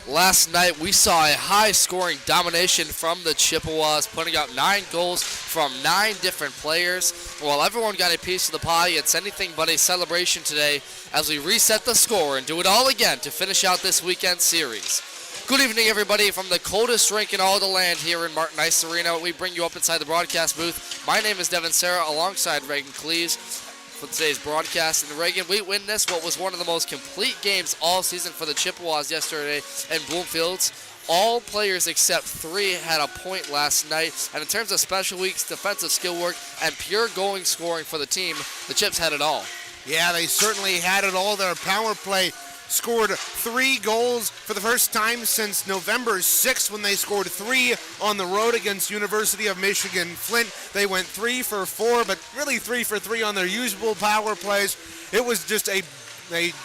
Last night we saw a high-scoring domination from the Chippewas, putting up 9 goals from 9 different players. While everyone got a piece of the pie, it's anything but a celebration today as we reset the score and do it all again to finish out this weekend series. Good evening, everybody, from the coldest rink in all the land here in Martin Ice Arena. We bring you up inside the broadcast booth. My name is Devin Serra, alongside Reagan Cleese for today's broadcast. And Reagan, we witnessed what was one of the most complete games all season for the Chippewas yesterday in Bloomfield. All players except 3 had a point last night. And in terms of special weeks, defensive skill work, and pure goal scoring for the team, the Chips had it all. Yeah, they certainly had it all. Their power play scored 3 goals for the first time since November 6th when they scored 3 on the road against University of Michigan Flint. They went 3 for 4, but really 3 for 3 on their usual power plays. It was just a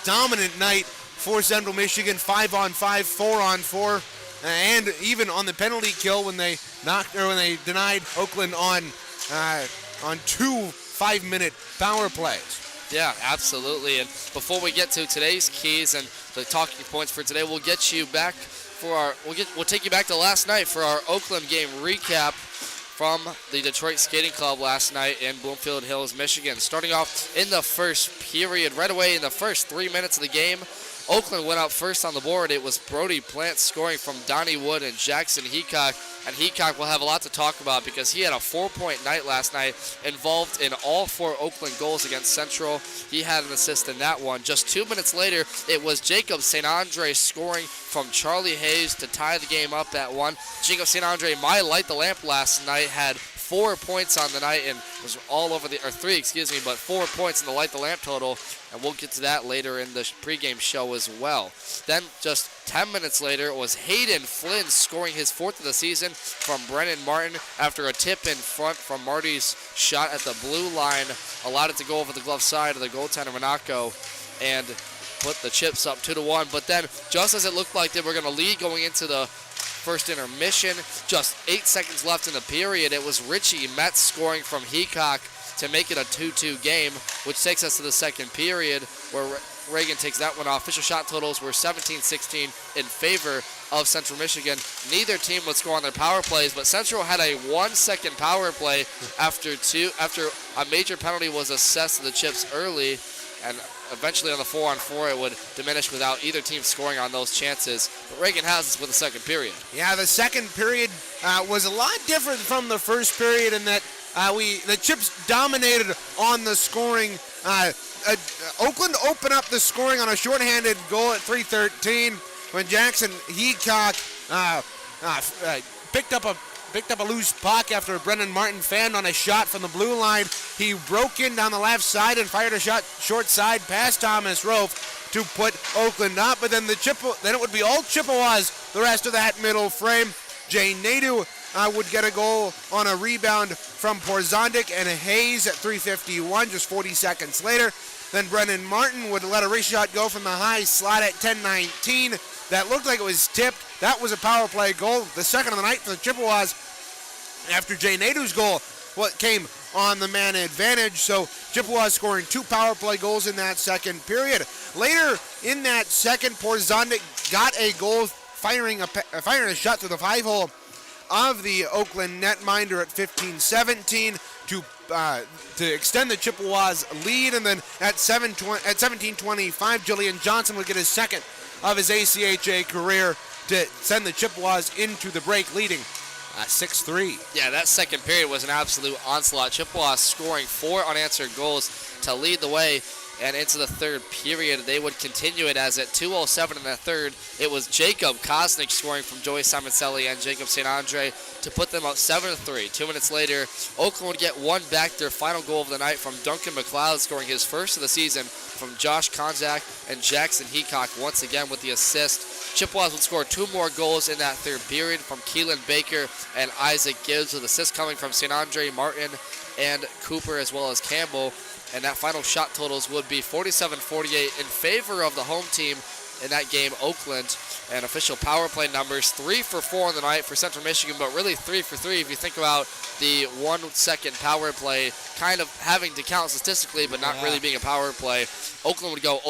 dominant night for Central Michigan, 5-on-5, 4-on-4, and even on the penalty kill when they denied Oakland on 2 5-minute power plays. Yeah, absolutely. And before we get to today's keys and the talking points for today, we'll get you back for we'll take you back to last night for our Oakland game recap from the Detroit Skating Club last night in Bloomfield Hills, Michigan. Starting off in the first period, right away in the first 3 minutes of the game, Oakland went out first on the board. It was Brody Plant scoring from Donnie Wood and Jackson Heacock. And Heacock will have a lot to talk about because he had a 4-point night last night, involved in all 4 Oakland goals against Central. He had an assist in that one. Just 2 minutes later, it was Jacob St. Andre scoring from Charlie Hayes to tie the game up at 1. Jacob St. Andre, my light the lamp last night, had 4 points on the night and was all over but 4 points in the light the lamp total, and we'll get to that later in the pregame show as well. Then just 10 minutes later, it was Hayden Flynn scoring his 4th of the season from Brennan Martin after a tip in front from Marty's shot at the blue line, allowed it to go over the glove side of the goaltender Monaco and put the Chips up 2-1. But then, just as it looked like they were going to lead going into the first intermission, just 8 seconds left in the period, it was Richie Metz scoring from Heacock to make it a 2-2 game, which takes us to the second period where Reagan takes that one off. Official shot totals were 17-16 in favor of Central Michigan. Neither team would score on their power plays, but Central had a 1-second power play after a major penalty was assessed to the Chips early, and eventually on the 4-on-4 it would diminish without either team scoring on those chances. But Reagan has us with the second period. Yeah, the second period was a lot different from the first period in that the Chips dominated on the scoring. Oakland opened up the scoring on a shorthanded goal at 3:13 when Jackson Heacock picked up a loose puck after Brendan Martin fanned on a shot from the blue line. He broke in down the left side and fired a shot short side past Thomas Rofe to put Oakland up. But then then it would be all Chippewas the rest of that middle frame. Jay Nadeau would get a goal on a rebound from Porzondik and Hayes at 3:51, just 40 seconds later. Then Brendan Martin would let a wrist shot go from the high slot at 10:19. That looked like it was tipped. That was a power play goal, the second of the night for the Chippewas after Jay Nadeau's goal came on the man advantage. So Chippewas scoring 2 power play goals in that second period. Later in that second, Porzondik got a goal firing a shot through the 5-hole of the Oakland netminder at 15-17 to extend the Chippewas lead. And then at 17:25, Julian Johnson would get his second of his ACHA career to send the Chippewas into the break, leading 6-3. Yeah, that second period was an absolute onslaught. Chippewas scoring 4 unanswered goals to lead the way. And into the third period, they would continue it as at 2:07 in the third, it was Jacob Kosnick scoring from Joey Simoncelli and Jacob St. Andre to put them up 7-3. 2 minutes later, Oakland would get one back, their final goal of the night from Duncan McLeod, scoring his first of the season from Josh Konzak and Jackson Heacock once again with the assist. Chippewas would score 2 more goals in that third period from Keelan Baker and Isaac Gibbs, with assists coming from St. Andre, Martin, and Cooper, as well as Campbell. And that final shot totals would be 47-48 in favor of the home team in that game, Oakland. And official power play numbers, 3 for 4 on the night for Central Michigan, but really 3 for 3 if you think about the 1 second power play kind of having to count statistically, but not really being a power play. Oakland would go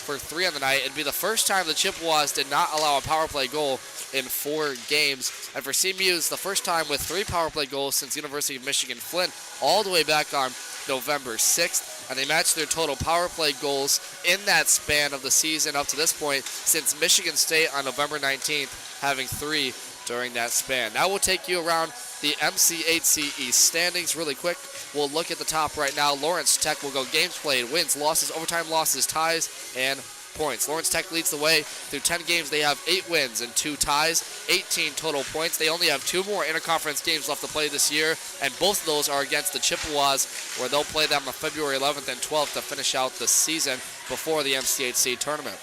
for 3 on the night. It'd be the first time the Chippewas did not allow a power play goal in 4 games. And for CMU, it's the first time with 3 power play goals since University of Michigan Flint all the way back on November 6th. And they matched their total power play goals in that span of the season up to this point since Michigan State on November 19th, having 3 during that span. Now we'll take you around the MCHC East standings really quick. We'll look at the top right now. Lawrence Tech will go games played, wins, losses, overtime losses, ties, and points. Lawrence Tech leads the way through 10 games. They have 8 wins and 2 ties, 18 total points. They only have 2 more interconference games left to play this year, and both of those are against the Chippewas, where they'll play them on February 11th and 12th to finish out the season before the MCHC tournament.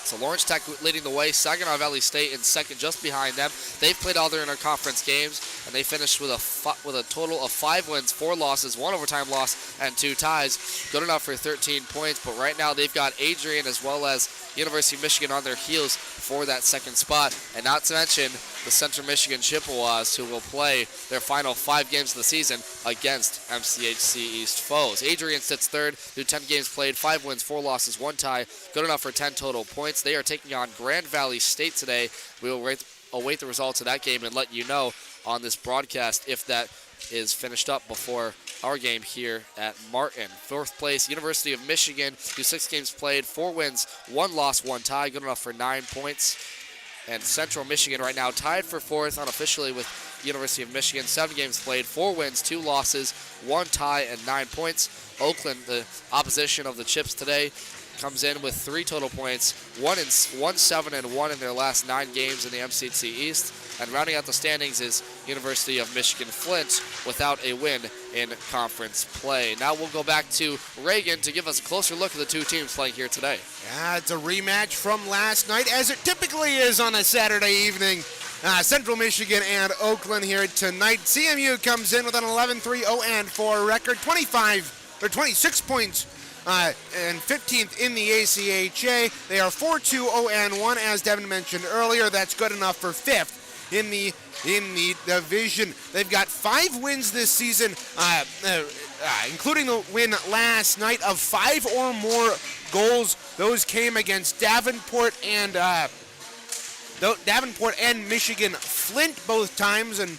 So Lawrence Tech leading the way, Saginaw Valley State in second just behind them. They've played all their interconference games, and they finished with a total of 5 wins, 4 losses, 1 overtime loss, and 2 ties. Good enough for 13 points, but right now they've got Adrian as well as University of Michigan on their heels for that second spot, and not to mention the Central Michigan Chippewas, who will play their final 5 games of the season against MCHC East foes. Adrian sits third through 10 games played, 5 wins, 4 losses, 1 tie, good enough for 10 total points. They are taking on Grand Valley State today. We will await the results of that game and let you know on this broadcast if that is finished up before our game here at Martin. 4th place, University of Michigan, through 6 games played, 4 wins, 1 loss, 1 tie, good enough for 9 points. And Central Michigan right now tied for 4th unofficially with University of Michigan. 7 games played, 4 wins, 2 losses, 1 tie, and 9 points. Oakland, the opposition of the Chips today, comes in with 3 total points, 1-7-1 in their last 9 games in the MCHC East. And rounding out the standings is University of Michigan Flint without a win in conference play. Now we'll go back to Reagan to give us a closer look at the 2 teams playing here today. Yeah, it's a rematch from last night, as it typically is on a Saturday evening. Central Michigan and Oakland here tonight. CMU comes in with an 11-3-0-4 record, 26 points. And 15th in the ACHA. They are 4-2-0-1, as Devin mentioned earlier. That's good enough for 5th in the division. They've got 5 wins this season, including the win last night of 5 or more goals. Those came against Davenport and Michigan Flint both times, and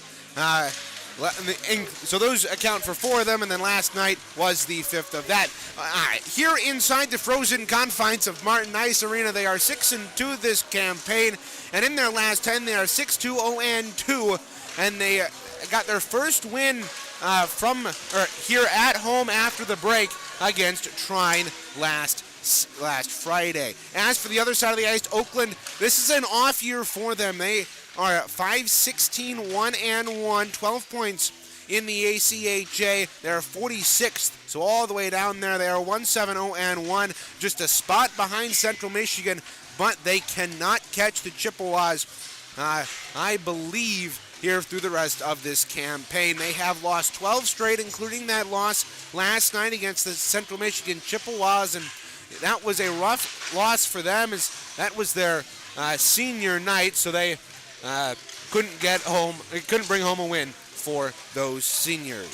so those account for 4 of them, and then last night was the 5th of that. Here inside the frozen confines of Martin Ice Arena, they are 6-2 this campaign, and in their last 10, they are 6-2-0-2, and they got their first win here at home after the break against Trine last Friday. As for the other side of the ice, Oakland, this is an off year for them. They are 5-16-1-1, 12 points in the ACHA. They're 46th, so all the way down there. They are 1-7-0-1, just a spot behind Central Michigan, but they cannot catch the Chippewas, I believe, here through the rest of this campaign. They have lost 12 straight, including that loss last night against the Central Michigan Chippewas, and that was a rough loss for them, as that was their senior night, so they couldn't bring home a win for those seniors.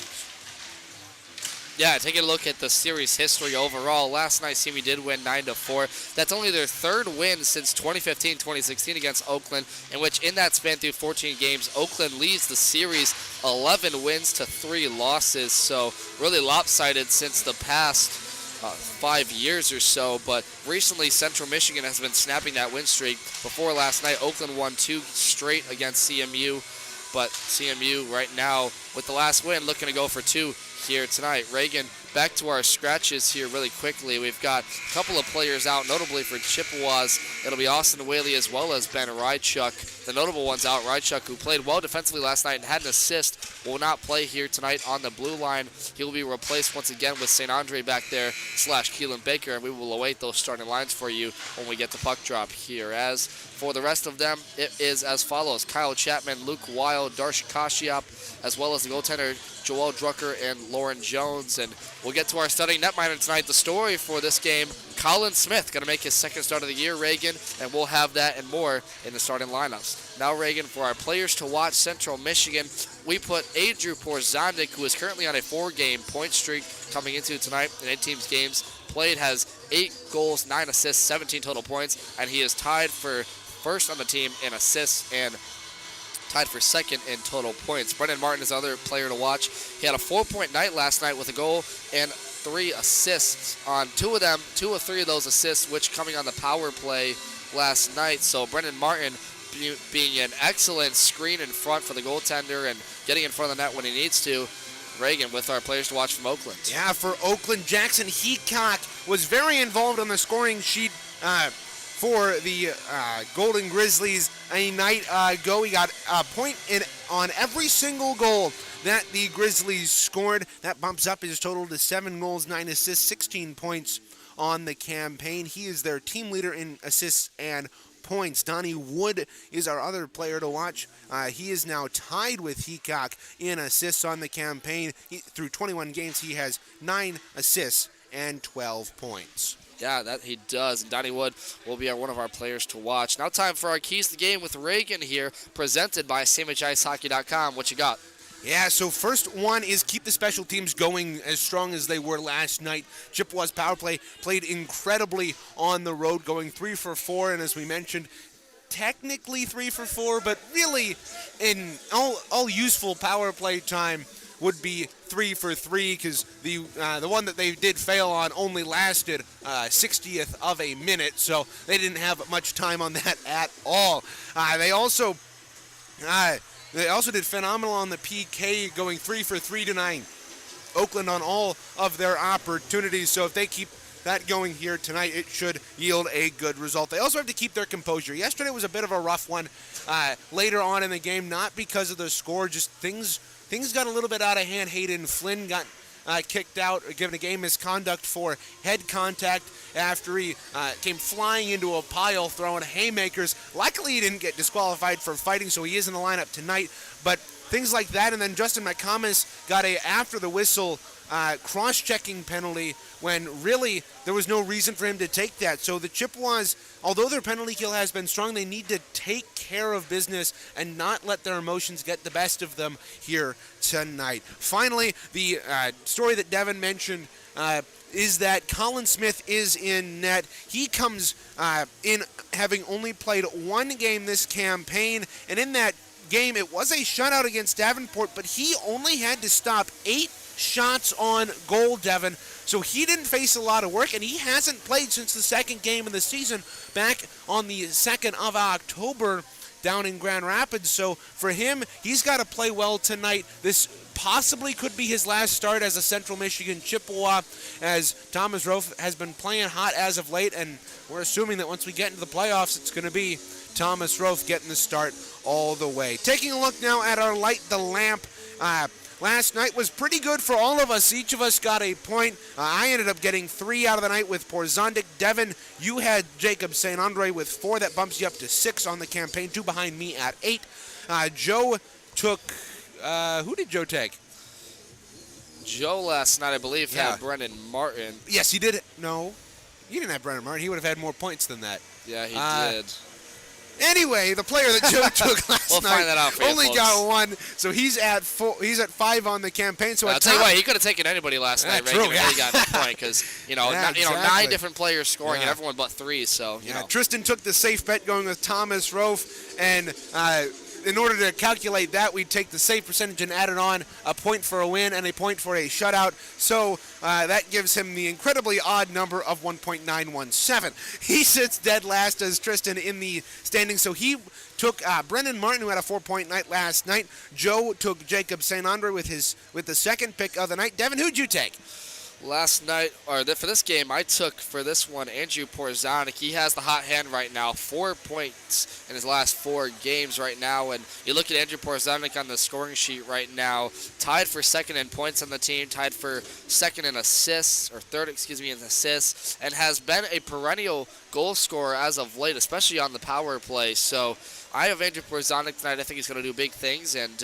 Yeah, taking a look at the series history overall, last night CMU did win 9-4. That's only their 3rd win since 2015-2016 against Oakland, in which in that span through 14 games, Oakland leads the series 11 wins to 3 losses. So really lopsided since the past 5 years or so, but recently Central Michigan has been snapping that win streak. Before last night, Oakland won 2 straight against CMU, but CMU right now with the last win looking to go for 2 here tonight. Reagan, back to our scratches here really quickly. We've got a couple of players out, notably for Chippewas. It'll be Austin Whaley as well as Ben Rydchuk. The notable ones out, Rydchuk, who played well defensively last night and had an assist, will not play here tonight on the blue line. He will be replaced once again with St. Andre back there / Keelan Baker, and we will await those starting lines for you when we get the puck drop here. As for the rest of them, it is as follows: Kyle Chapman, Luke Weil, Darsh Kashiap, as well as the goaltender Joel Drucker and Lauren Jones. And we'll get to our starting netminder tonight. The story for this game, Colin Smith going to make his second start of the year, Reagan, and we'll have that and more in the starting lineups. Now, Reagan, for our players to watch, Central Michigan, we put Andrew Porzondik, who is currently on a 4-game point streak coming into tonight in 8 teams games played, has 8 goals, 9 assists, 17 total points, and he is tied for first on the team in assists and tied for second in total points. Brendan Martin is the other player to watch. He had a 4-point night last night with a goal and 3 assists on 2 or 3 of those assists, which coming on the power play last night. So Brendan Martin being an excellent screen in front for the goaltender and getting in front of the net when he needs to. Reagan with our players to watch from Oakland. Yeah, for Oakland, Jackson Heacock was very involved on the scoring sheet for the Golden Grizzlies a night ago. He got a point on every single goal that the Grizzlies scored. That bumps up his total to 7 goals, 9 assists, 16 points on the campaign. He is their team leader in assists and points. Donnie Wood is our other player to watch. He is now tied with Heacock in assists on the campaign. Through 21 games, he has 9 assists and 12 points. Yeah, that he does. And Donnie Wood will be one of our players to watch. Now time for our Keys to the Game with Reagan here, presented by SandwichIceHockey.com. What you got? Yeah, so first one is keep the special teams going as strong as they were last night. Chippewa's power play played incredibly on the road, going 3 for 4, and as we mentioned, technically 3 for 4, but really in all useful power play time would be 3 for 3, because the one that they did fail on only lasted 60th of a minute, so they didn't have much time on that at all. They also did phenomenal on the PK, going 3 for 3 tonight. Oakland on all of their opportunities, so if they keep that going here tonight, it should yield a good result. They also have to keep their composure. Yesterday was a bit of a rough one later on in the game, not because of the score, just things got a little bit out of hand. Hayden Flynn got kicked out, or given a game misconduct for head contact after he came flying into a pile throwing haymakers. Luckily, he didn't get disqualified for fighting, so he is in the lineup tonight. But things like that, and then Justin McComas got a after the whistle cross-checking penalty when really there was no reason for him to take that. So the Chippewas, although their penalty kill has been strong, they need to take care of business and not let their emotions get the best of them here tonight. Finally, the story that Devin mentioned is that Colin Smith is in net. He comes in having only played 1 game this campaign, and in that game it was a shutout against Davenport, but he only had to stop 8 shots on goal, Devin. So he didn't face a lot of work, and he hasn't played since the 2nd game of the season back on the 2nd of October down in Grand Rapids. So for him, he's got to play well tonight. This possibly could be his last start as a Central Michigan Chippewa, as Thomas Rofe has been playing hot as of late, and we're assuming that once we get into the playoffs, it's going to be Thomas Rofe getting the start all the way. Taking a look now at our Light the Lamp. Last night was pretty good for all of us. Each of us got a point. I ended up getting 3 out of the night with Porzondik. Devin, you had Jacob St. Andre with 4. That bumps you up to 6 on the campaign. 2 behind me at 8. Joe took... who did Joe take? Joe last night, I believe, had Brendan Martin. Yes, he did. No, he didn't have Brendan Martin. He would have had more points than that. Yeah, he did. Anyway, the player that Joe took last we'll night find that out for you, only folks. got 1, so he's at 4. He's at 5 on the campaign. So I'll tell you what, he could have taken anybody last night. True, Reagan, really got that point because exactly. 9 different players scoring and everyone but 3. So you know. Tristan took the safe bet going with Thomas Rofe, and in order to calculate that, we'd take the save percentage and add it on a point for a win and a point for a shutout. So that gives him the incredibly odd number of 1.917. He sits dead last as Tristan in the standings. So he took Brendan Martin, who had a 4-point night last night. Joe took Jacob St. Andre with the 2nd pick of the night. Devin, who'd you take? Last night, for this game, I took for this one Andrew Porzondik. He has the hot hand right now, 4 points in his last 4 games right now. And you look at Andrew Porzondik on the scoring sheet right now, tied for 2nd in points on the team, tied for 2nd in assists, or 3rd, in assists, and has been a perennial goal scorer as of late, especially on the power play. So I have Andrew Porzondik tonight. I think he's going to do big things, and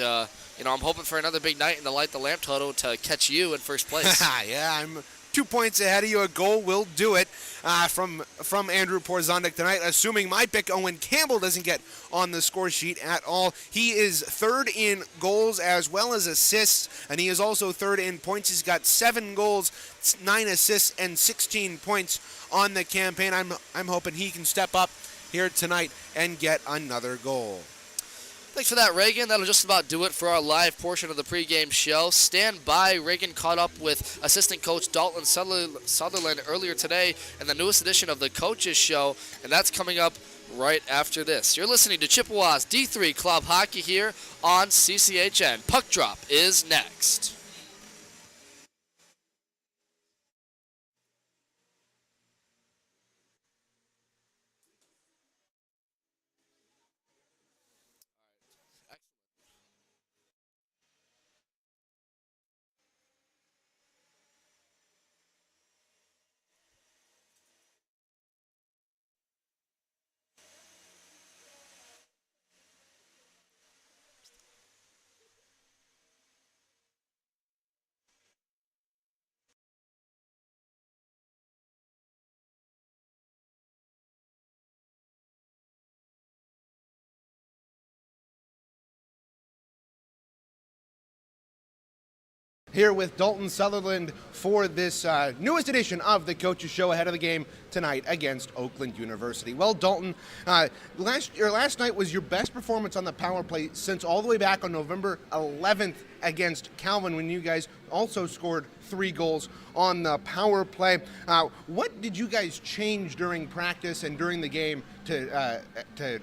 I'm hoping for another big night in the Light the Lamp total to catch you in first place. Yeah, I'm 2 points ahead of you. A goal will do it from Andrew Porzondik tonight, assuming my pick, Owen Campbell, doesn't get on the score sheet at all. He is third in goals as well as assists, and he is also third in points. He's got 7 goals, 9 assists, and 16 points on the campaign. I'm hoping he can step up here tonight and get another goal. Thanks for that, Reagan. That'll just about do it for our live portion of the pregame show. Stand by. Reagan caught up with assistant coach Dalton Sutherland earlier today in the newest edition of the Coaches Show, and that's coming up right after this. You're listening to Chippewa's D3 Club Hockey here on CCHN. Puck Drop is next. Here with Dalton Sutherland for this newest edition of the Coaches Show ahead of the game tonight against Oakland University. Well, Dalton, last night was your best performance on the power play since all the way back on November 11th against Calvin, when you guys also scored 3 goals on the power play. What did you guys change during practice and during the game to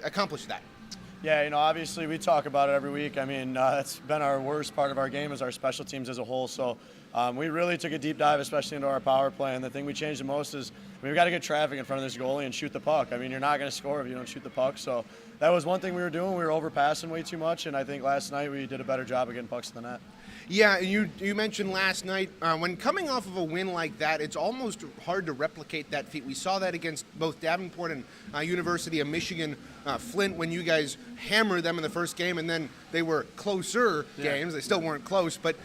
accomplish that? Yeah, obviously we talk about it every week. I mean, that's been our worst part of our game is our special teams as a whole. So we really took a deep dive, especially into our power play. And the thing we changed the most is we've got to get traffic in front of this goalie and shoot the puck. I mean, you're not going to score if you don't shoot the puck. So that was one thing we were doing. We were overpassing way too much. And I think last night we did a better job of getting pucks to the net. Yeah, you mentioned last night, when coming off of a win like that, it's almost hard to replicate that feat. We saw that against both Davenport and University of Michigan, Flint, when you guys hammered them in the first game, and then they were closer games. They still weren't close. But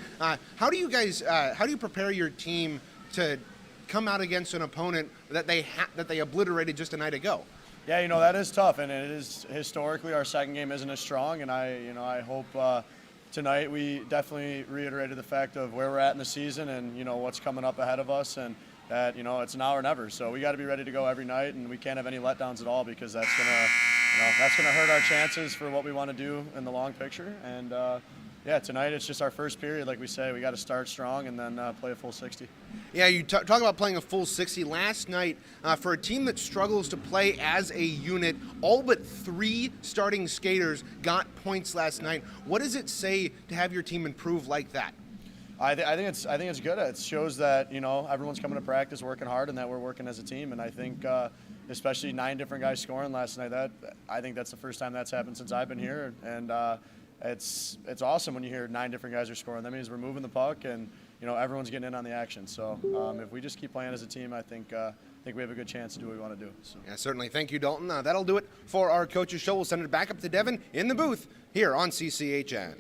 how do you prepare your team to come out against an opponent that they obliterated just a night ago? Yeah, that is tough, and it is historically our second game isn't as strong, and I hope. Tonight we definitely reiterated the fact of where we're at in the season and what's coming up ahead of us, and that it's now or never. So we got to be ready to go every night, and we can't have any letdowns at all, because that's gonna hurt our chances for what we want to do in the long picture. And tonight it's just our first period, like we say. We got to start strong and then play a full 60. Yeah, you talk about playing a full 60. Last night, for a team that struggles to play as a unit, all but 3 starting skaters got points last night. What does it say to have your team improve like that? I think it's good. It shows that everyone's coming to practice working hard, and that we're working as a team. And I think especially 9 different guys scoring last night. I think that's the first time that's happened since I've been here. And it's awesome when you hear 9 different guys are scoring. That means we're moving the puck, and everyone's getting in on the action. So if we just keep playing as a team, I think we have a good chance to do what we want to do. So. Yeah, certainly. Thank you, Dalton. That'll do it for our Coaches Show. We'll send it back up to Devin in the booth here on CCHN.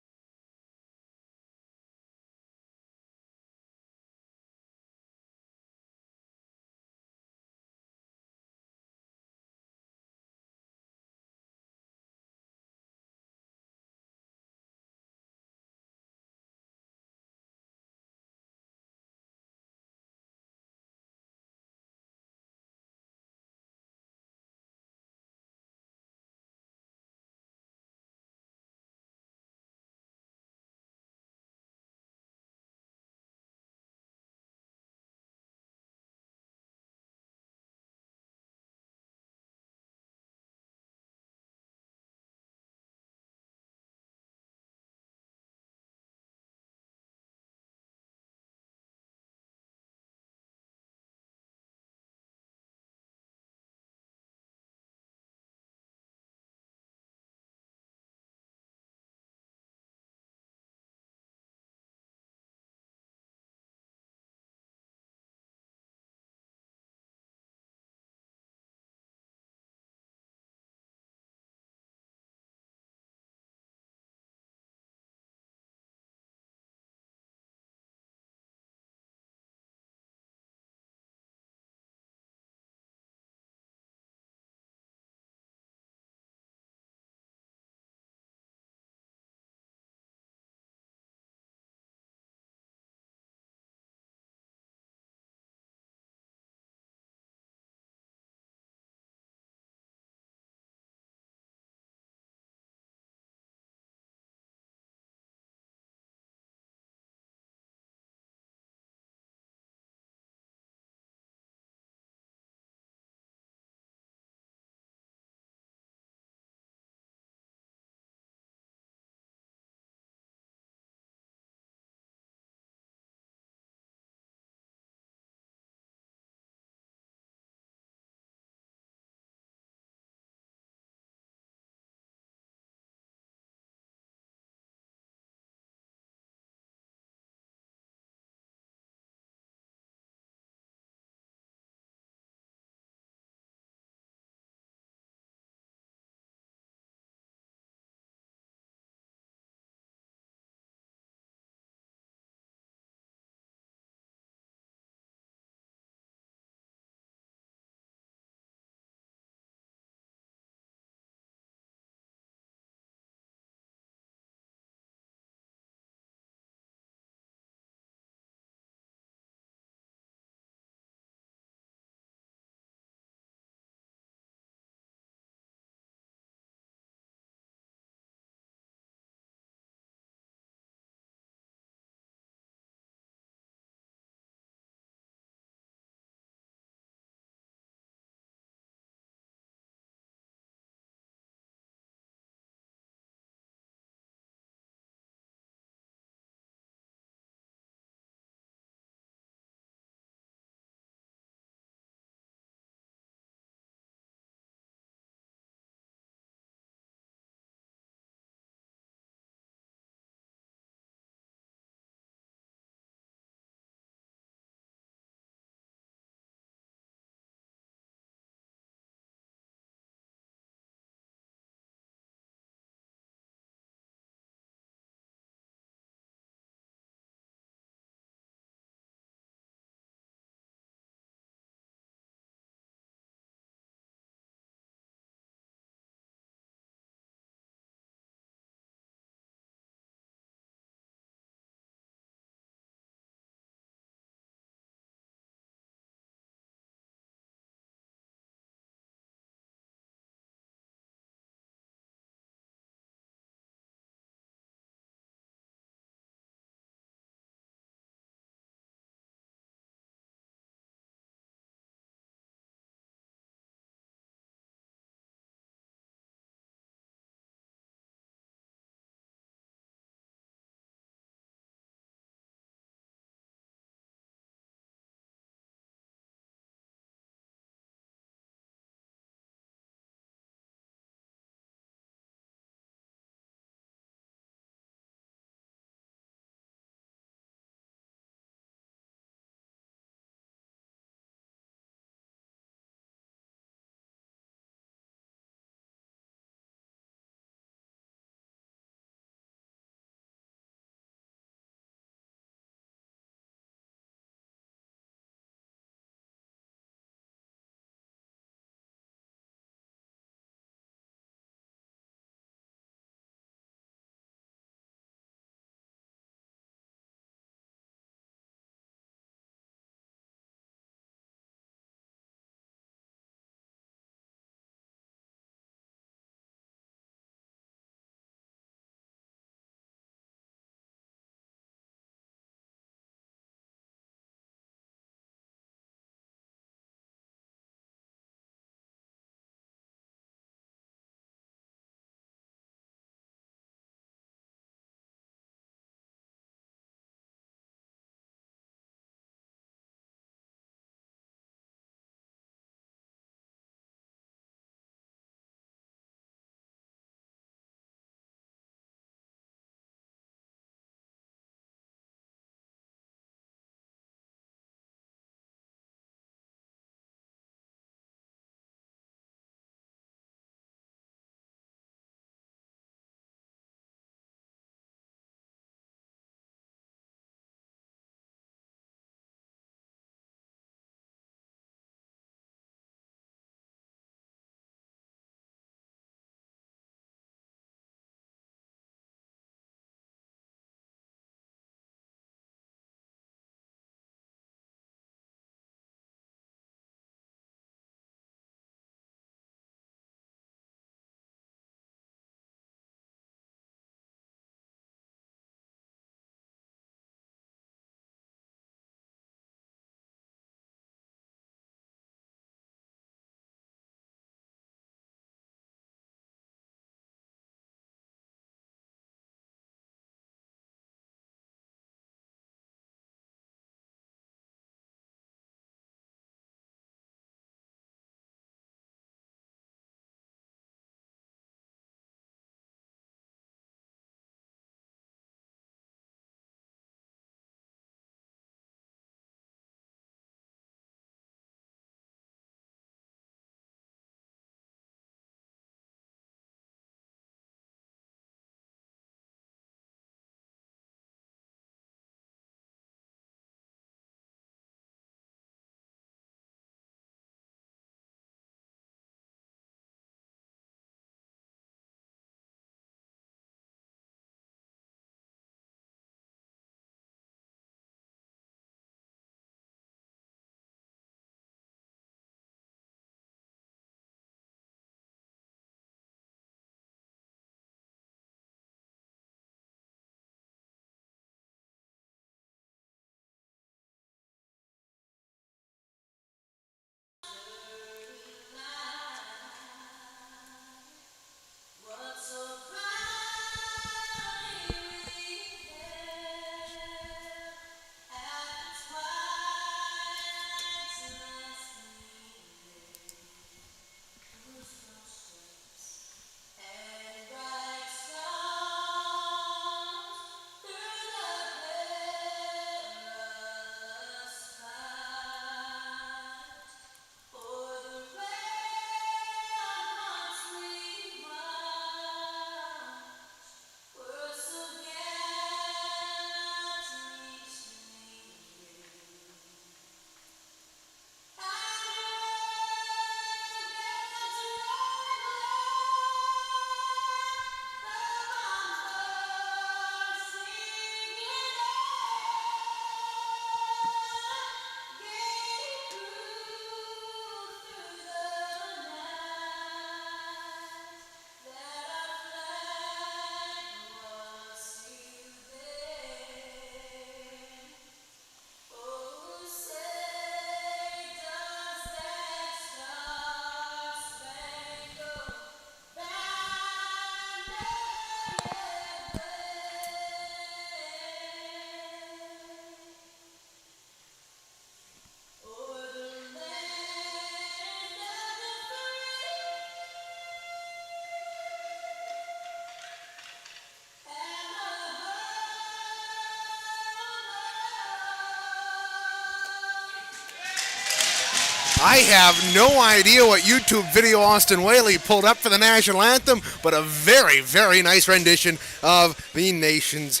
I have no idea what YouTube video Austin Whaley pulled up for the national anthem, but a very, very nice rendition of the nation's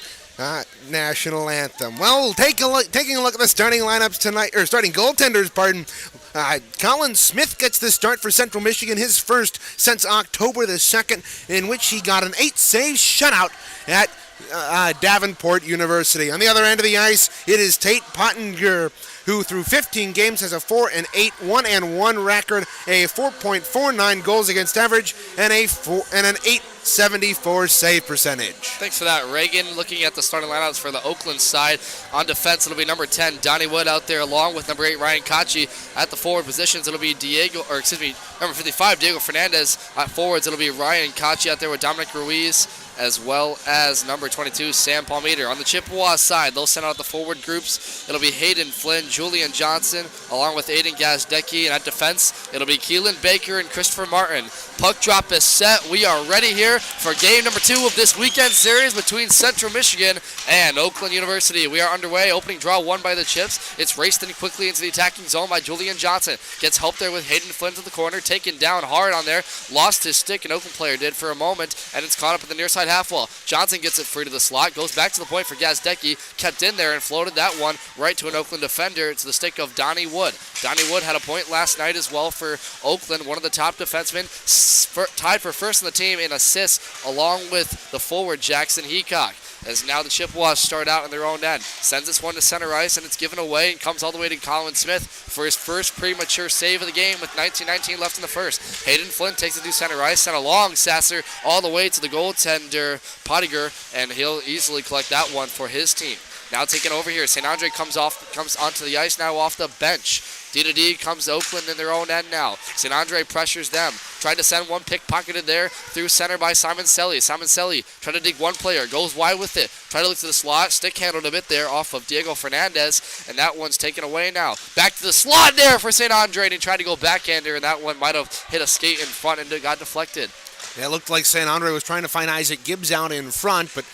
national anthem. Well, taking a look at the starting lineups tonight, or starting goaltenders, pardon. Colin Smith gets the start for Central Michigan, his first since October the 2nd, in which he got an 8-save shutout at Davenport University. On the other end of the ice, it is Tate Pottinger, who through 15 games has a 4-8, 1-1 record, a 4.49 goals against average, and an 874 save percentage. Thanks for that, Reagan. Looking at the starting lineups for the Oakland side, on defense it'll be number 10, Donnie Wood out there, along with number 8, Ryan Kachi. At the forward positions, it'll be number 55, Diego Fernandez. At forwards, it'll be Ryan Kachi out there with Dominic Ruiz, as well as number 22, Sam Palmeter. On the Chippewa side, they'll send out the forward groups. It'll be Hayden Flynn, Julian Johnson, along with Aiden Gazdecki. And at defense, it'll be Keelan Baker and Christopher Martin. Puck drop is set. We are ready here for game number 2 of this weekend series between Central Michigan and Oakland University. We are underway. Opening draw won by the Chips. It's raced in quickly into the attacking zone by Julian Johnson. Gets help there with Hayden Flynn to the corner. Taken down hard on there. Lost his stick, an Oakland player did for a moment, and it's caught up in the near side half wall. Johnson gets it free to the slot. Goes back to the point for Gazdecki. Kept in there and floated that one right to an Oakland defender. It's the stick of Donnie Wood. Donnie Wood had a point last night as well for Oakland. One of the top defensemen, tied for first in the team in assists, along with the forward Jackson Heacock. As now the Chippewas start out in their own end. Sends this one to center ice, and it's given away and comes all the way to Colin Smith for his first premature save of the game with 19:19 left in the first. Hayden Flynn takes it to center ice, sent a long Sasser all the way to the goaltender Pottinger, and he'll easily collect that one for his team. Now taking over here, St. Andre comes onto the ice now off the bench. D comes to Oakland in their own end now. St. Andre pressures them. Tried to send one, pickpocketed there through center by Simon Selly. Simon Selly tried to dig one player, goes wide with it. Tried to look to the slot, stick handled a bit there off of Diego Fernandez, and that one's taken away now. Back to the slot there for St. Andre, and he tried to go backhander, and that one might have hit a skate in front and it got deflected. Yeah, it looked like St. Andre was trying to find Isaac Gibbs out in front, but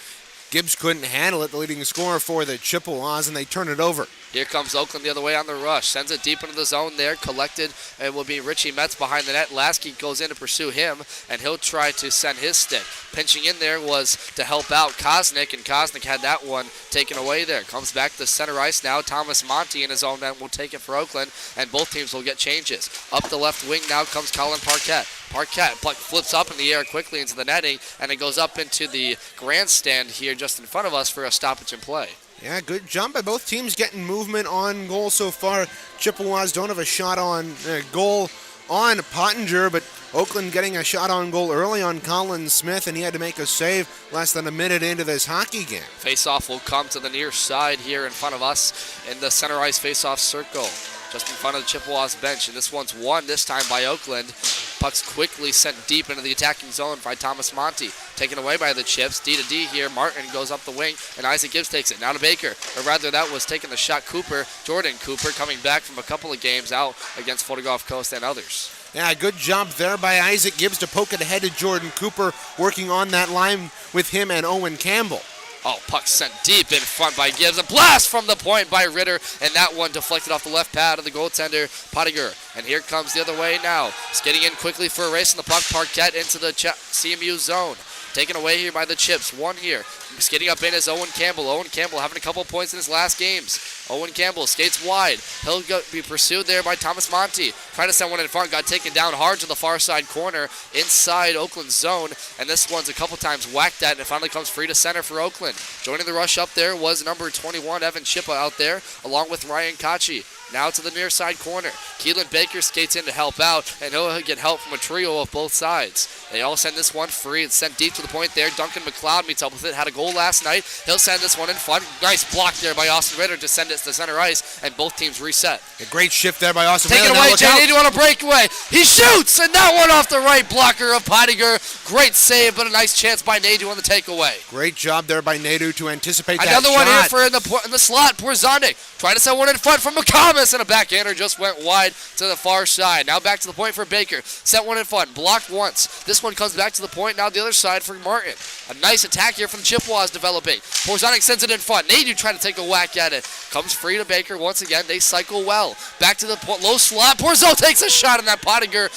Gibbs couldn't handle it, the leading scorer for the Chippewas, and they turn it over. Here comes Oakland the other way on the rush. Sends it deep into the zone there. Collected. It will be Richie Metz behind the net. Lasky goes in to pursue him, and he'll try to send his stick. Pinching in there was to help out Kosnick, and Kosnick had that one taken away there. Comes back to center ice now. Thomas Monty in his own end will take it for Oakland, and both teams will get changes. Up the left wing now comes Colin Parquette. Parquette puck flips up in the air quickly into the netting, and it goes up into the grandstand here just in front of us for a stoppage and play. Yeah, good jump by both teams getting movement on goal so far. Chippewas don't have a shot on goal on Pottinger, but Oakland getting a shot on goal early on Colin Smith, and he had to make a save less than a minute into this hockey game. Face-off will come to the near side here in front of us in the center ice face-off circle, just in front of the Chippewas bench, and this one's won this time by Oakland. Puck's quickly sent deep into the attacking zone by Thomas Monty. Taken away by the Chips. D here. Martin goes up the wing, and Isaac Gibbs takes it. Now to Baker. Or rather, that was taking the shot Cooper. Jordan Cooper coming back from a couple of games out against Photograph Coast and others. Yeah, good jump there by Isaac Gibbs to poke it ahead to Jordan Cooper, working on that line with him and Owen Campbell. Oh, puck sent deep in front by Gibbs. A blast from the point by Ritter, and that one deflected off the left pad of the goaltender, Pottinger. And here comes the other way now. Skating in quickly for a race in the puck. Parquette into the CMU zone. Taken away here by the Chips. One here. Skating up in is Owen Campbell. Owen Campbell having a couple points in his last games. Owen Campbell skates wide. He'll be pursued there by Thomas Monty. Trying to send one in front. Got taken down hard to the far side corner inside Oakland's zone. And this one's a couple times whacked at, and it finally comes free to center for Oakland. Joining the rush up there was number 21, Evan Chippa out there, along with Ryan Kachi. Now to the near side corner. Keelan Baker skates in to help out, and he'll get help from a trio of both sides. They all send this one free. It's sent deep to the point there. Duncan McLeod meets up with it. Had a goal last night. He'll send this one in front. Nice block there by Austin Ritter to send it to center ice, and both teams reset. A great shift there by Austin Ritter. Take it away, Jay on a breakaway. He shoots, and that one off the right blocker of Pottinger. Great save, but a nice chance by Nadu on the takeaway. Great job there by Nadu to anticipate Another that one shot. here for in the slot. Porzonic trying to send one in front from McComas. McComas and a backhander just went wide to the far side. Now back to the point for Baker. Set one in front, blocked once. This one comes back to the point, now the other side for Martin. A nice attack here from the Chippewas developing. Porzonic sends it in front. Nadu trying to take a whack at it. Comes free to Baker once again. They cycle well. Back to the point, low slot. Porzo takes a shot, and that Pottinger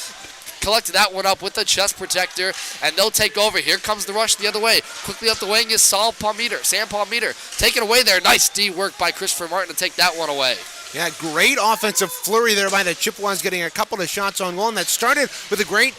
collected that one up with the chest protector, and they'll take over. Here comes the rush the other way. Quickly up the wing is Sam Palmeter. Taken away there. Nice D work by Christopher Martin to take that one away. Yeah, great offensive flurry there by the Chippewas, getting a couple of shots on goal, and that started with a great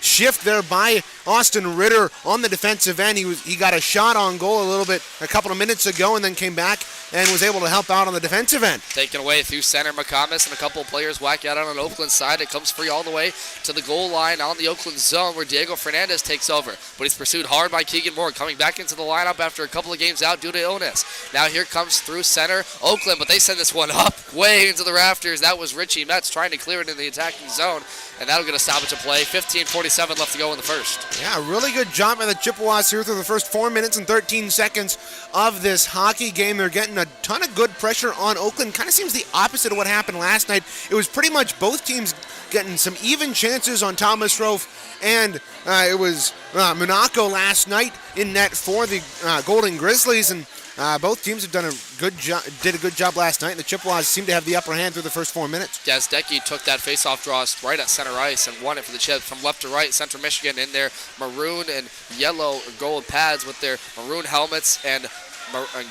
shift there by Austin Ritter on the defensive end. He got a shot on goal a couple of minutes ago, and then came back and was able to help out on the defensive end. Taken away through center, McComas, and a couple of players whack out on the Oakland side. It comes free all the way to the goal line on the Oakland zone, where Diego Fernandez takes over. But he's pursued hard by Keegan Moore, coming back into the lineup after a couple of games out due to illness. Now here comes through center Oakland, but they send this one up way into the rafters. That was Richie Metz trying to clear it in the attacking zone, and that'll get a stoppage of play. 15:47 left to go in the first. Yeah, really good job by the Chippewas here through the first 4 minutes and 13 seconds of this hockey game. They're getting a ton of good pressure on Oakland. Kind of seems the opposite of what happened last night. It was pretty much both teams getting some even chances on Thomas Rofe, and it was Monaco last night in net for the Golden Grizzlies, and both teams have done did a good job last night, and the Chippewas seem to have the upper hand through the first 4 minutes. Gazdecki took that faceoff draw right at center ice and won it for the Chips from left to right. Central Michigan in their maroon and yellow gold pads with their maroon helmets and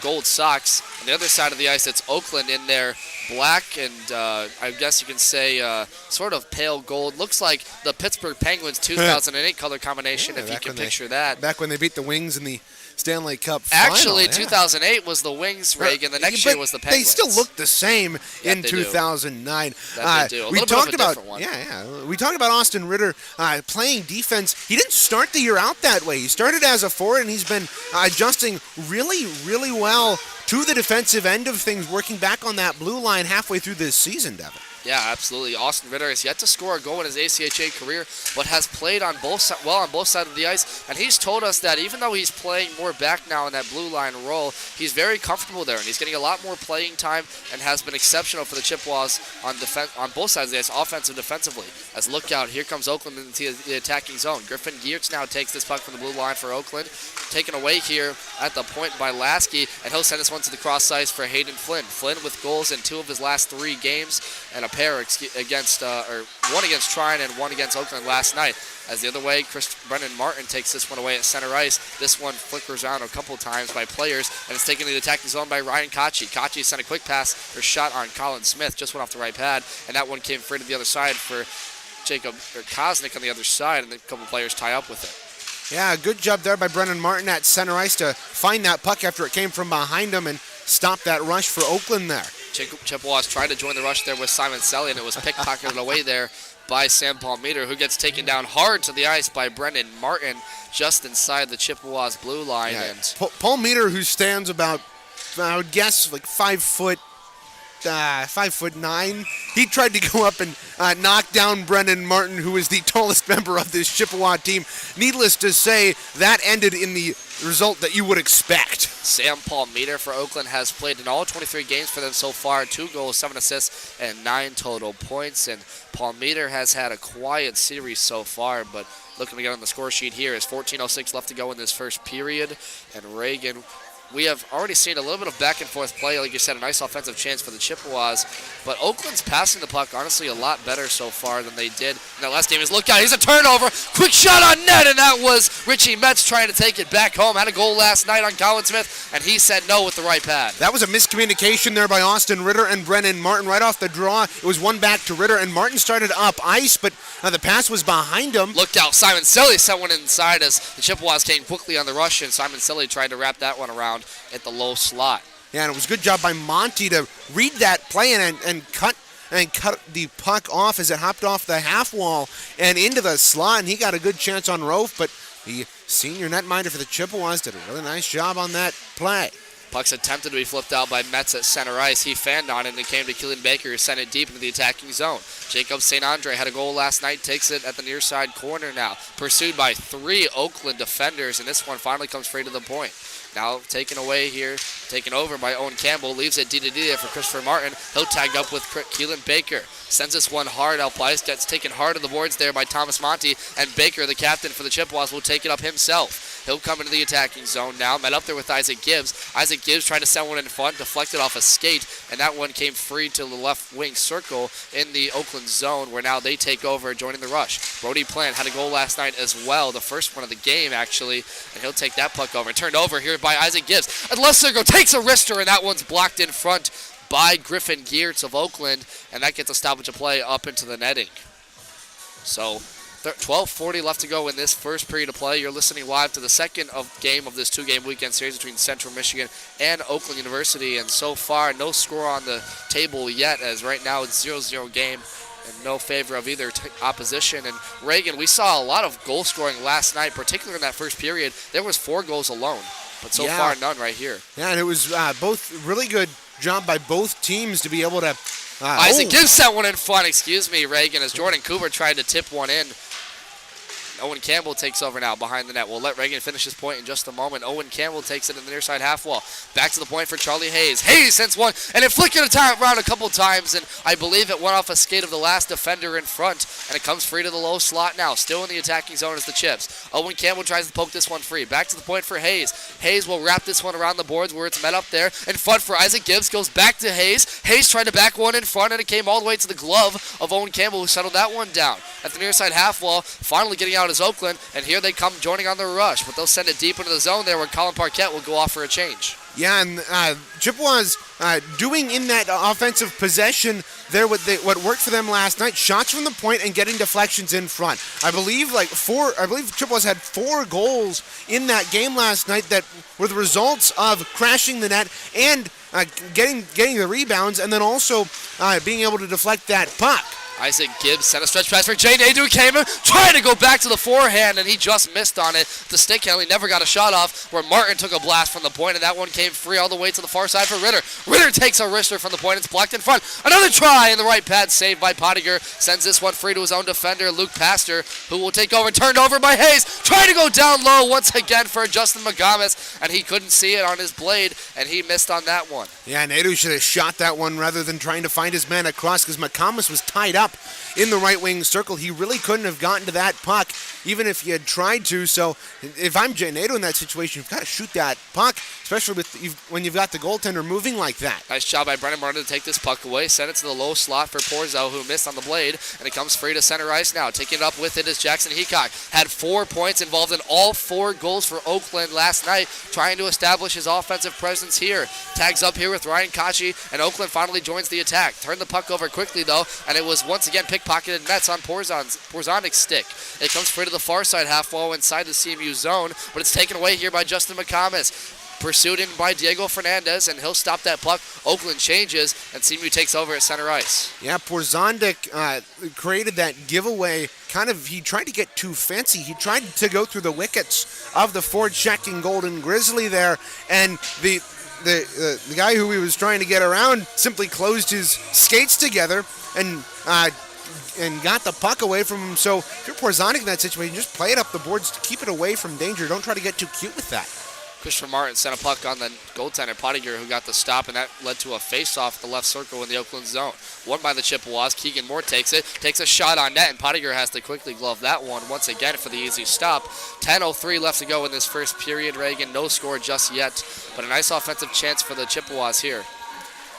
gold socks. On the other side of the ice, it's Oakland in their black and I guess you can say sort of pale gold. Looks like the Pittsburgh Penguins 2008 color combination, if you can picture that. Back when they beat the Wings in the Stanley Cup final. Actually, 2008 was the Wings rig, and the next year was the Penguins. They still look the same in 2009. That they do. We talked about one. We talked about Austin Ritter playing defense. He didn't start the year out that way. He started as a forward, and he's been adjusting really, really well to the defensive end of things, working back on that blue line halfway through this season, Devin. Yeah, absolutely. Austin Ritter has yet to score a goal in his ACHA career, but has played on both sides of the ice. And he's told us that even though he's playing more back now in that blue line role, he's very comfortable there, and he's getting a lot more playing time and has been exceptional for the Chippewas on both sides of the ice, offensive and defensively. As look out, here comes Oakland into the attacking zone. Griffin Geertz now takes this puck from the blue line for Oakland. Taken away here at the point by Lasky, and he'll send this one to the cross ice for Hayden Flynn. Flynn with goals in 2 of his last 3 games, and a pair against, one against Trine and one against Oakland last night. As the other way, Brendan Martin takes this one away at center ice. This one flickers around a couple times by players, and it's taken to the attacking zone by Ryan Kochi. Kochi sent a quick pass or shot on Colin Smith, just went off the right pad, and that one came free to the other side for Kosnick on the other side, and then a couple players tie up with it. Yeah, good job there by Brendan Martin at center ice to find that puck after it came from behind him and stop that rush for Oakland there. Chippewas tried to join the rush there with Simon Selly, and it was pickpocketed away there by Sam Palmeter, who gets taken down hard to the ice by Brendan Martin just inside the Chippewas blue line. Yeah. And Palmeter, who stands about, I would guess, like 5'9". He tried to go up and knock down Brendan Martin, who is the tallest member of this Chippewa team. Needless to say, that ended in the result that you would expect. Sam Palmeter for Oakland has played in all 23 games for them so far. 2 goals, 7 assists, and 9 total points. And Palmeter has had a quiet series so far, but looking to get on the score sheet here is 14:06 left to go in this first period. And Reagan, we have already seen a little bit of back and forth play. Like you said, a nice offensive chance for the Chippewas. But Oakland's passing the puck, honestly, a lot better so far than they did in that last game. Look out, he's a turnover. Quick shot on net, and that was Richie Metz trying to take it back home. Had a goal last night on Colin Smith, and he said no with the right pad. That was a miscommunication there by Austin Ritter and Brendan Martin. Right off the draw, it was one back to Ritter, and Martin started up ice, but the pass was behind him. Looked out, Simon Silly sent one inside as the Chippewas came quickly on the rush, and Simon Silly tried to wrap that one around at the low slot. Yeah, and it was a good job by Monty to read that play and cut the puck off as it hopped off the half wall and into the slot, and he got a good chance on Rofe, but the senior netminder for the Chippewas did a really nice job on that play. Puck's attempted to be flipped out by Metz at center ice. He fanned on it, and it came to Keelan Baker, who sent it deep into the attacking zone. Jacob St. Andre had a goal last night, takes it at the near side corner now. Pursued by 3 Oakland defenders, and this one finally comes free to the point. Now taken away here, taken over by Owen Campbell. Leaves it D to D there for Christopher Martin. He'll tag up with Keelan Baker. Sends this one hard out. Ice gets taken hard to the boards there by Thomas Monty. And Baker, the captain for the Chippewas, will take it up himself. He'll come into the attacking zone now. Met up there with Isaac Gibbs. Isaac Gibbs tried to send one in front, deflected off a skate, and that one came free to the left wing circle in the Oakland zone, where now they take over, joining the rush. Brody Plant had a goal last night as well, the first one of the game actually, and he'll take that puck over. Turned over here by Isaac Gibbs. And left circle takes a wrister, and that one's blocked in front by Griffin Geertz of Oakland, and that gets a stoppage of play up into the netting. So 12:40 left to go in this first period of play. You're listening live to the second game of this two-game weekend series between Central Michigan and Oakland University. And so far, no score on the table yet, as right now it's 0-0 game and no favor of either opposition. And Reagan, we saw a lot of goal scoring last night, particularly in that first period. There was 4 goals alone, but so far none right here. Yeah, and it was both really good job by both teams to be able to... Isaac Gibbs sent one in front, Reagan, as Jordan Cooper tried to tip one in. Owen Campbell takes over now behind the net. We'll let Reagan finish his point in just a moment. Owen Campbell takes it in the near side half wall. Back to the point for Charlie Hayes. Hayes sends one, and it flicked it around a couple times, and I believe it went off a skate of the last defender in front, and it comes free to the low slot now. Still in the attacking zone as the Chips. Owen Campbell tries to poke this one free. Back to the point for Hayes. Hayes will wrap this one around the boards where it's met up there. In front for Isaac Gibbs. Goes back to Hayes. Hayes tried to back one in front, and it came all the way to the glove of Owen Campbell, who settled that one down. At the near side half wall, finally getting out is Oakland, and here they come joining on the rush, but they'll send it deep into the zone there where Colin Parquette will go off for a change. Yeah, and Chippewas doing in that offensive possession there what worked for them last night, shots from the point and getting deflections in front. I believe Chippewas had 4 goals in that game last night that were the results of crashing the net and getting the rebounds, and then also being able to deflect that puck. Isaac Gibbs sent a stretch pass for Jay Nadeau, came in, trying to go back to the forehand, and he just missed on it. The stick handle, he never got a shot off, where Martin took a blast from the point, and that one came free all the way to the far side for Ritter. Ritter takes a wrister from the point, it's blocked in front. Another try in the right pad, saved by Pottinger. Sends this one free to his own defender, Luke Pastor, who will take over, turned over by Hayes. Trying to go down low once again for Justin McGomas, and he couldn't see it on his blade, and he missed on that one. Yeah, Nadeau should have shot that one rather than trying to find his man across, because McComas was tied up in the right wing circle. He really couldn't have gotten to that puck even if he had tried to. So if I'm Jay Nadeau in that situation, you've got to shoot that puck, especially when you've got the goaltender moving like that. Nice job by Brendan Martin to take this puck away, send it to the low slot for Porzo, who missed on the blade, and it comes free to center ice now. Taking it up with it is Jackson Heacock. Had 4 points, involved in all 4 goals for Oakland last night, trying to establish his offensive presence here. Tags up here with Ryan Kochi, and Oakland finally joins the attack. Turned the puck over quickly though, and it was once again pickpocketed nets on Porzonic's stick. It comes free to the far side half wall inside the CMU zone, but it's taken away here by Justin McComas. Pursued in by Diego Fernandez, and he'll stop that puck. Oakland changes, and CMU takes over at center ice. Yeah, Porzondik created that giveaway. He tried to get too fancy. He tried to go through the wickets of the forechecking Golden Grizzly there, and the guy who he was trying to get around simply closed his skates together and got the puck away from him. So if you're Porzondik in that situation, just play it up the boards to keep it away from danger. Don't try to get too cute with that. Christopher Martin sent a puck on the goaltender, Pottinger, who got the stop, and that led to a face-off at the left circle in the Oakland zone. Won by the Chippewas. Keegan Moore takes it, takes a shot on net, and Pottinger has to quickly glove that one once again for the easy stop. 10:03 left to go in this first period, Reagan. No score just yet, but a nice offensive chance for the Chippewas here.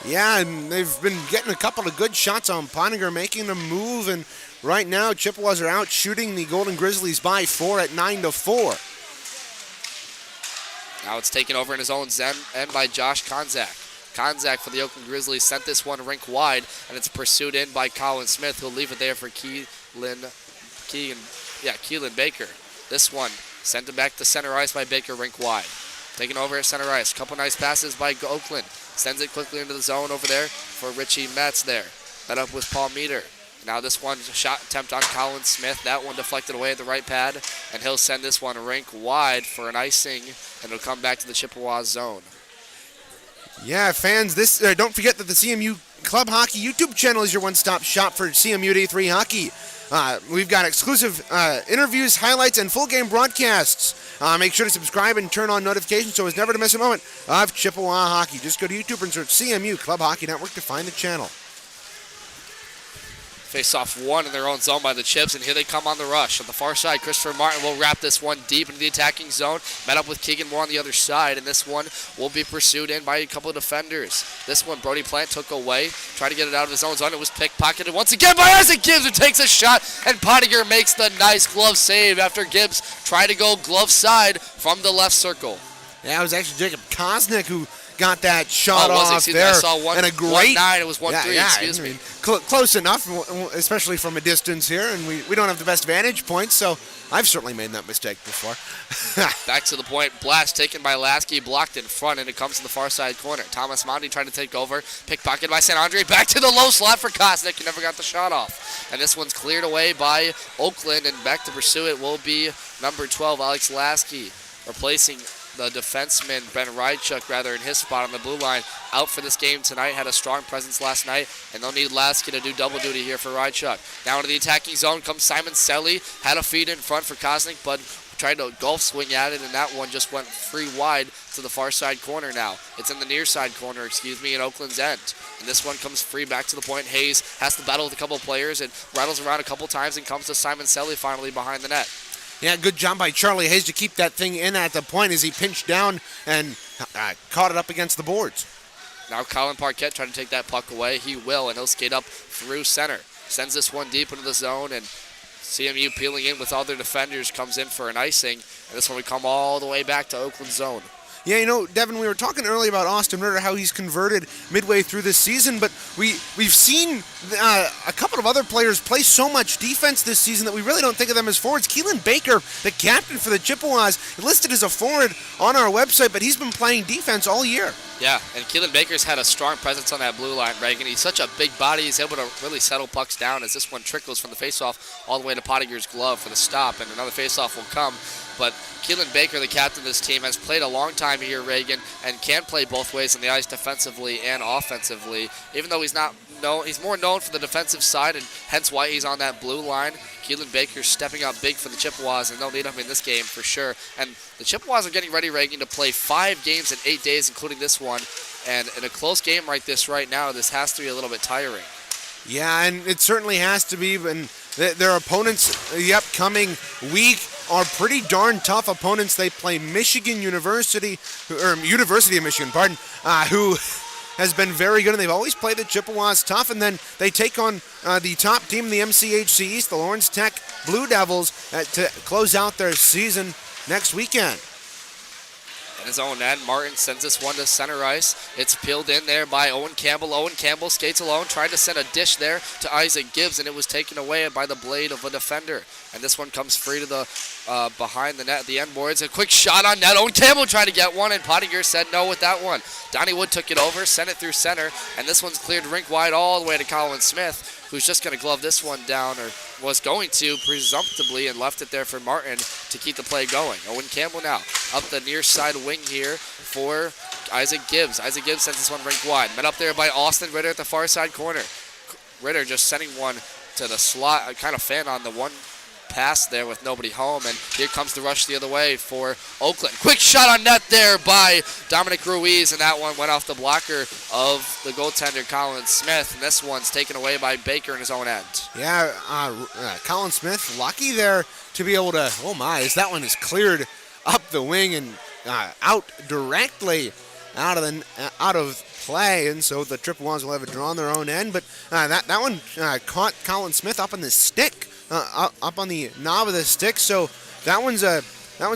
Yeah, and they've been getting a couple of good shots on Pottinger, making them move, and right now Chippewas are out shooting the Golden Grizzlies by 4 at 9-4. Now it's taken over in his own end by Josh Konzak. Konzak for the Oakland Grizzlies sent this one rink wide, and it's pursued in by Colin Smith, who'll leave it there for Keelan Baker. This one sent it back to center ice by Baker, rink wide. Taken over at center ice. Couple nice passes by Oakland. Sends it quickly into the zone over there for Richie Metz there. That up with Paul Meter. Now this one, shot attempt on Colin Smith. That one deflected away at the right pad, and he'll send this one rink wide for an icing, and it'll come back to the Chippewa zone. Yeah, fans, don't forget that the CMU Club Hockey YouTube channel is your one-stop shop for CMU Day 3 hockey. We've got exclusive interviews, highlights, and full game broadcasts. Make sure to subscribe and turn on notifications so as never to miss a moment of Chippewa hockey. Just go to YouTube and search CMU Club Hockey Network to find the channel. Face off one in their own zone by the Chips, and here they come on the rush. On the far side, Christopher Martin will wrap this one deep into the attacking zone. Met up with Keegan Moore on the other side, and this one will be pursued in by a couple of defenders. This one, Brody Plant took away, tried to get it out of his own zone. It was pickpocketed once again by Isaac Gibbs, who takes a shot, and Pottinger makes the nice glove save after Gibbs tried to go glove side from the left circle. Yeah, it was actually Jacob Kosnick who got that shot off there. I saw and a great 1-9. It was 1-3. Excuse me. Close enough, especially from a distance here, and we don't have the best vantage point, so I've certainly made that mistake before. Back to the point. Blast taken by Lasky, blocked in front, and it comes to the far side corner. Thomas Mondi trying to take over. Pickpocket by St. Andre. Back to the low slot for Kosnick. He never got the shot off. And this one's cleared away by Oakland, and back to pursue it will be number 12, Alex Lasky, replacing the defenseman, Ben Rydchuk, in his spot on the blue line. Out for this game tonight, had a strong presence last night, and they'll need Lasky to do double duty here for Rydchuk. Now into the attacking zone comes Simon Selly. Had a feed in front for Kosnick, but tried to golf swing at it, and that one just went free wide to the far side corner now. It's in the near side corner, in Oakland's end. And this one comes free back to the point. Hayes has to battle with a couple of players and rattles around a couple times and comes to Simon Selly finally behind the net. Yeah, good job by Charlie Hayes to keep that thing in at the point as he pinched down and caught it up against the boards. Now Colin Parquette trying to take that puck away. He will, and he'll skate up through center. Sends this one deep into the zone, and CMU peeling in with all their defenders comes in for an icing. And this one will come all the way back to Oakland zone. Yeah, Devin, we were talking earlier about Austin Ritter, how he's converted midway through this season, but we've seen a couple of other players play so much defense this season that we really don't think of them as forwards. Keelan Baker, the captain for the Chippewas, listed as a forward on our website, but he's been playing defense all year. Yeah, and Keelan Baker's had a strong presence on that blue line, Reagan. He's such a big body. He's able to really settle pucks down as this one trickles from the faceoff all the way to Pottinger's glove for the stop, and another faceoff will come. But Keelan Baker, the captain of this team, has played a long time here, Reagan, and can play both ways on the ice defensively and offensively. Even though he's more known for the defensive side, and hence why he's on that blue line. Keelan Baker's stepping up big for the Chippewas, and they'll need him in this game for sure. And the Chippewas are getting ready, Reagan, to play 5 games in 8 days, including this one. And in a close game like this right now, this has to be a little bit tiring. Yeah, and it certainly has to be. And their opponents the upcoming week are pretty darn tough opponents. They play University of Michigan, who has been very good, and they've always played the Chippewas tough. And then they take on the top team in the MCHC East, the Lawrence Tech Blue Devils, to close out their season next weekend. In his own end, Martin sends this one to center ice. It's peeled in there by Owen Campbell. Owen Campbell skates alone, tried to send a dish there to Isaac Gibbs, and it was taken away by the blade of a defender. And this one comes free to the behind the net at the end boards. A quick shot on net. Owen Campbell tried to get one, and Pottinger said no with that one. Donnie Wood took it over, sent it through center, and this one's cleared rink wide all the way to Colin Smith, who's just going to glove this one down, or was going to presumptively, and left it there for Martin to keep the play going. Owen Campbell now up the near side wing here for Isaac Gibbs. Isaac Gibbs sends this one rink wide. Met up there by Austin Ritter at the far side corner. Ritter just sending one to the slot, kind of fan on the one pass there with nobody home, and here comes the rush the other way for Oakland. Quick shot on net there by Dominic Ruiz, and that one went off the blocker of the goaltender Colin Smith, and this one's taken away by Baker in his own end. Yeah, Colin Smith lucky there to be able to, oh my, as that one is cleared up the wing and out directly out of play, and so the Chippewas will have a draw on their own end, but that one caught Colin Smith up on the stick, up on the knob of the stick, so that one's a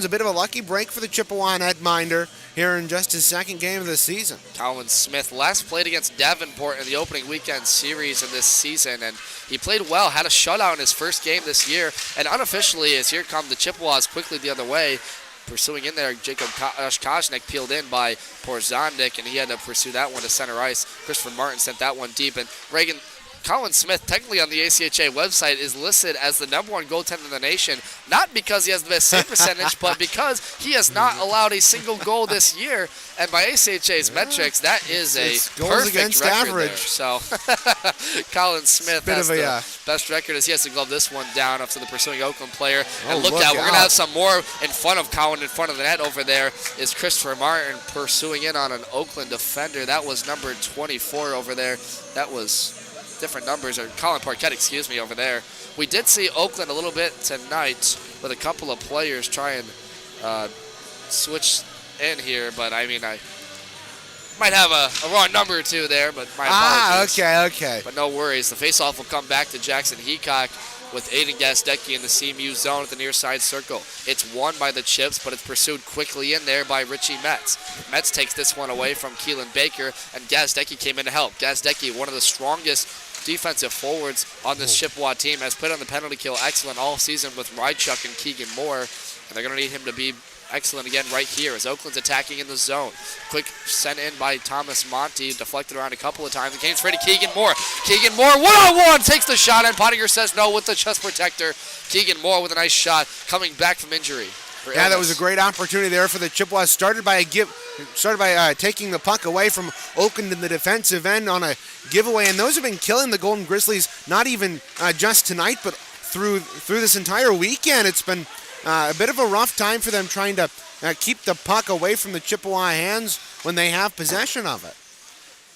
bit of a lucky break for the Chippewa netminder here in just his second game of the season. Colin Smith last played against Davenport in the opening weekend series of this season, and he played well, had a shutout in his first game this year, and unofficially, as here come the Chippewas quickly the other way, pursuing in there, Jacob Kosnick peeled in by Porzondik, and he had to pursue that one to center ice. Christopher Martin sent that one deep, and Reagan, Colin Smith, technically on the ACHA website, is listed as the #1 goaltender in the nation, not because he has the best save percentage, but because he has not allowed a single goal this year. And by ACHA's metrics, that is a goals perfect against record average. there. So Colin Smith has the best record as he has to glove this one down up to the pursuing Oakland player. And look out, we're going to have some more in front of Colin, in front of the net over there is Christopher Martin pursuing in on an Oakland defender. That was number 24 over there. That was different numbers, or Colin Parkett, excuse me, over there. We did see Oakland a little bit tonight with a couple of players try and switch in here, but I mean, I might have a wrong number or two there, but my apologies. Okay. But no worries. The faceoff will come back to Jackson Heacock with Aiden Gazdecki in the CMU zone at the near side circle. It's won by the Chips, but it's pursued quickly in there by Richie Metz. Metz takes this one away from Keelan Baker, and Gazdecki came in to help. Gazdecki, one of the strongest defensive forwards on this Chippewa team, has put on the penalty kill excellent all season with Rychuk and Keegan Moore, and they're going to need him to be excellent again right here as Oakland's attacking in the zone. Quick sent in by Thomas Monty, deflected around a couple of times. The game's free to Keegan Moore. Keegan Moore, one-on-one, takes the shot, and Pottinger says no with the chest protector. Keegan Moore with a nice shot, coming back from injury. Yeah, that was a great opportunity there for the Chippewas. Started by taking the puck away from Oakland in the defensive end on a giveaway, and those have been killing the Golden Grizzlies. Not even just tonight, but through this entire weekend. It's been a bit of a rough time for them trying to keep the puck away from the Chippewa hands when they have possession of it.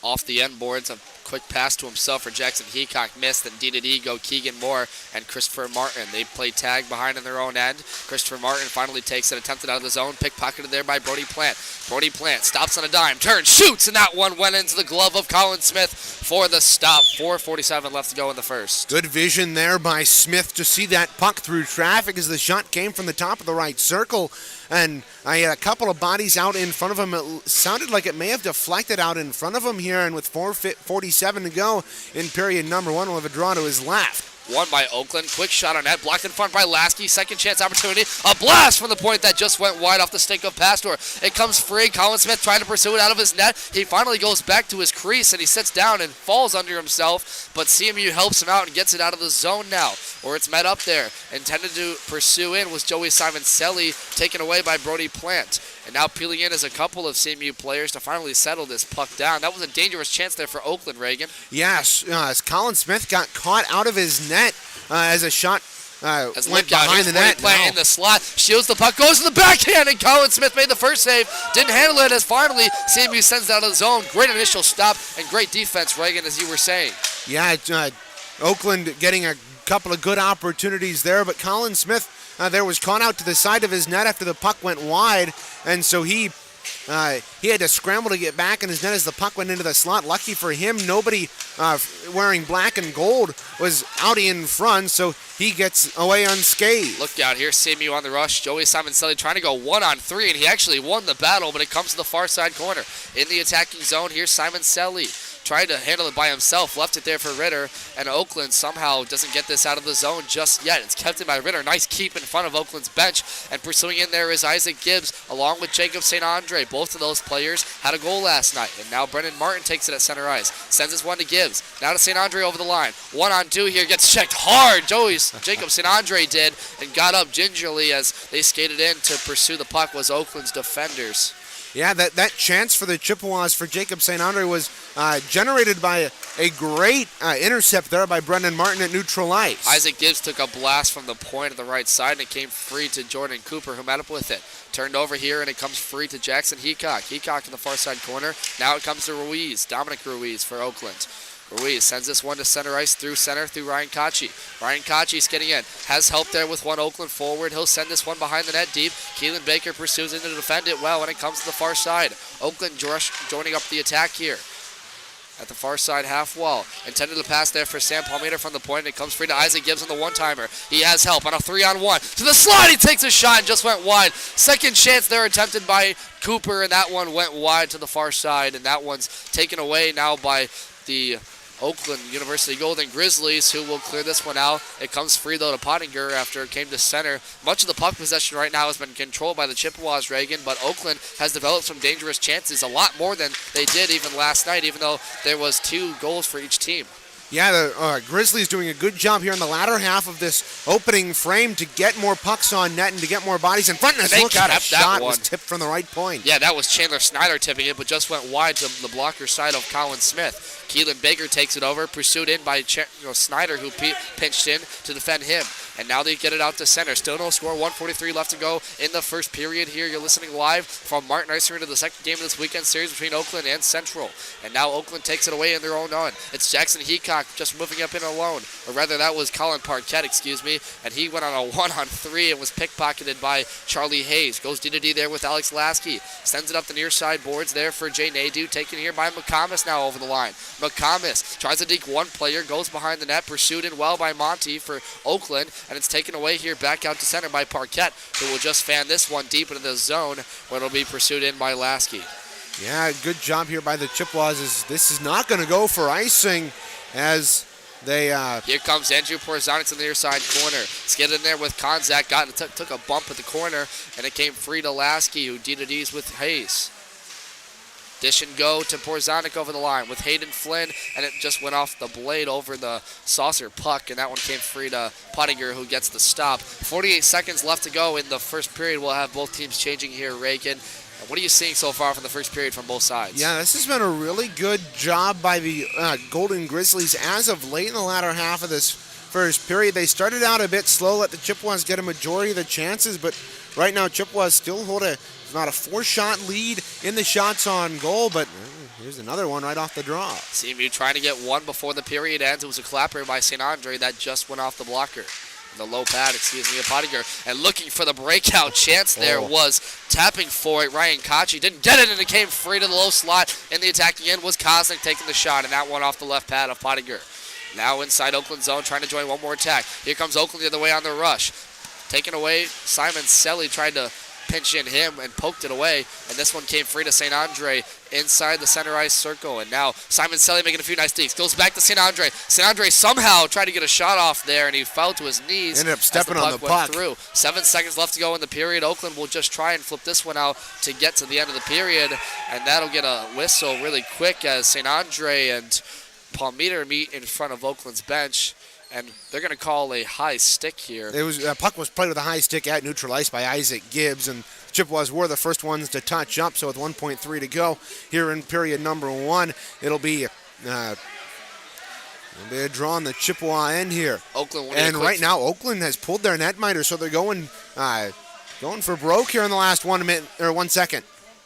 Off the end boards, a quick pass to himself for Jackson Heacock, missed, and D go Keegan Moore and Christopher Martin. They play tag behind in their own end. Christopher Martin finally takes it, attempted out of the zone, pickpocketed there by Brody Plant. Brody Plant stops on a dime, turns, shoots, and that one went into the glove of Colin Smith for the stop. 4:47 left to go in the first. Good vision there by Smith to see that puck through traffic as the shot came from the top of the right circle. And I had a couple of bodies out in front of him. It sounded like it may have deflected out in front of him here, and with 4:47 to go in period number one, we'll have a draw to his left. Won by Oakland. Quick shot on net. Blocked in front by Lasky. Second chance opportunity. A blast from the point that just went wide off the stick of Pastor. It comes free. Colin Smith trying to pursue it out of his net. He finally goes back to his crease and he sits down and falls under himself. But CMU helps him out and gets it out of the zone now. Or it's met up there. Intended to pursue in was Joey Simoncelli, taken away by Brody Plant. And now peeling in is a couple of CMU players to finally settle this puck down. That was a dangerous chance there for Oakland, Reagan. Yes, as Colin Smith got caught out of his net as a shot went behind the net. Plant in the slot, shields the puck, goes to the backhand, and Colin Smith made the first save. Didn't handle it as finally CMU sends it out of the zone. Great initial stop and great defense, Reagan, as you were saying. Yeah, Oakland getting a couple of good opportunities there, but Colin Smith there was caught out to the side of his net after the puck went wide, and so he had to scramble to get back in his net as the puck went into the slot. Lucky for him, nobody wearing black and gold was out in front, so he gets away unscathed. Look out here, CMU on the rush. Joey Simoncelli trying to go 1-on-3, and he actually won the battle, but it comes to the far side corner. In the attacking zone, here's Simoncelli. Tried to handle it by himself, left it there for Ritter, and Oakland somehow doesn't get this out of the zone just yet. It's kept in by Ritter. Nice keep in front of Oakland's bench, and pursuing in there is Isaac Gibbs along with Jacob St. Andre. Both of those players had a goal last night, and now Brendan Martin takes it at center ice. Sends this one to Gibbs. Now to St. Andre over the line. 1-on-2 here, gets checked hard. Jacob St. Andre did, and got up gingerly as they skated in to pursue the puck was Oakland's defenders. Yeah, that chance for the Chippewas for Jacob St. Andre was generated by a great intercept there by Brendan Martin at neutral ice. Isaac Gibbs took a blast from the point of the right side, and it came free to Jordan Cooper, who met up with it. Turned over here, and it comes free to Jackson Heacock. Heacock in the far side corner. Now it comes to Ruiz, Dominic Ruiz for Oakland. Ruiz sends this one to center ice through Ryan Kochi. Ryan Kochi's getting in. Has help there with one Oakland forward. He'll send this one behind the net deep. Keelan Baker pursues in to defend it well when it comes to the far side. Oakland joining up the attack here at the far side half wall. Intended to pass there for Sam Palmita from the point. And it comes free to Isaac Gibbs on the one-timer. He has help on a 3-on-1. To the slide, he takes a shot and just went wide. Second chance there attempted by Cooper, and that one went wide to the far side. And that one's taken away now by the Oakland University Golden Grizzlies, who will clear this one out. It comes free, though, to Pottinger after it came to center. Much of the puck possession right now has been controlled by the Chippewas, Reagan, but Oakland has developed some dangerous chances, a lot more than they did even last night, even though there was 2 goals for each team. Yeah, the Grizzlies doing a good job here in the latter half of this opening frame to get more pucks on net and to get more bodies in front. And They look out, a kept that shot one. was tipped from the right point. Yeah, that was Chandler Snyder tipping it, but just went wide to the blocker side of Colin Smith. Keelan Baker takes it over, pursued in by Snyder, who pinched in to defend him. And now they get it out to center. Still no score, 1:43 left to go in the first period here. You're listening live from Martin Ice Arena to the second game of this weekend series between Oakland and Central. And now Oakland takes it away in their own end. It's Jackson Heacock just moving up in alone. Or rather, that was Colin Parquette, and he went on a 1-on-3 and was pickpocketed by Charlie Hayes. Goes D-to-D there with Alex Lasky. Sends it up the near side boards there for Jay Nadeau. Taken here by McComas now over the line. McComas tries to deke one player, goes behind the net, pursued in well by Monty for Oakland, and it's taken away here back out to center by Parquette, who will just fan this one deep into the zone where it'll be pursued in by Lasky. Yeah, good job here by the Chippewas. This is not going to go for icing as they... Here comes Andrew Porzanic in the near side corner. Skid in there with Konzak, took a bump at the corner, and it came free to Lasky, who D-to-Ds with Hayes. Dish and go to Porzanic over the line with Hayden Flynn, and it just went off the blade over the saucer puck, and that one came free to Pottinger, who gets the stop. 48 seconds left to go in the first period. We'll have both teams changing here, Reagan. What are you seeing so far from the first period from both sides? Yeah, this has been a really good job by the Golden Grizzlies as of late in the latter half of this first period. They started out a bit slow, let the Chippewas get a majority of the chances, but right now Chippewas still hold not a 4-shot lead in the shots on goal, but here's another one right off the draw. CMU trying to get one before the period ends. It was a clapper by St. Andre that just went off the blocker. The low pad, of Pottinger. And looking for the breakout chance there was tapping for it. Ryan Kochi didn't get it, and it came free to the low slot. In the attacking end was Kosnick taking the shot, and that one off the left pad of Pottinger. Now inside Oakland zone, trying to join one more attack. Here comes Oakland the other way on the rush. Taken away, Simon Selly tried to pinch in him and poked it away, and this one came free to St. Andre inside the center ice circle, and now Simon Selly making a few nice dekes. Goes back to St. Andre. St. Andre somehow tried to get a shot off there, and he fell to his knees. Ended up stepping on the puck. Went through. 7 seconds left to go in the period. Oakland will just try and flip this one out to get to the end of the period, and that'll get a whistle really quick as St. Andre and Paul Meter meet in front of Oakland's bench. And they're going to call a high stick here. It was puck was played with a high stick at neutral ice by Isaac Gibbs, and Chippewas were the first ones to touch up. So with 1.3 to go here in period number 1, it'll be a draw on the Chippewa end here. Oakland, and right now Oakland has pulled their netminder, so they're going for broke here in the last 1 minute or 1 second.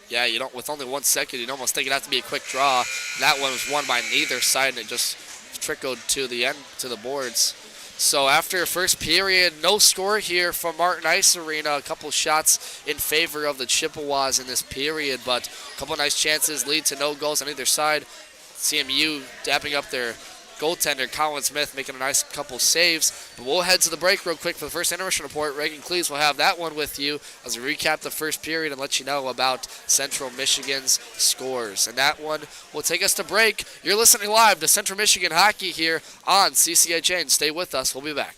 Yeah, with only 1 second, you'd almost think it'd have to be a quick draw. That one was won by neither side, and it just trickled to the end, to the boards. So after first period, no score here from Martin Ice Arena. A couple shots in favor of the Chippewas in this period, but a couple nice chances lead to no goals on either side. CMU dapping up their goaltender, Colin Smith, making a nice couple saves. But we'll head to the break real quick for the first intermission report. Reagan Cleves will have that one with you as we recap the first period and let you know about Central Michigan's scores. And that one will take us to break. You're listening live to Central Michigan Hockey here on CCHN. Stay with us. We'll be back.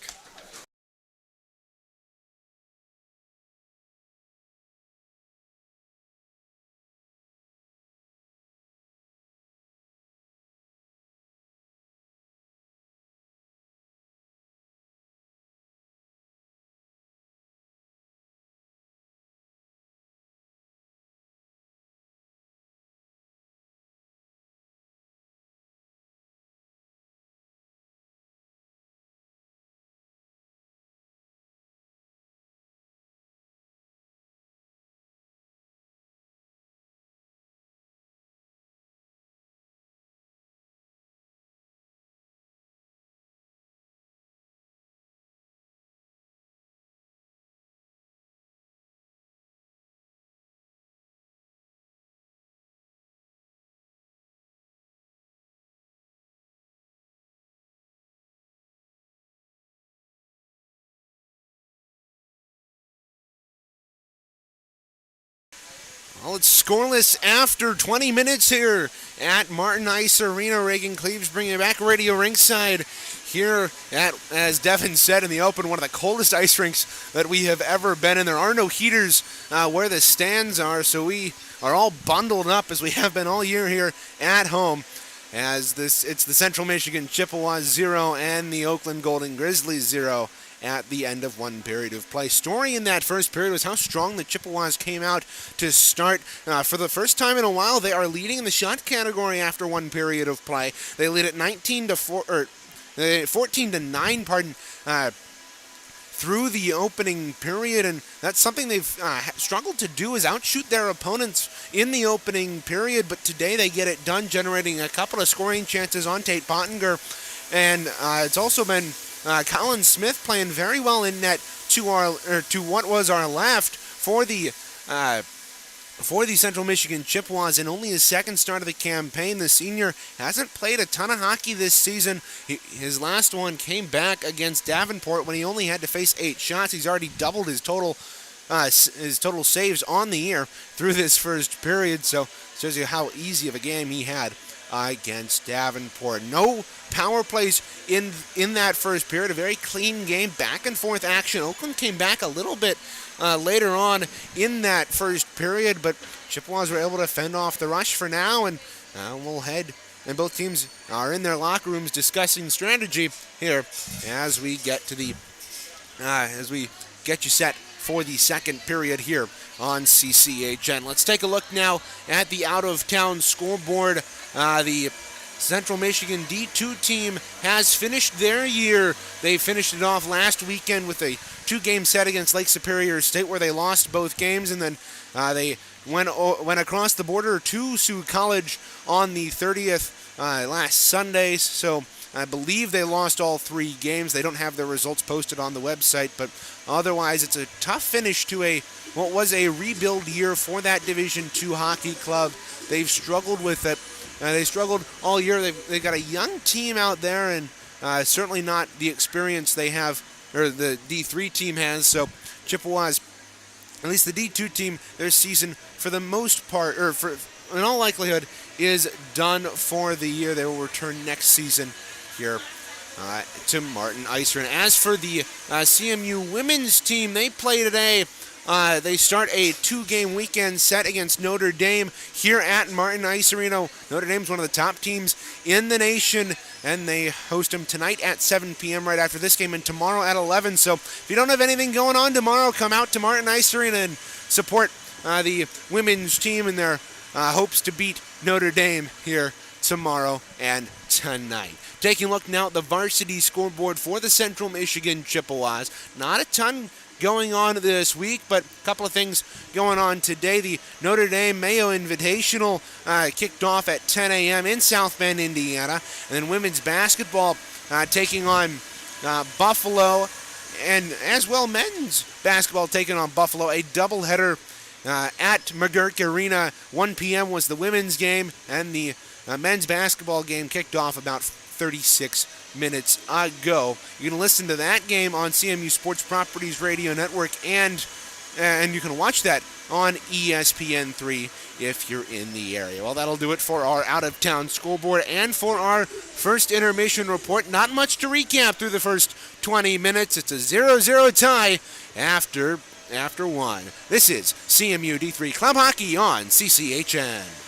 Well, it's scoreless after 20 minutes here at Martin Ice Arena. Reagan Cleves bringing it back radio ringside here at, as Devin said in the open, one of the coldest ice rinks that we have ever been in. There are no heaters where the stands are, so we are all bundled up as we have been all year here at home. it's the Central Michigan Chippewas 0 and the Oakland Golden Grizzlies 0 at the end of one period of play. Story in that first period was how strong the Chippewas came out to start. For the first time in a while, they are leading in the shot category after one period of play. They lead at 14 to 9, through the opening period, and that's something they've struggled to do, is outshoot their opponents in the opening period, but today they get it done, generating a couple of scoring chances on Tate Pottinger, and it's also been Colin Smith playing very well in net to what was our left for the Central Michigan Chippewas. In only his second start of the campaign, the senior hasn't played a ton of hockey this season. His last one came back against Davenport when he only had to face 8 shots. He's already doubled his total saves on the year through this first period, so it shows you how easy of a game he had against Davenport. No power plays in that first period. A very clean game, back and forth action. Oakland came back a little bit later on in that first period, but Chippewas were able to fend off the rush for now, and we'll head. And both teams are in their locker rooms discussing strategy here as we get you set for the second period here on CCHN. Let's take a look now at the out-of-town scoreboard. The Central Michigan D2 team has finished their year. They finished it off last weekend with a 2-game set against Lake Superior State where they lost both games, and then they went across the border to Sioux College on the 30th last Sunday. So I believe they lost all 3 games. They don't have their results posted on the website, but otherwise it's a tough finish to what was a rebuild year for that Division II hockey club. They've struggled with it. They struggled all year. They've got a young team out there, and certainly not the experience they have, or the D3 team has. So Chippewas, at least the D2 team, their season for the most part, or in all likelihood, is done for the year. They will return next season here to Martin Iser. And as for the CMU women's team, they play today. They start a 2-game weekend set against Notre Dame here at Martin Ice Arena. Notre Dame's one of the top teams in the nation, and they host them tonight at 7 p.m. right after this game, and tomorrow at 11. So if you don't have anything going on tomorrow, come out to Martin Ice Arena and support the women's team in their hopes to beat Notre Dame here tomorrow and tonight. Taking a look now at the varsity scoreboard for the Central Michigan Chippewas. Not a ton going on this week, but a couple of things going on today. The Notre Dame Mayo Invitational kicked off at 10 a.m. in South Bend, Indiana. And then women's basketball taking on Buffalo, and as well men's basketball taking on Buffalo. A doubleheader at McGurk Arena. 1 p.m. was the women's game, and the men's basketball game kicked off about 36 minutes ago. You can listen to that game on CMU Sports Properties Radio Network, and you can watch that on ESPN3 if you're in the area. Well, that'll do it for our out-of-town scoreboard and for our first intermission report. Not much to recap through the first 20 minutes. It's a 0-0 tie after 1. This is CMU D3 Club Hockey on CCHN.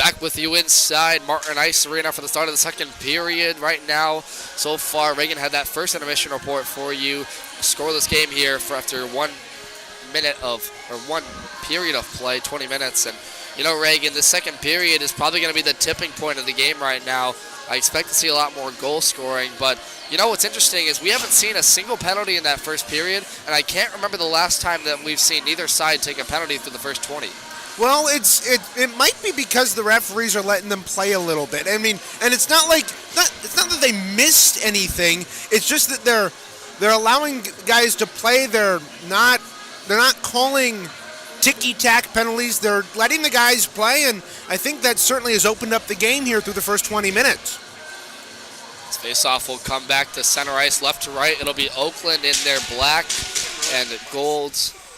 Back with you inside Martin Ice Arena for the start of the second period. Right now, so far, Reagan had that first intermission report for you. Scoreless game here for after 1 period of play, 20 minutes. And Reagan, the second period is probably going to be the tipping point of the game right now. I expect to see a lot more goal scoring, but what's interesting is we haven't seen a single penalty in that first period, and I can't remember the last time that we've seen neither side take a penalty through the first 20. Well, it might be because the referees are letting them play a little bit. I mean, and it's not that they missed anything. It's just that they're allowing guys to play. They're not calling ticky-tack penalties. They're letting the guys play, and I think that certainly has opened up the game here through the first 20 minutes. This face-off will come back to center ice, left to right. It'll be Oakland in their black and gold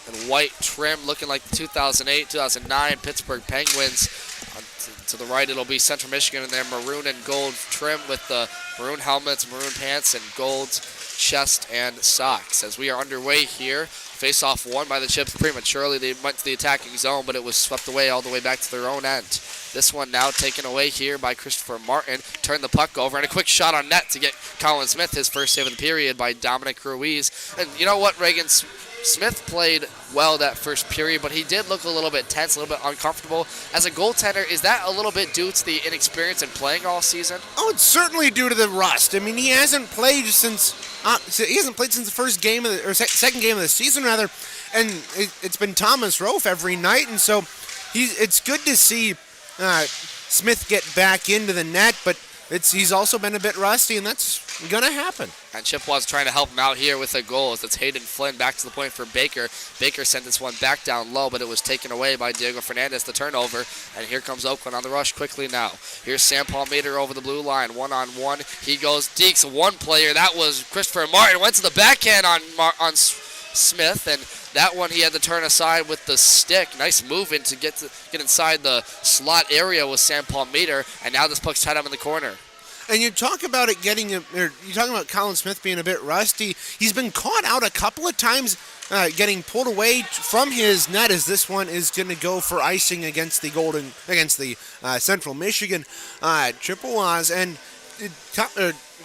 and white trim, looking like the 2008-2009 Pittsburgh Penguins. To the right, it'll be Central Michigan in their maroon and gold trim with the maroon helmets, maroon pants, and gold chest and socks. As we are underway here, face-off won by the Chips prematurely. They went to the attacking zone, but it was swept away all the way back to their own end. This one now taken away here by Christopher Martin. Turned the puck over, and a quick shot on net to get Colin Smith his first save of the period by Dominic Ruiz. And you know what, Reagan? Smith played well that first period, but he did look a little bit tense, a little bit uncomfortable. As a goaltender, is that a little bit due to the inexperience in playing all season? Oh, it's certainly due to the rust. I mean, he hasn't played since the first game or second game of the season, rather, and it's been Thomas Rofe every night, and so it's good to see Smith get back into the net, but he's also been a bit rusty, and that's going to happen. And Chippewas trying to help him out here with a goal. It's Hayden Flynn back to the point for Baker. Baker sent this one back down low, but it was taken away by Diego Fernandez, the turnover. And here comes Oakland on the rush quickly now. Here's Sam Palmater over the blue line, one-on-one. He goes Deeks, one player. That was Christopher Martin. Went to the backhand on Smith, and that one he had to turn aside with the stick. Nice move in to get inside the slot area with Sam Palmater, and now this puck's tied up in the corner. And you talk about it you're talking about Colin Smith being a bit rusty. He's been caught out a couple of times, getting pulled away from his net, as this one is going to go for icing against the Central Michigan Chippewas. And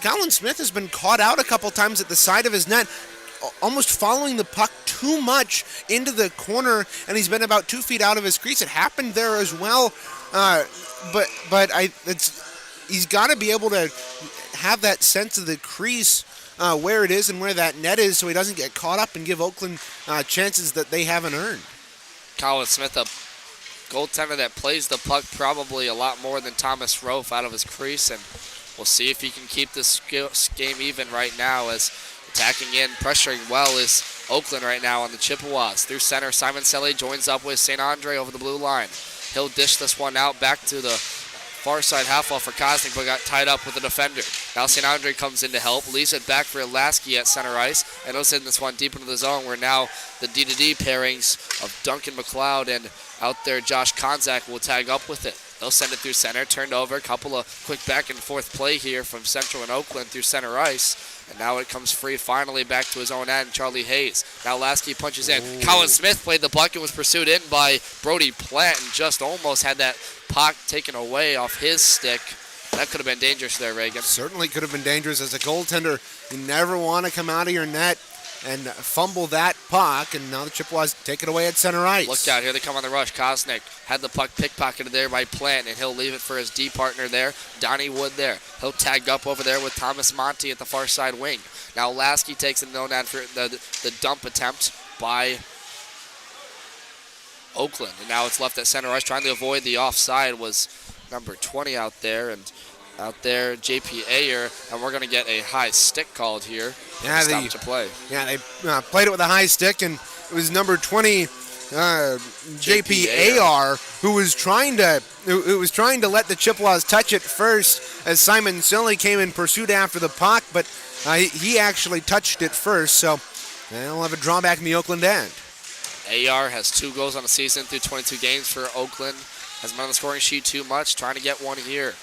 Colin Smith has been caught out a couple times at the side of his net, almost following the puck too much into the corner, and he's been about 2 feet out of his crease. It happened there as well, he's got to be able to have that sense of the crease where it is and where that net is, so he doesn't get caught up and give Oakland chances that they haven't earned. Colin Smith, a goaltender that plays the puck probably a lot more than Thomas Rofe out of his crease, and we'll see if he can keep this game even right now, as attacking in, pressuring well is Oakland right now on the Chippewas. Through center, Simon Selly joins up with St. Andre over the blue line. He'll dish this one out back to the far side half wall for Kosnick, but got tied up with the defender. Now St. Andre comes in to help, leaves it back for Lasky at center ice, and he'll send this one deep into the zone, where now the D-to-D pairings of Duncan McLeod and out there Josh Konzak will tag up with it. They'll send it through center, turned over, a couple of quick back and forth play here from Central and Oakland through center ice. And now it comes free finally back to his own end, Charlie Hayes. Now Lasky punches in. Ooh. Colin Smith played the puck and was pursued in by Brody Plant and just almost had that puck taken away off his stick. That could have been dangerous there, Reagan. Certainly could have been dangerous. As a goaltender, you never want to come out of your net and fumble that puck, and now the Chippewas take it away at center ice. Look out, here they come on the rush. Kosnick had the puck pickpocketed there by Plant, and he'll leave it for his D partner there, Donnie Wood there. He'll tag up over there with Thomas Monty at the far side wing. Now Lasky takes it known for the dump attempt by Oakland, and now it's left at center ice. Trying to avoid the offside was number 20 out there, and out there, J.P. Ayer, and we're going to get a high stick called here. Yeah, stop to play. Yeah, they played it with a high stick, and it was number 20, J.P. Ayer, who was trying to let the Chippewas touch it first, as Simon Silly came in pursuit after the puck, but he actually touched it first, so they'll have a drawback in the Oakland end. Ayer has 2 goals on the season through 22 games for Oakland. Hasn't been on the scoring sheet too much, trying to get one here.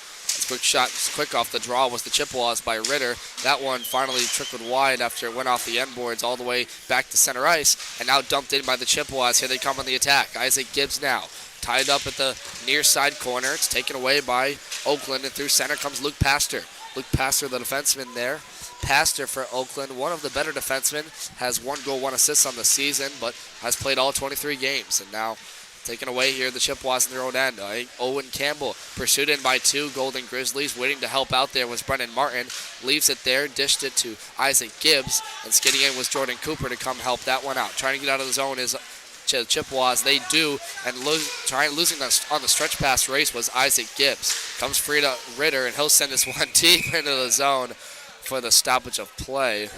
Quick shot, quick off the draw was the Chippewas by Ritter. That one finally trickled wide after it went off the end boards all the way back to center ice, and now dumped in by the Chippewas. Here they come on the attack. Isaac Gibbs now tied up at the near side corner. It's taken away by Oakland, and through center comes Luke Pastor. Luke Pastor, the defenseman there. Pastor for Oakland, one of the better defensemen, has 1 goal, 1 assist on the season, but has played all 23 games, and now taken away here, the Chippewas in their own end. Owen Campbell pursued in by 2 Golden Grizzlies. Waiting to help out there was Brendan Martin. Leaves it there, dished it to Isaac Gibbs, and skidding in was Jordan Cooper to come help that one out. Trying to get out of the zone is Chippewas. They do, and losing on the stretch pass race was Isaac Gibbs. Comes free to Ritter, and he'll send this one deep into the zone for the stoppage of play.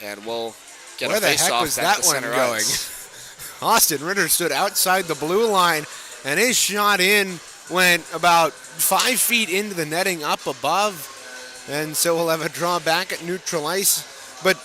And we'll get a face-off back to center ice. Austin Ritter stood outside the blue line, and his shot in went about 5 feet into the netting up above. And so we'll have a draw back at neutral ice. But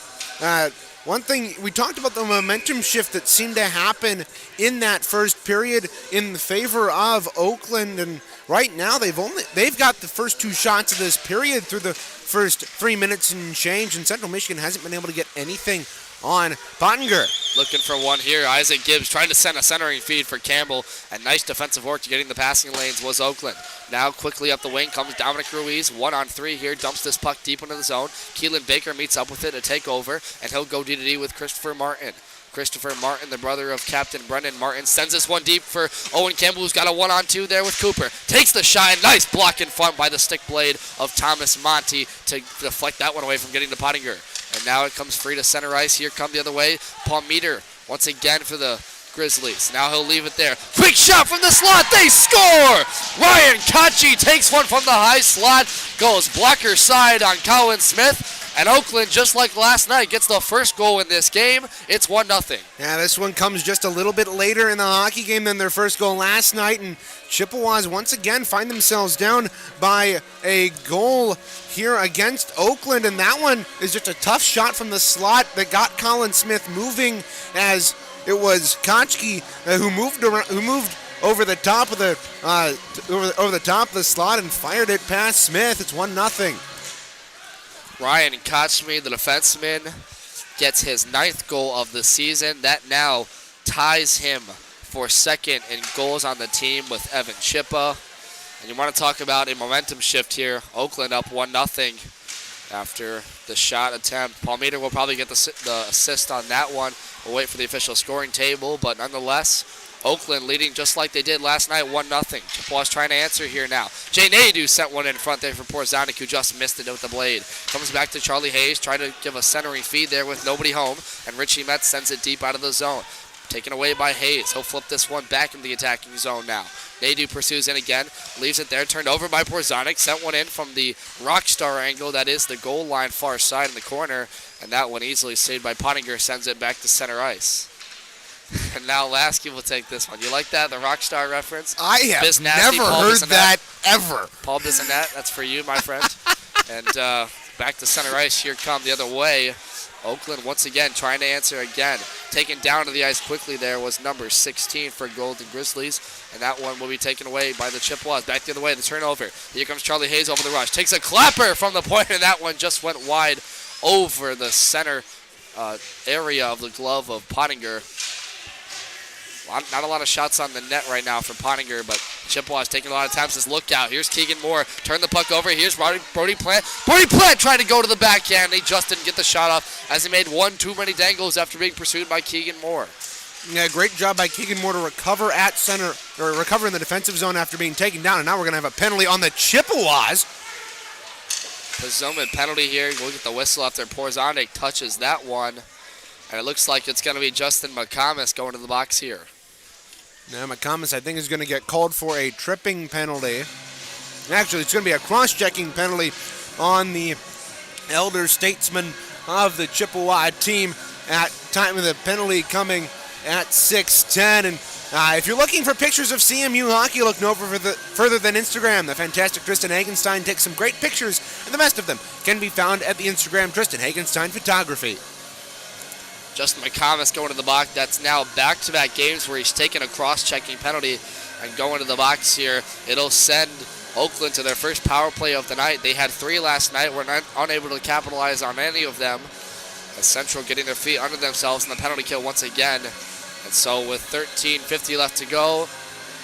one thing, we talked about the momentum shift that seemed to happen in that first period in favor of Oakland. And right now they've got the first 2 shots of this period through the first 3 minutes and change, and Central Michigan hasn't been able to get anything on Pottinger. Looking for one here. Isaac Gibbs trying to send a centering feed for Campbell, and nice defensive work to getting the passing lanes was Oakland. Now quickly up the wing comes Dominic Ruiz. 1-on-3 here, dumps this puck deep into the zone. Keelan Baker meets up with it to take over, and he'll go D-to-D with Christopher Martin. Christopher Martin, the brother of Captain Brendan Martin, sends this one deep for Owen Campbell, who's got a 1-on-2 there with Cooper. Takes the shot. Nice block in front by the stick blade of Thomas Monty to deflect that one away from getting to Pottinger. And now it comes free to center ice. Here come the other way. Paul Meter once again for the Grizzlies. Now he'll leave it there. Quick shot from the slot. They score! Ryan Kachi takes one from the high slot. Goes blocker side on Colin Smith. And Oakland, just like last night, gets the first goal in this game. It's 1-0. Yeah, this one comes just a little bit later in the hockey game than their first goal last night. And Chippewas once again find themselves down by a goal here against Oakland. And that one is just a tough shot from the slot that got Colin Smith moving, as it was Kochke who moved over the top of the over the top of the slot and fired it past Smith. It's 1-0. Ryan Kochme, the defenseman, gets his 9th goal of the season. That now ties him for second in goals on the team with Evan Chippa. And you want to talk about a momentum shift here. Oakland up 1-0 after the shot attempt. Paul Meter will probably get the assist on that one. We'll wait for the official scoring table, but nonetheless, Oakland leading just like they did last night, 1-0. Chippewas trying to answer here now. Jay Nadeau sent one in front there for Porzanik, who just missed it with the blade. Comes back to Charlie Hayes, trying to give a centering feed there with nobody home, and Richie Metz sends it deep out of the zone. Taken away by Hayes. He'll flip this one back in the attacking zone now. Nadeau pursues in again, leaves it there, turned over by Porzanik, sent one in from the Rockstar angle, that is the goal line far side in the corner, and that one easily saved by Pottinger, sends it back to center ice. And now Lasky will take this one. You like that, the Rockstar reference? I have never heard that ever. Paul Bissonnette, that's for you, my friend. And back to center ice. Here come the other way. Oakland once again trying to answer again. Taken down to the ice quickly there was number 16 for Golden Grizzlies. And that one will be taken away by the Chippewas. Back the other way, the turnover. Here comes Charlie Hayes over the rush. Takes a clapper from the point, and that one just went wide over the center area of the glove of Pottinger. Not a lot of shots on the net right now for Pottinger, but Chippewas taking a lot of times. This lookout. Here's Keegan Moore. Turn the puck over. Here's Brody Plant. Brody Plant trying to go to the backhand. He just didn't get the shot off as he made one too many dangles after being pursued by Keegan Moore. Yeah, great job by Keegan Moore to recover at center, or recover in the defensive zone after being taken down. And now we're going to have a penalty on the Chippewas. The zone penalty here. We'll get the whistle after Porzanik touches that one. And it looks like it's going to be Justin McComas going to the box here. Now McComas, I think, is going to get called for a tripping penalty. Actually, it's going to be a cross-checking penalty on the elder statesman of the Chippewa team at time of the penalty coming at 6:10. And if you're looking for pictures of CMU hockey, look no further than Instagram. The fantastic Tristan Hagenstein takes some great pictures, and the best of them can be found at the Instagram Tristan Hagenstein Photography. Justin McComas going to the box. That's now back-to-back games where he's taken a cross-checking penalty and going to the box here. It'll send Oakland to their first power play of the night. They had 3 last night. Were unable to capitalize on any of them. As Central getting their feet under themselves in the penalty kill once again. And so with 13:50 left to go,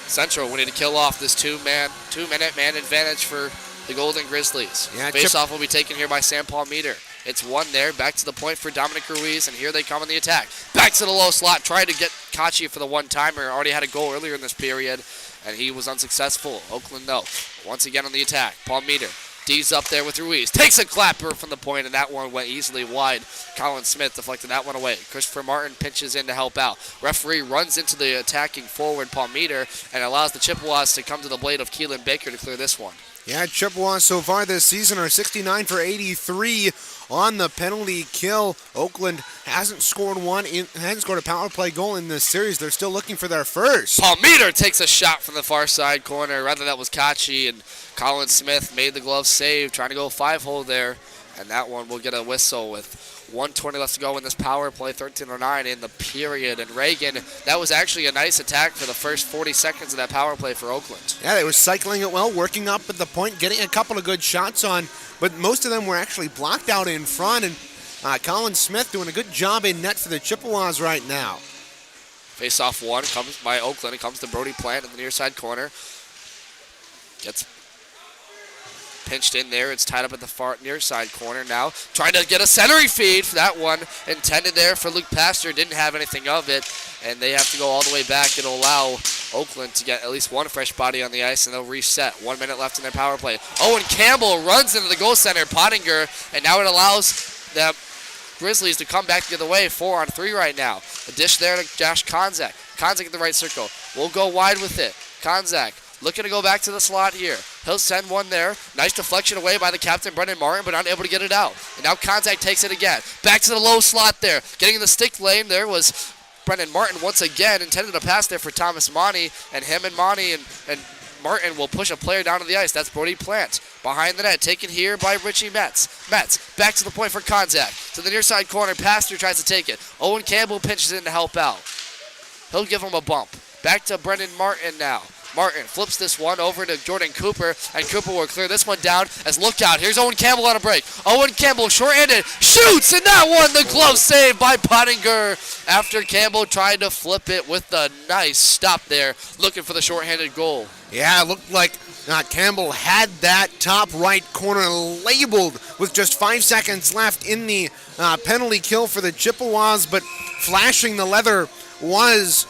Central we need to kill off this 2-minute man advantage for the Golden Grizzlies. Yeah, Face-off will be taken here by Sam Palmeter. It's 1 there, back to the point for Dominic Ruiz, and here they come in the attack. Back to the low slot, trying to get Kachi for the one-timer. Already had a goal earlier in this period, and he was unsuccessful. Oakland, no. Once again on the attack, Palmeter. D's up there with Ruiz. Takes a clapper from the point, and that one went easily wide. Colin Smith deflected that one away. Christopher Martin pinches in to help out. Referee runs into the attacking forward Palmeter and allows the Chippewas to come to the blade of Keelan Baker to clear this one. Yeah, Chippewas so far this season are 69 for 83 on the penalty kill. Oakland hasn't scored a power play goal in this series. They're still looking for their first. Palmeter takes a shot from the far side corner. Rather, that was Kachi, and Colin Smith made the glove save, trying to go 5-hole there. And that one will get a whistle with 1:20 left to go in this power play, 13:09 in the period. And Reagan, that was actually a nice attack for the first 40 seconds of that power play for Oakland. Yeah, they were cycling it well, working up at the point, getting a couple of good shots on, but most of them were actually blocked out in front. And Colin Smith doing a good job in net for the Chippewas right now. Face-off 1 comes by Oakland. It comes to Brody Plant in the near side corner. Gets pinched in there. It's tied up at the far near side corner now. Trying to get a centering feed for that one. Intended there for Luke Pastor. Didn't have anything of it. And they have to go all the way back. It'll allow Oakland to get at least one fresh body on the ice, and they'll reset. 1 minute left in their power play. Owen Campbell runs into the goal center, Pottinger, and now it allows the Grizzlies to come back the other way. 4-on-3 right now. A dish there to Josh Konzak. Konzak in the right circle. We'll go wide with it. Konzak looking to go back to the slot here. He'll send one there. Nice deflection away by the captain, Brendan Martin, but unable to get it out. And now Konzak takes it again. Back to the low slot there. Getting in the stick lane there was Brendan Martin once again. Intended to pass there for Thomas Monty. And him and Monty and Martin will push a player down to the ice. That's Brody Plant. Behind the net, taken here by Richie Metz. Metz back to the point for Konzak. To the near side corner. Pastor tries to take it. Owen Campbell pinches in to help out. He'll give him a bump. Back to Brendan Martin now. Martin flips this one over to Jordan Cooper, and Cooper will clear this one down as look out. Here's Owen Campbell on a break. Owen Campbell short-handed, shoots, and that one, the glove save by Pottinger after Campbell tried to flip it with a nice stop there, looking for the short-handed goal. Yeah, it looked like Campbell had that top right corner labeled with just 5 seconds left in the penalty kill for the Chippewas, but flashing the leather was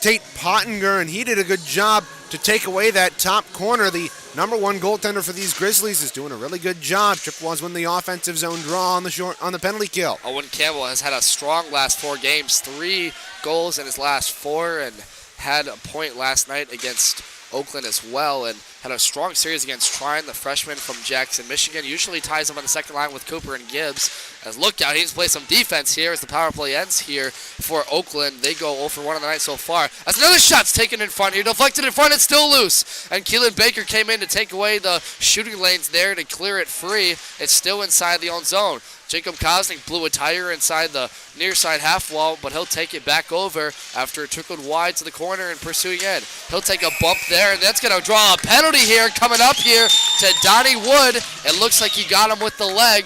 Tate Pottinger, and he did a good job to take away that top corner. The number 1 goaltender for these Grizzlies is doing a really good job. Chippewas win the offensive zone draw on the penalty kill. Owen Campbell has had a strong last 4 games, 3 goals in his last 4, and had a point last night against Oakland as well, and had a strong series against Trine, the freshman from Jackson, Michigan. Usually ties him on the second line with Cooper and Gibbs. As look out, he needs to play some defense here as the power play ends here for Oakland. They go 0 for 1 on the night so far. As another shot's taken in front here, deflected in front, it's still loose. And Keelan Baker came in to take away the shooting lanes there to clear it free. It's still inside the own zone. Jacob Kosnick blew a tire inside the near side half wall, but he'll take it back over after it trickled wide to the corner and pursuing in. He'll take a bump there, and that's going to draw a penalty here coming up here to Donnie Wood. It looks like he got him with the leg,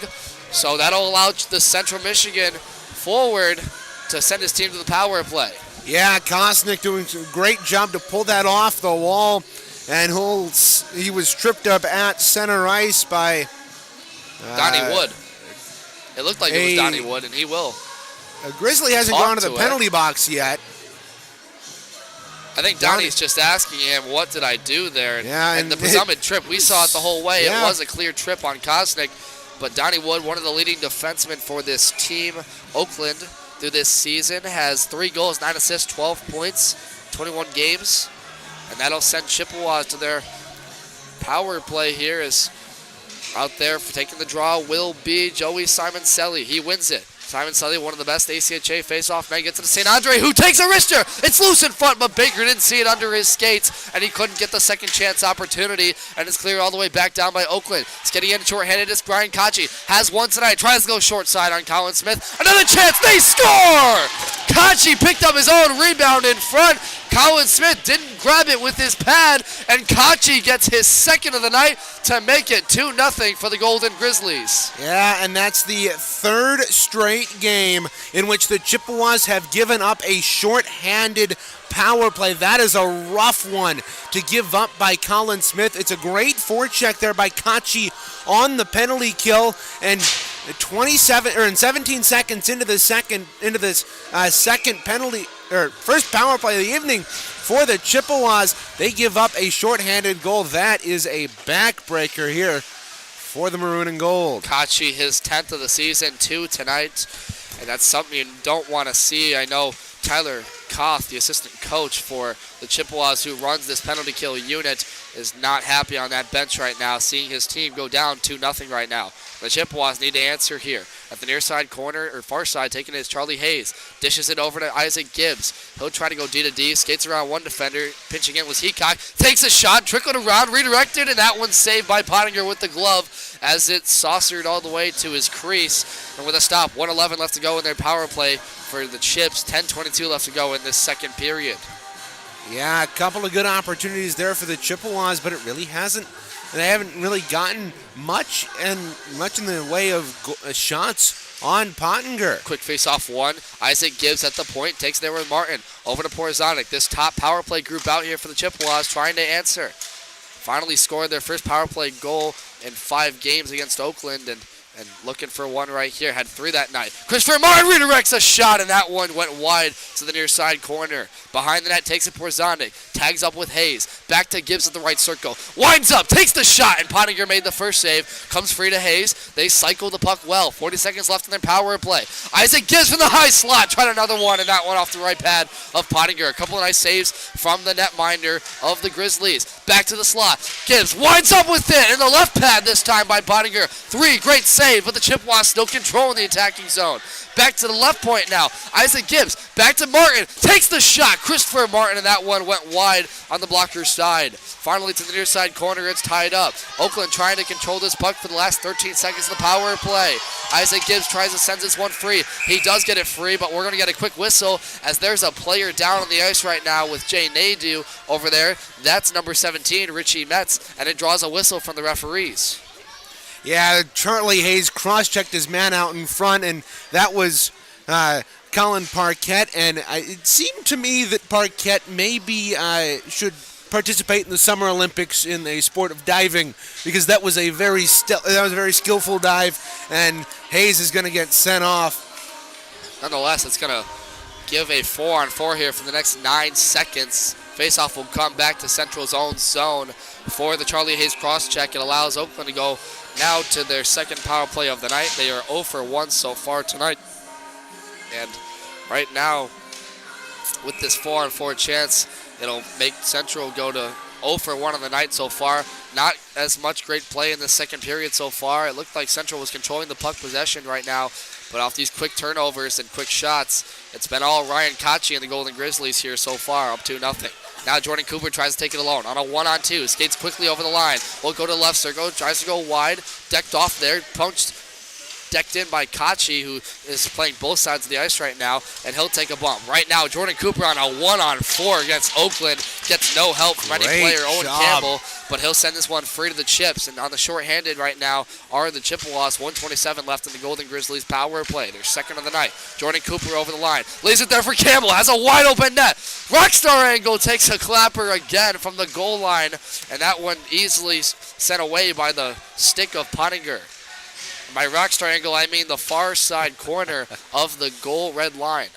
so that'll allow the Central Michigan forward to send his team to the power play. Yeah, Kosnick doing a great job to pull that off the wall, and he was tripped up at center ice by Donnie Wood. It looked like it was Donnie Wood, and he will. A Grizzly hasn't gone to the penalty box yet. I think Donnie's just asking him, what did I do there? Yeah, and the presumed trip, we saw it the whole way. Yeah. It was a clear trip on Kosnick, but Donnie Wood, one of the leading defensemen for this team, Oakland, through this season, has 3 goals, 9 assists, 12 points, 21 games, and that'll send Chippewas to their power play here as out there for taking the draw will be Joey Simoncelli. He wins it. Simoncelli, one of the best ACHA face-off men, gets it to St. Andre, who takes a wrister. It's loose in front, but Baker didn't see it under his skates, and he couldn't get the second chance opportunity, and it's cleared all the way back down by Oakland. It's getting in short-handed. It's Brian Kachi. Has one tonight. Tries to go short side on Colin Smith. Another chance. They score! Kachi picked up his own rebound in front. Colin Smith didn't grab it with his pad, and Kachi gets his second of the night to make it 2-0 for the Golden Grizzlies. Yeah, and that's the third straight game in which the Chippewas have given up a short-handed power play. That is a rough one to give up by Colin Smith. It's a great forecheck there by Kachi on the penalty kill, and 17 seconds into this second penalty or first power play of the evening for the Chippewas, they give up a shorthanded goal. That is a backbreaker here for the Maroon and Gold. Kachi, his 10th of the season, 2 tonight, and that's something you don't want to see. I know Tyler Koth, the assistant coach for the Chippewas who runs this penalty kill unit, is not happy on that bench right now, seeing his team go down 2-0 right now. The Chippewas need to answer here. At the near side corner, or far side, taking it is Charlie Hayes. Dishes it over to Isaac Gibbs. He'll try to go D to D, skates around one defender. Pinching in was Heacock. Takes a shot, trickled around, redirected, and that one's saved by Pottinger with the glove as it saucered all the way to his crease. And with a stop, 1:11 left to go in their power play for the Chips. 10:22 left to go in this second period. Yeah, a couple of good opportunities there for the Chippewas, but it really hasn't. They haven't really gotten much in the way of shots on Pottinger. Quick face-off one. Isaac Gibbs at the point, takes it there with Martin. Over to Porzonic. This top power play group out here for the Chippewas trying to answer. Finally scored their first power play goal in 5 games against Oakland, and looking for one right here. Had 3 that night. Christopher Martin redirects a shot, and that one went wide to the near side corner. Behind the net, takes it Porzonic. Tags up with Hayes. Back to Gibbs at the right circle. Winds up, takes the shot, and Pottinger made the first save. Comes free to Hayes. They cycle the puck well. 40 seconds left in their power play. Isaac Gibbs from the high slot. Tried another one, and that one off the right pad of Pottinger. A couple of nice saves from the netminder of the Grizzlies. Back to the slot. Gibbs winds up with it in the left pad this time by Pottinger. 3 great saves, but the Chippewas still controlling the attacking zone. Back to the left point now. Isaac Gibbs back to Martin. Takes the shot. Christopher Martin, and that one went wide on the blocker's side. Finally to the near side corner, it's tied up. Oakland trying to control this puck for the last 13 seconds of the power play. Isaac Gibbs tries to send this one free. He does get it free, but we're going to get a quick whistle as there's a player down on the ice right now with Jay Nadeau over there. That's number 17, Richie Metz, and it draws a whistle from the referees. Yeah, Charlie Hayes cross-checked his man out in front, and that was Colin Parquette. And it seemed to me that Parquette maybe should participate in the Summer Olympics in the sport of diving, because that was a very skillful dive, and Hayes is going to get sent off. Nonetheless, it's going to give a 4-on-4 here for the next 9 seconds. Faceoff will come back to Central's own zone for the Charlie Hayes cross-check. It allows Oakland to go now to their second power play of the night. They are 0 for 1 so far tonight. And right now, with this 4-on-4 chance, it'll make Central go to 0 for 1 on the night so far. Not as much great play in the second period so far. It looked like Central was controlling the puck possession right now, but off these quick turnovers and quick shots, it's been all Ryan Kachi and the Golden Grizzlies here so far, up 2-0. Now Jordan Cooper tries to take it alone on a 1-on-2. Skates quickly over the line. Will go to the left circle. Tries to go wide. Decked off there. Decked in by Kachi, who is playing both sides of the ice right now, and he'll take a bump. Right now, Jordan Cooper on a 1-on-4 against Oakland. Gets no help from any player, Owen Campbell, but he'll send this one free to the Chips. And on the shorthanded right now are the Chippewas. 1:27 left in the Golden Grizzlies power play. Their second of the night. Jordan Cooper over the line. Lays it there for Campbell. Has a wide open net. Rockstar angle takes a clapper again from the goal line, and that one easily sent away by the stick of Pottinger. By rockstar angle, I mean the far side corner of the goal red line.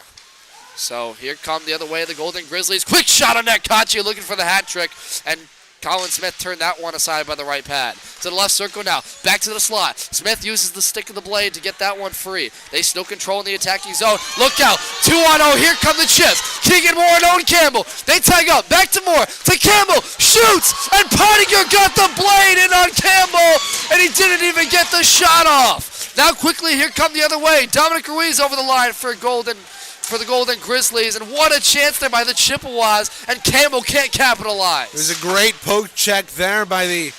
So here come the other way, the Golden Grizzlies. Quick shot on net. Kachi looking for the hat trick, and Colin Smith turned that one aside by the right pad. To the left circle now. Back to the slot. Smith uses the stick of the blade to get that one free. They still control the attacking zone. Look out. 2-on-0. Here come the Chips. Keegan Moore and Owen Campbell. They tag up. Back to Moore. To Campbell. Shoots. And Pottinger got the blade in on Campbell. And he didn't even get the shot off. Now quickly, here come the other way. Dominic Ruiz over the line for the Golden Grizzlies, and what a chance there by the Chippewas, and Campbell can't capitalize. There's a great poke check there by the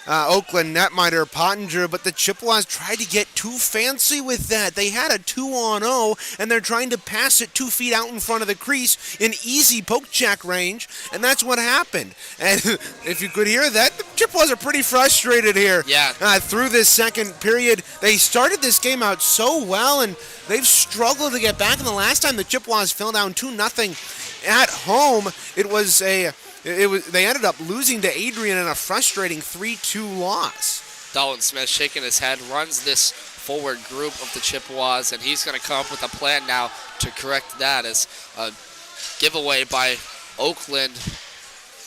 Oakland netminder Pottinger, but the Chippewas tried to get too fancy with that. They had a 2-on-0, and they're trying to pass it 2 feet out in front of the crease in easy poke check range, and that's what happened. And if you could hear that, the Chippewas are pretty frustrated here. Yeah. Through this second period, they started this game out so well, and they've struggled to get back. And the last time the Chippewas fell down 2-0 at home, they ended up losing to Adrian in a frustrating 3-2 loss. Dalton Smith shaking his head, runs this forward group of the Chippewas, and he's going to come up with a plan now to correct that as a giveaway by Oakland.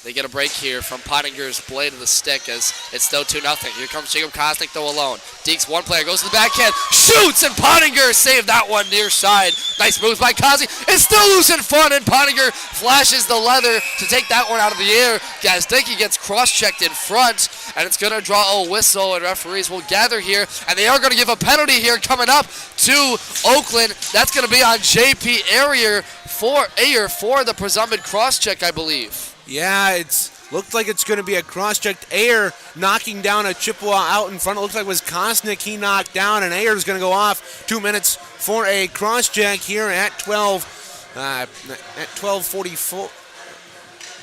They get a break here from Pottinger's blade of the stick as it's still 2-0. Here comes Jacob Kosnick though alone. Deeks one player, goes to the backhand, shoots, and Pottinger saved that one near side. Nice moves by Kosnick. It's still loose in front, and Pottinger flashes the leather to take that one out of the air. Guys, think he gets cross-checked in front, and it's going to draw a whistle, and referees will gather here, and they are going to give a penalty here coming up to Oakland. That's going to be on J.P. Ayer for the presumed cross-check, I believe. Yeah, it's looked like it's going to be a cross-checked. Ayer knocking down a Chippewa out in front. It looks like it was Kosnick he knocked down, and Ayer's going to go off. 2 minutes for a cross-check here at 12:44.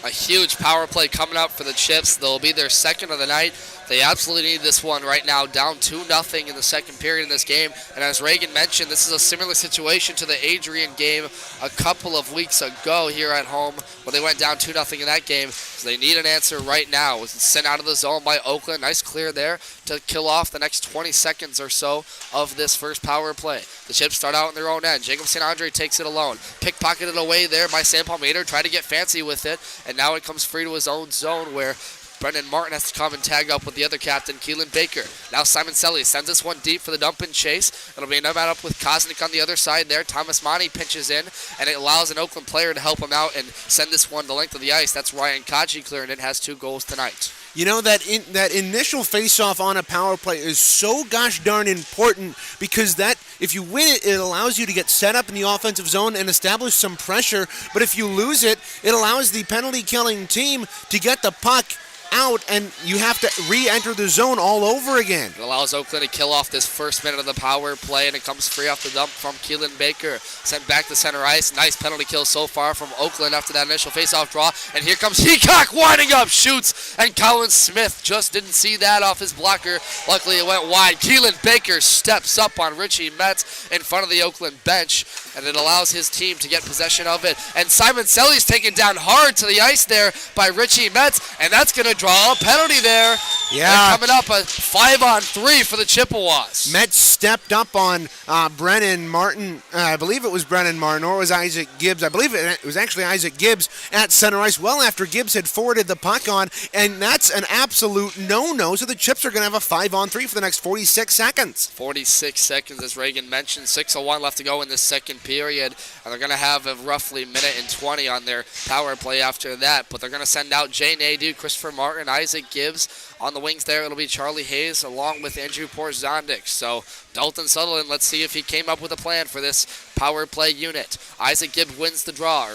A huge power play coming up for the Chips. They'll be their second of the night. They absolutely need this one right now, down 2-0 in the second period in this game. And as Reagan mentioned, this is a similar situation to the Adrian game a couple of weeks ago here at home when they went down 2-0 in that game. So they need an answer right now. It's sent out of the zone by Oakland. Nice clear there to kill off the next 20 seconds or so of this first power play. The Chips start out on their own end. Jacob St. Andre takes it alone. Pickpocketed away there by Sam Palmater. Tried to get fancy with it. And now it comes free to his own zone where Brendan Martin has to come and tag up with the other captain, Keelan Baker. Now Simon Selly sends this one deep for the dump and chase. It'll be a nut up with Kosnick on the other side there. Thomas Monty pinches in, and it allows an Oakland player to help him out and send this one the length of the ice. That's Ryan Kaji clearing it, has 2 goals tonight. You know, that initial face-off on a power play is so gosh darn important because that, if you win it, it allows you to get set up in the offensive zone and establish some pressure. But if you lose it, it allows the penalty-killing team to get the puck out, and you have to re-enter the zone all over again. It allows Oakland to kill off this first minute of the power play, and it comes free off the dump from Keelan Baker. Sent back to center ice. Nice penalty kill so far from Oakland after that initial face-off draw. And here comes Heacock winding up, shoots, and Colin Smith just didn't see that off his blocker. Luckily it went wide. Keelan Baker steps up on Richie Metz in front of the Oakland bench, and it allows his team to get possession of it. And Simon Selly's taken down hard to the ice there by Richie Metz, and that's going to draw a penalty there. Yeah. And coming up a 5-on-3 for the Chippewas. Metz stepped up on Brennan Martin. I believe it was Brennan Martin, or it was Isaac Gibbs. I believe it was actually Isaac Gibbs at center ice well after Gibbs had forwarded the puck on, and that's an absolute no-no. So the Chips are going to have a 5-on-3 for the next 46 seconds. 46 seconds, as Reagan mentioned. 6:01 left to go in this second period, and they're going to have a roughly minute and 20 on their power play after that. But they're going to send out Jay Nadeau, Christopher Martin, Isaac Gibbs. On the wings there, it'll be Charlie Hayes along with Andrew Porzondik. So Dalton Sutherland, let's see if he came up with a plan for this power play unit. Isaac Gibbs wins the draw.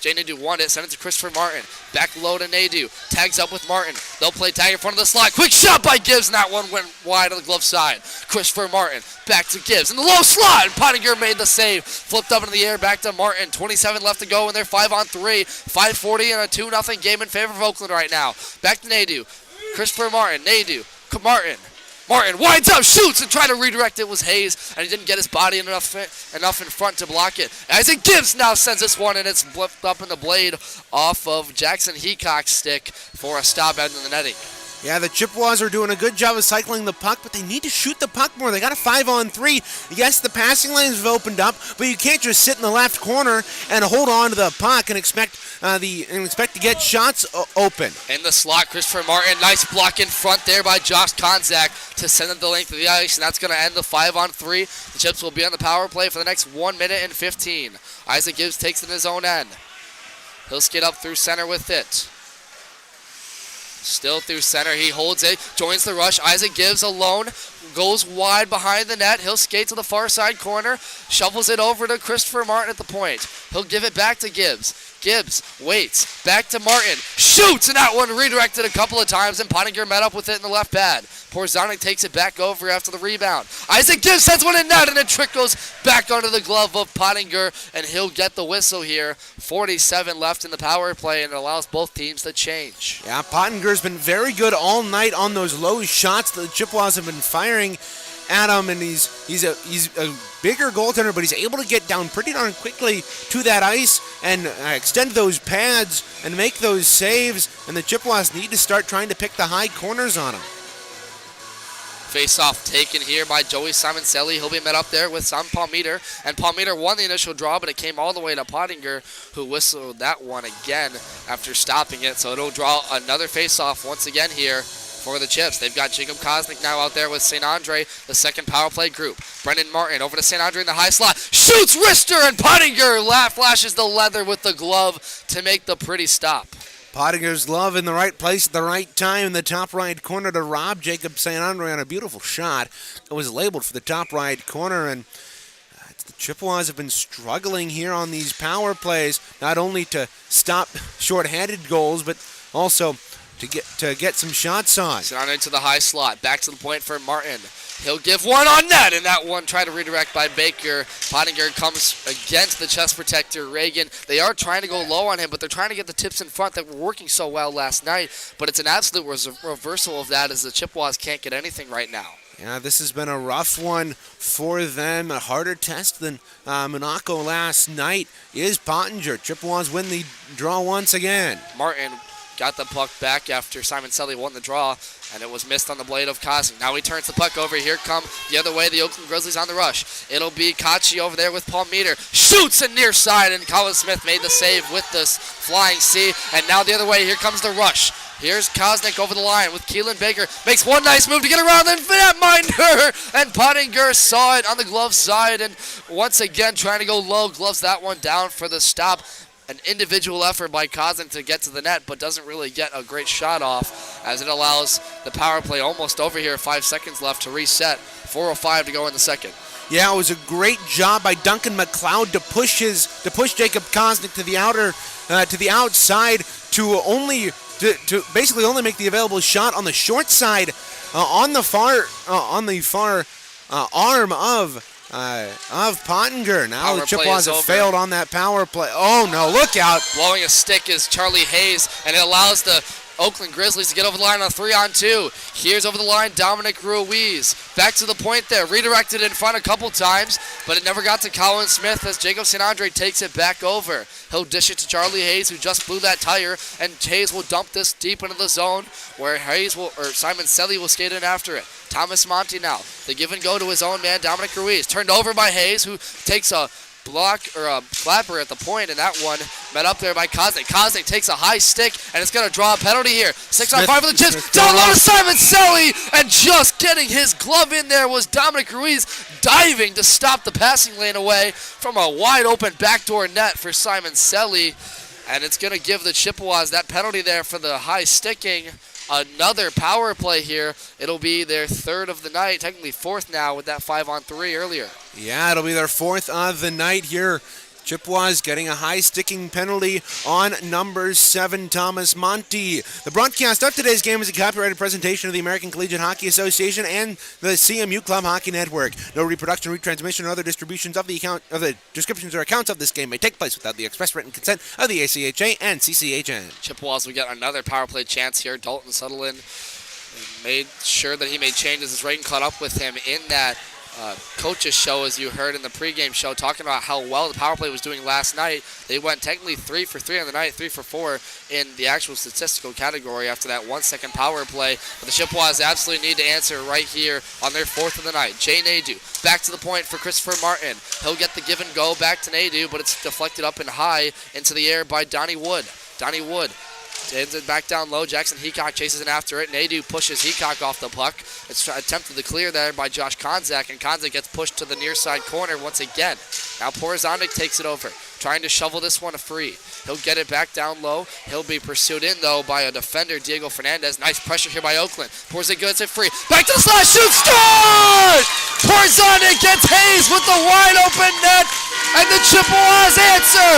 Jay Nadeau won it, sent it to Christopher Martin. Back low to Nadeau. Tags up with Martin. They'll play tag in front of the slot. Quick shot by Gibbs, and that one went wide on the glove side. Christopher Martin back to Gibbs in the low slot, and Pottinger made the save. Flipped up into the air, back to Martin. 27 left to go in their 5-on-3. 5:40 and a 2-0 game in favor of Oakland right now. Back to Nadeau. Christopher Martin, Nadeau, Martin winds up, shoots, and trying to redirect it was Hayes, and he didn't get his body enough in front to block it. Isaac Gibbs now sends this one, and it's blipped up in the blade off of Jackson Heacock's stick for a stop out in the netting. Yeah, the Chippewas are doing a good job of cycling the puck, but they need to shoot the puck more. They got a 5-on-3. Yes, the passing lanes have opened up, but you can't just sit in the left corner and hold on to the puck and expect to get shots open. In the slot, Christopher Martin, nice block in front there by Josh Konzak to send it the length of the ice, and that's going to end the 5-on-3. The Chips will be on the power play for the next 1 minute and 15. Isaac Gibbs takes it in his own end. He'll skid up through center with it. Still through center, he holds it, joins the rush. Isaac Gibbs alone, goes wide behind the net. He'll skate to the far side corner, shovels it over to Christopher Martin at the point. He'll give it back to Gibbs. Gibbs waits, back to Martin, shoots, and that one redirected a couple of times, and Pottinger met up with it in the left pad. Porzonik takes it back over after the rebound. Isaac Gibbs sends one in net, and it trickles back under the glove of Pottinger, and he'll get the whistle here. 47 left in the power play, and it allows both teams to change. Yeah, Pottinger's been very good all night on those low shots that the Chippewas have been firing at him, and he's a bigger goaltender, but he's able to get down pretty darn quickly to that ice and extend those pads and make those saves, and the Chippewas need to start trying to pick the high corners on him. Face-off taken here by Joey Simoncelli. He'll be met up there with Sam Palmeter, and Palmeter won the initial draw, but it came all the way to Pottinger, who whistled that one again after stopping it, so it'll draw another face-off once again here for the Chips. They've got Jacob Kosnick now out there with St. Andre, the second power play group. Brendan Martin over to St. Andre in the high slot. Shoots wrister, and Pottinger flashes the leather with the glove to make the pretty stop. Pottinger's glove in the right place at the right time in the top right corner to rob Jacob St. Andre on a beautiful shot. It was labeled for the top right corner, and the Chippewas have been struggling here on these power plays, not only to stop shorthanded goals, but also to get some shots on. St. Andre to the high slot, back to the point for Martin. He'll give one on net, and that one tried to redirect by Baker. Pottinger comes against the chest protector, Reagan. They are trying to go low on him, but they're trying to get the tips in front that were working so well last night. But it's an absolute reversal of that, as the Chippewas can't get anything right now. Yeah, this has been a rough one for them. A harder test than Monaco last night is Pottinger. Chippewas win the draw once again. Martin got the puck back after Simoncelli won the draw, and it was missed on the blade of Kosnick. Now he turns the puck over. Here come the other way, the Oakland Grizzlies on the rush. It'll be Kachi over there with Palmeter. Shoots a near side, and Colin Smith made the save with this flying C. And now the other way, here comes the rush. Here's Kosnick over the line with Keelan Baker. Makes one nice move to get around, then Minder, and Pottinger saw it on the glove side, and once again trying to go low, gloves that one down for the stop. An individual effort by Kosnick to get to the net, but doesn't really get a great shot off, as it allows the power play almost over here. 5 seconds left to reset. 4:05 to go in the second. Yeah, it was a great job by Duncan McLeod to push Jacob Kosnick to the outside to basically only make the available shot on the short side, on the far arm of Pottinger. Now the Chippewas have failed on that power play. Oh no, look out. Blowing a stick is Charlie Hayes, and it allows the Oakland Grizzlies to get over the line on a 3-on-2. Here's over the line Dominic Ruiz. Back to the point there. Redirected in front a couple times, but it never got to Colin Smith as Jacob St. Andre takes it back over. He'll dish it to Charlie Hayes, who just blew that tire, and Hayes will dump this deep into the zone where Simoncelli will skate in after it. Thomas Monty now. The give and go to his own man, Dominic Ruiz. Turned over by Hayes, who takes a block or a clapper at the point, and that one met up there by Kosnick. Kosnick takes a high stick, and it's going to draw a penalty here. 6-on-5 for the Chips. Down low to Simoncelli, and just getting his glove in there was Dominic Ruiz, diving to stop the passing lane away from a wide open backdoor net for Simoncelli, and it's going to give the Chippewas that penalty there for the high sticking. Another power play here. It'll be their third of the night, technically fourth now with that 5-on-3 earlier. Yeah, it'll be their fourth of the night here. Chippewas getting a high sticking penalty on number 7, Thomas Monty. The broadcast of today's game is a copyrighted presentation of the American Collegiate Hockey Association and the CMU Club Hockey Network. No reproduction, retransmission, or other distributions of the descriptions or accounts of this game may take place without the express written consent of the ACHA and CCHN. Chippewas will get another power play chance here. Dalton Sutherland made sure that he made changes as Reagan caught up with him in that coach's show, as you heard in the pregame show, talking about how well the power play was doing last night. They went technically 3 for 3 on the night, 3 for 4 in the actual statistical category after that 1-second power play. But the Chippewas absolutely need to answer right here on their fourth of the night. Jay Nadeau back to the point for Christopher Martin. He'll get the give and go back to Nadeau, but it's deflected up and high into the air by Donnie Wood. Donnie Wood Sends it back down low. Jackson Heacock chases in after it. Nadu pushes Heacock off the puck. It's attempted to clear there by Josh Konzak, and Konzak gets pushed to the near side corner once again. Now Porzondik takes it over, trying to shovel this one free. He'll get it back down low. He'll be pursued in, though, by a defender, Diego Fernandez. Nice pressure here by Oakland. Porzondik gets it free. Back to the slash, shoot, scores! Porzondik gets Hayes with the wide open net, and the Chippewas answer.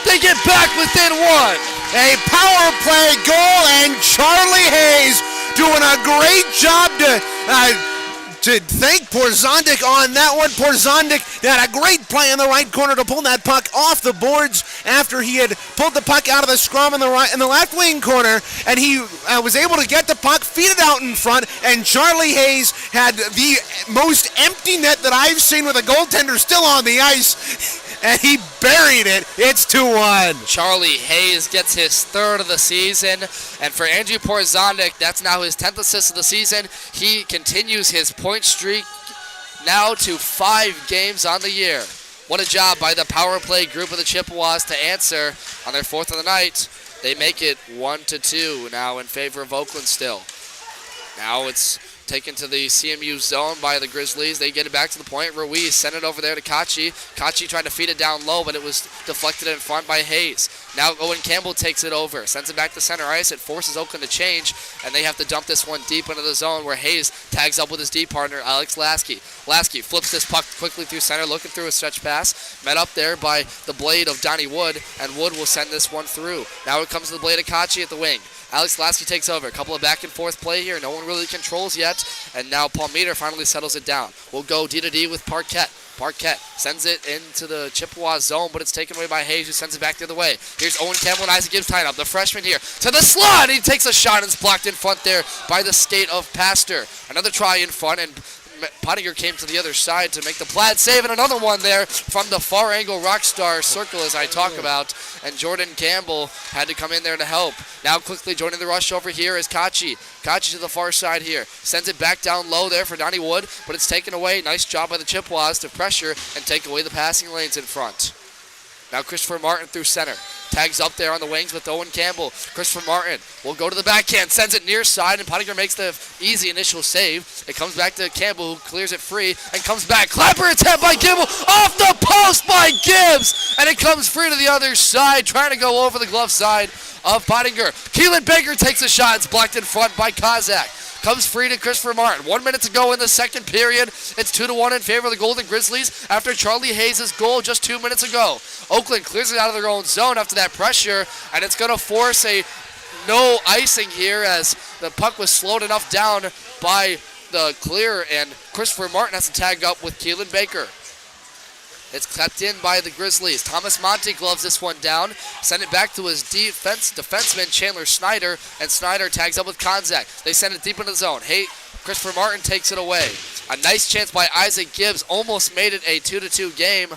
They get back within one. A power play goal, and Charlie Hayes doing a great job to thank Porzondik on that one. Porzondik had a great play in the right corner to pull that puck off the boards after he had pulled the puck out of the scrum in the left wing corner, and he was able to get the puck, feed it out in front, and Charlie Hayes had the most empty net that I've seen with a goaltender still on the ice. And he buried it. It's 2-1. Charlie Hayes gets his third of the season. And for Andrew Porzondik, that's now his 10th assist of the season. He continues his point streak now to 5 games on the year. What a job by the power play group of the Chippewas to answer on their 4th of the night. They make it 1-2 now in favor of Oakland still. Now it's taken to the CMU zone by the Grizzlies. They get it back to the point. Ruiz sent it over there to Kachi. Kachi tried to feed it down low, but it was deflected in front by Hayes. Now Owen Campbell takes it over, sends it back to center ice. It forces Oakland to change, and they have to dump this one deep into the zone where Hayes tags up with his D partner, Alex Lasky. Lasky flips this puck quickly through center, looking through a stretch pass. Met up there by the blade of Donnie Wood, and Wood will send this one through. Now it comes to the blade of Kachi at the wing. Alex Lasky takes over. A couple of back and forth play here. No one really controls yet. And now Paul Meter finally settles it down. We'll go D-to-D with Parquette. Parquette sends it into the Chippewa zone, but it's taken away by Hayes, who sends it back the other way. Here's Owen Campbell and Isaac Gibbs tying up. The freshman here to the slot. He takes a shot and it's blocked in front there by the state of Pastor. Another try in front, and Pottinger came to the other side to make the Plaid save, and another one there from the far angle Rockstar circle as I talk about, and Jordan Campbell had to come in there to help. Now quickly joining the rush over here is Kachi. Kachi to the far side here. Sends it back down low there for Donnie Wood, but it's taken away. Nice job by the Chippewas to pressure and take away the passing lanes in front. Now Christopher Martin through center. Tags up there on the wings with Owen Campbell. Christopher Martin will go to the backhand, sends it near side, and Pottinger makes the easy initial save. It comes back to Campbell, who clears it free and comes back. Clapper attempt by Gibbs, off the post by Gibbs, and it comes free to the other side, trying to go over the glove side of Pottinger. Keelan Baker takes a shot. It's blocked in front by Kozak. Comes free to Christopher Martin. 1 minute to go in the second period. It's 2-1 in favor of the Golden Grizzlies after Charlie Hayes' goal just 2 minutes ago. Oakland clears it out of their own zone after that pressure, and it's going to force a no icing here as the puck was slowed enough down by the clear, and Christopher Martin has to tag up with Keelan Baker. It's kept in by the Grizzlies. Thomas Monte gloves this one down. Send it back to his defenseman, Chandler Snyder, and Snyder tags up with Konzak. They send it deep into the zone. Hey, Christopher Martin takes it away. A nice chance by Isaac Gibbs. Almost made it a 2-2 game.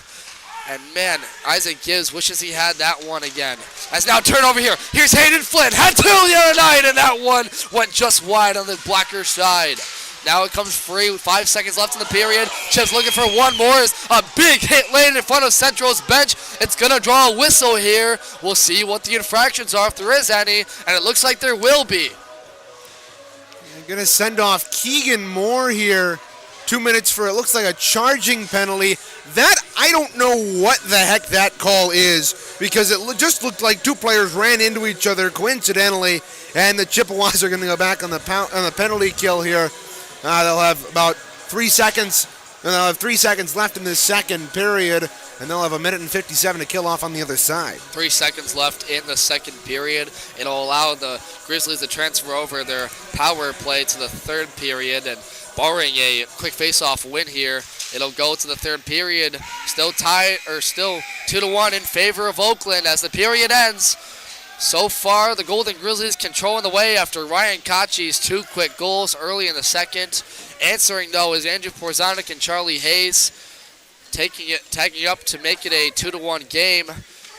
And man, Isaac Gibbs wishes he had that one again. As now turnover here. Here's Hayden Flynn. Had two the other night, and that one went just wide on the Blacker side. Now it comes free with 5 seconds left in the period. Chips looking for one more. Is a big hit laid in front of Central's bench. It's going to draw a whistle here. We'll see what the infractions are, if there is any, and it looks like there will be. They're going to send off Keegan Moore here. 2 minutes for, it looks like a charging penalty. That, I don't know what the heck that call is, because it just looked like two players ran into each other coincidentally, and the Chippewas are going to go back on the penalty kill here. They'll have about 3 seconds, and they'll have 3 seconds left in this second period, and they'll have 1 minute and 57 to kill off on the other side. 3 seconds left in the second period. It'll allow the Grizzlies to transfer over their power play to the third period, and barring a quick face-off win here, it'll go to the third period. Still 2-1 in favor of Oakland as the period ends. So far, the Golden Grizzlies controlling the way after Ryan Kachi's 2 quick goals early in the second. Answering, though, is Andrew Porzondik and Charlie Hayes, tagging up to make it a 2-1 game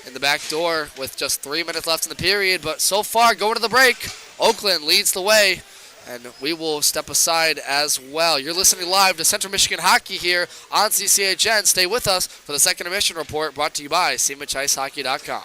in the back door with just 3 minutes left in the period. But so far, going to the break, Oakland leads the way, and we will step aside as well. You're listening live to Central Michigan Hockey here on CCHN. Stay with us for the second emission report brought to you by SeaMitchIceHockey.com.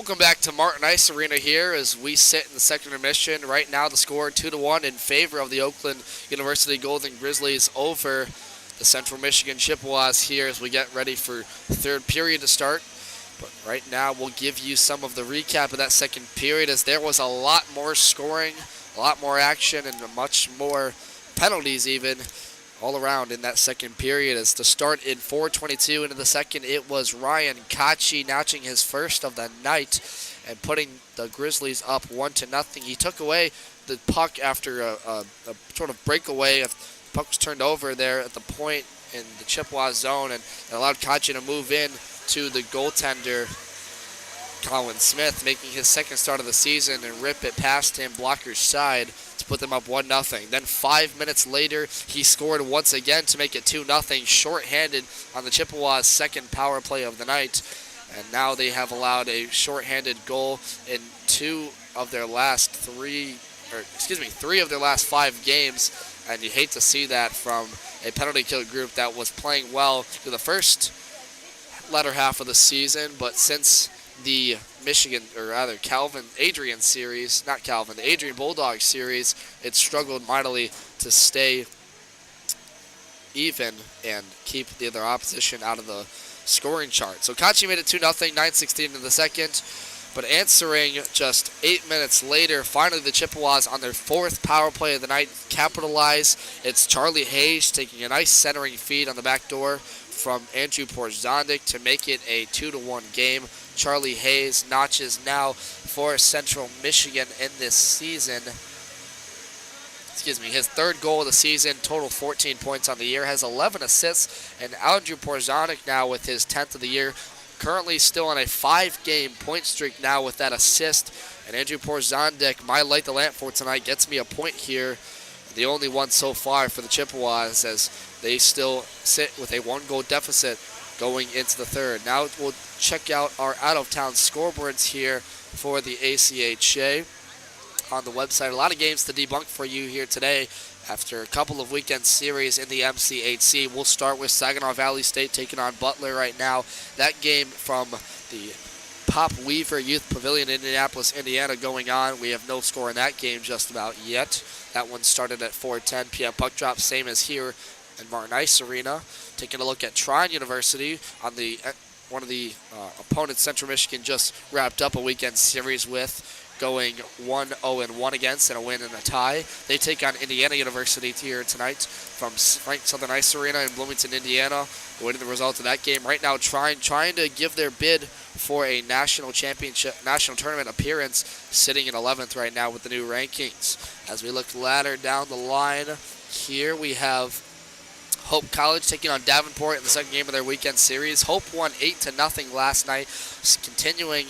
Welcome back to Martin Ice Arena here as we sit in the second intermission. Right now the score 2-1 in favor of the Oakland University Golden Grizzlies over the Central Michigan Chippewas here as we get ready for third period to start. But right now we'll give you some of the recap of that second period as there was a lot more scoring, a lot more action, and much more penalties even all around in that second period. As to start in 4:22 into the second, it was Ryan Kochi notching his first of the night and putting the Grizzlies up 1-0. He took away the puck after a sort of breakaway. The puck was turned over there at the point in the Chippewa zone and allowed Kochi to move in to the goaltender Colin Smith, making his second start of the season, and rip it past him, blocker's side, to put them up 1-0. Then 5 minutes later, he scored once again to make it 2-0, shorthanded on the Chippewas' second power play of the night. And now they have allowed a shorthanded goal in three of their last 5 games. And you hate to see that from a penalty kill group that was playing well through the first latter half of the season, but since the the Adrian Bulldogs series, it struggled mightily to stay even and keep the other opposition out of the scoring chart. So Kochi made it 2-0, 9:16 in the second, but answering just 8 minutes later, finally the Chippewas on their fourth power play of the night capitalize. It's Charlie Hayes taking a nice centering feed on the back door from Andrew Porzondik to make it a 2-1 game. Charlie Hayes notches now for Central Michigan in this season. His third goal of the season, total 14 points on the year, has 11 assists, and Andrew Porzondik now with his 10th of the year, currently still on a 5-game point streak now with that assist. And Andrew Porzondik, my light the lamp for tonight, gets me a point here, the only one so far for the Chippewas, as they still sit with a 1-goal deficit going into the third. Now we'll check out our out-of-town scoreboards here for the ACHA on the website. A lot of games to debunk for you here today after a couple of weekend series in the MCHC. We'll start with Saginaw Valley State taking on Butler right now. That game from the Pop Weaver Youth Pavilion in Indianapolis, Indiana going on. We have no score in that game just about yet. That one started at 4:10 p.m. puck drop, same as here in Martin Ice Arena. Taking a look at Trine University on the one of the opponents Central Michigan just wrapped up a weekend series with, going 1-0-1 against, and a win and a tie. They take on Indiana University here tonight from Frank Southern Ice Arena in Bloomington, Indiana. Waiting the result of that game. Right now, trying to give their bid for a national tournament appearance, sitting in 11th right now with the new rankings. As we look ladder down the line, here we have Hope College taking on Davenport in the second game of their weekend series. Hope won 8-0 last night, continuing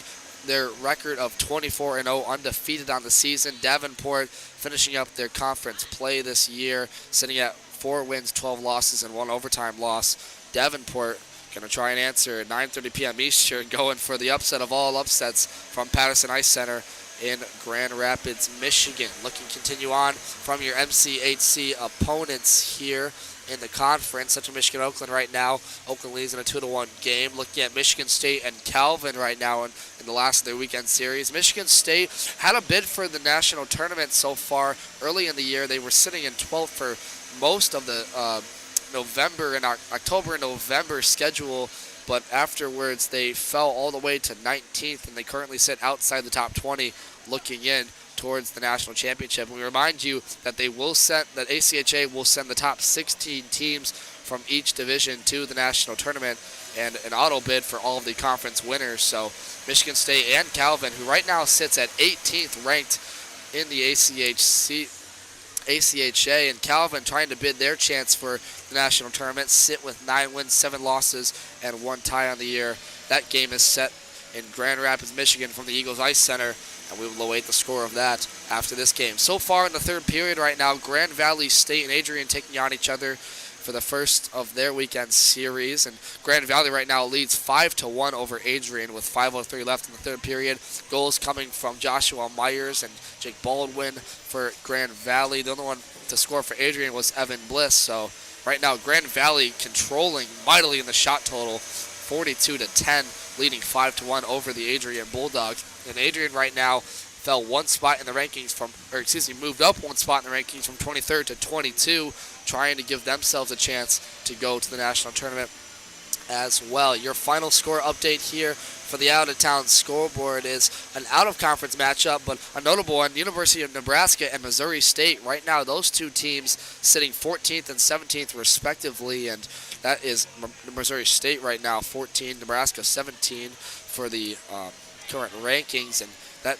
their record of 24-0, undefeated on the season. Davenport finishing up their conference play this year, sitting at 4 wins, 12 losses, and 1 overtime loss. Davenport going to try and answer at 9:30 p.m. Eastern, going for the upset of all upsets from Patterson Ice Center in Grand Rapids, Michigan. Looking to continue on from your MCHC opponents here in the conference. Central Michigan, Oakland right now. Oakland leads in a 2-1 game. Looking at Michigan State and Calvin right now in the last of their weekend series. Michigan State had a bid for the national tournament so far. Early in the year, they were sitting in 12th for most of the October and November schedule, but afterwards they fell all the way to 19th, and they currently sit outside the top 20 looking in towards the national championship. And we remind you that ACHA will send the top 16 teams from each division to the national tournament and an auto bid for all of the conference winners. So Michigan State and Calvin, who right now sits at 18th ranked in the ACHA, and Calvin trying to bid their chance for the national tournament, sit with 9 wins, 7 losses, and 1 tie on the year. That game is set in Grand Rapids, Michigan from the Eagles Ice Center, and we will await the score of that after this game. So far in the third period right now, Grand Valley State and Adrian taking on each other for the first of their weekend series, and Grand Valley right now leads 5-1 over Adrian with 5:03 left in the third period. Goals coming from Joshua Myers and Jake Baldwin for Grand Valley. The only one to score for Adrian was Evan Bliss. So right now Grand Valley controlling mightily in the shot total 42-10, leading 5-1 over the Adrian Bulldogs. And Adrian right now fell one spot in the rankings moved up one spot in the rankings from 23rd to 22, trying to give themselves a chance to go to the national tournament as well. Your final score update here for the out-of-town scoreboard is an out-of-conference matchup, but a notable one, University of Nebraska and Missouri State. Right now, those two teams sitting 14th and 17th respectively, and that is Missouri State right now, 14, Nebraska 17 for the current rankings, and that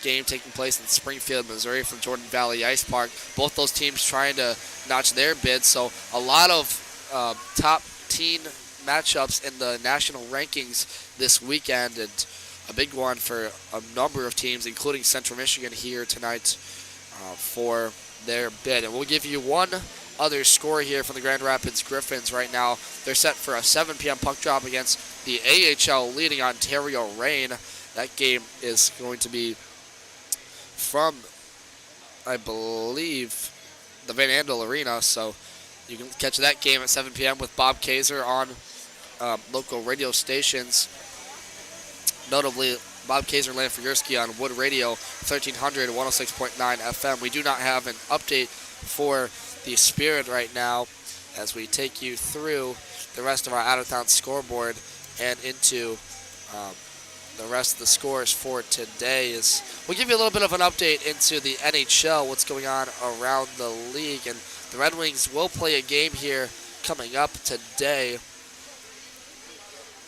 game taking place in Springfield, Missouri from Jordan Valley Ice Park. Both those teams trying to notch their bids, so a lot of top teen matchups in the national rankings this weekend, and a big one for a number of teams, including Central Michigan here tonight for their bid. And we'll give you one other score here from the Grand Rapids Griffins right now. They're set for a 7 p.m. puck drop against the AHL leading Ontario Reign. That game is going to be from, I believe, the Van Andel Arena, so you can catch that game at 7 p.m. with Bob Kaiser on local radio stations. Notably, Bob Kaiser and Lane Figurski on Wood Radio, 1300, 106.9 FM. We do not have an update for the Spirit right now as we take you through the rest of our out-of-town scoreboard and into the rest of the scores for today. We'll give you a little bit of an update into the NHL, what's going on around the league, and the Red Wings will play a game here coming up today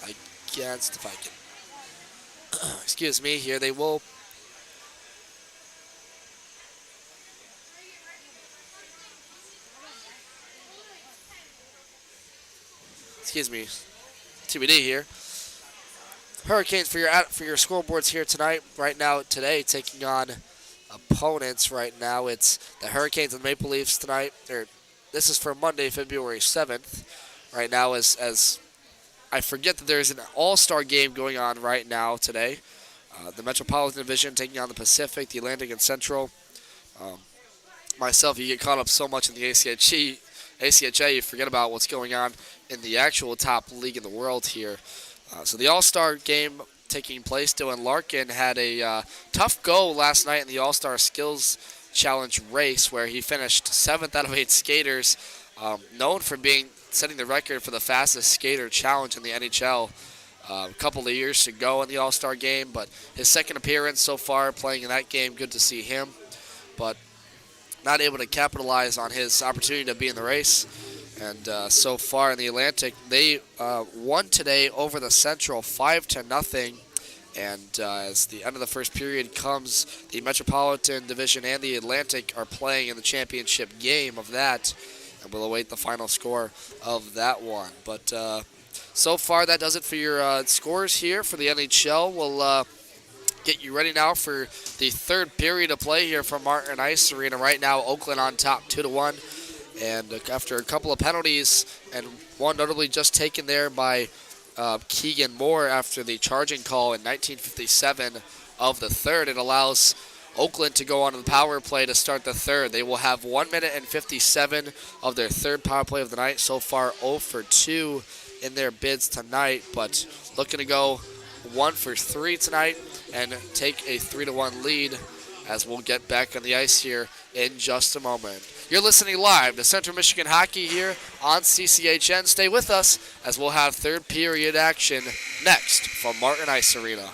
against, if I can, excuse me here, they will TBD here. Hurricanes for your scoreboards here tonight. Right now, today, taking on opponents right now. It's the Hurricanes and Maple Leafs tonight. This is for Monday, February 7th. Right now, as I forget that there's an all-star game going on right now today. The Metropolitan Division taking on the Pacific, the Atlantic, and Central. Myself, you get caught up so much in the ACHA, you forget about what's going on in the actual top league in the world here. So the all-star game taking place. Dylan Larkin had a tough go last night in the All-Star Skills Challenge race where he finished 7th out of 8 skaters, known for setting the record for the fastest skater challenge in the NHL a couple of years ago in the All-Star game, but his second appearance so far playing in that game, good to see him, but not able to capitalize on his opportunity to be in the race. And so far in the Atlantic, they won today over the Central 5-0. And as the end of the first period comes, the Metropolitan Division and the Atlantic are playing in the championship game of that. And we'll await the final score of that one. But so far, that does it for your scores here for the NHL. We'll get you ready now for the third period of play here from Martin Ice Arena. Right now, Oakland on top 2-1. And after a couple of penalties, and one notably just taken there by Keegan Moore after the charging call in 1957 of the third, it allows Oakland to go on to the power play to start the third. They will have 1 minute and 57 of their third power play of the night. So far 0 for 2 in their bids tonight, but looking to go 1 for 3 tonight and take a 3-1 lead as we'll get back on the ice here in just a moment. You're listening live to Central Michigan Hockey here on CCHN. Stay with us as we'll have third period action next from Martin Ice Arena.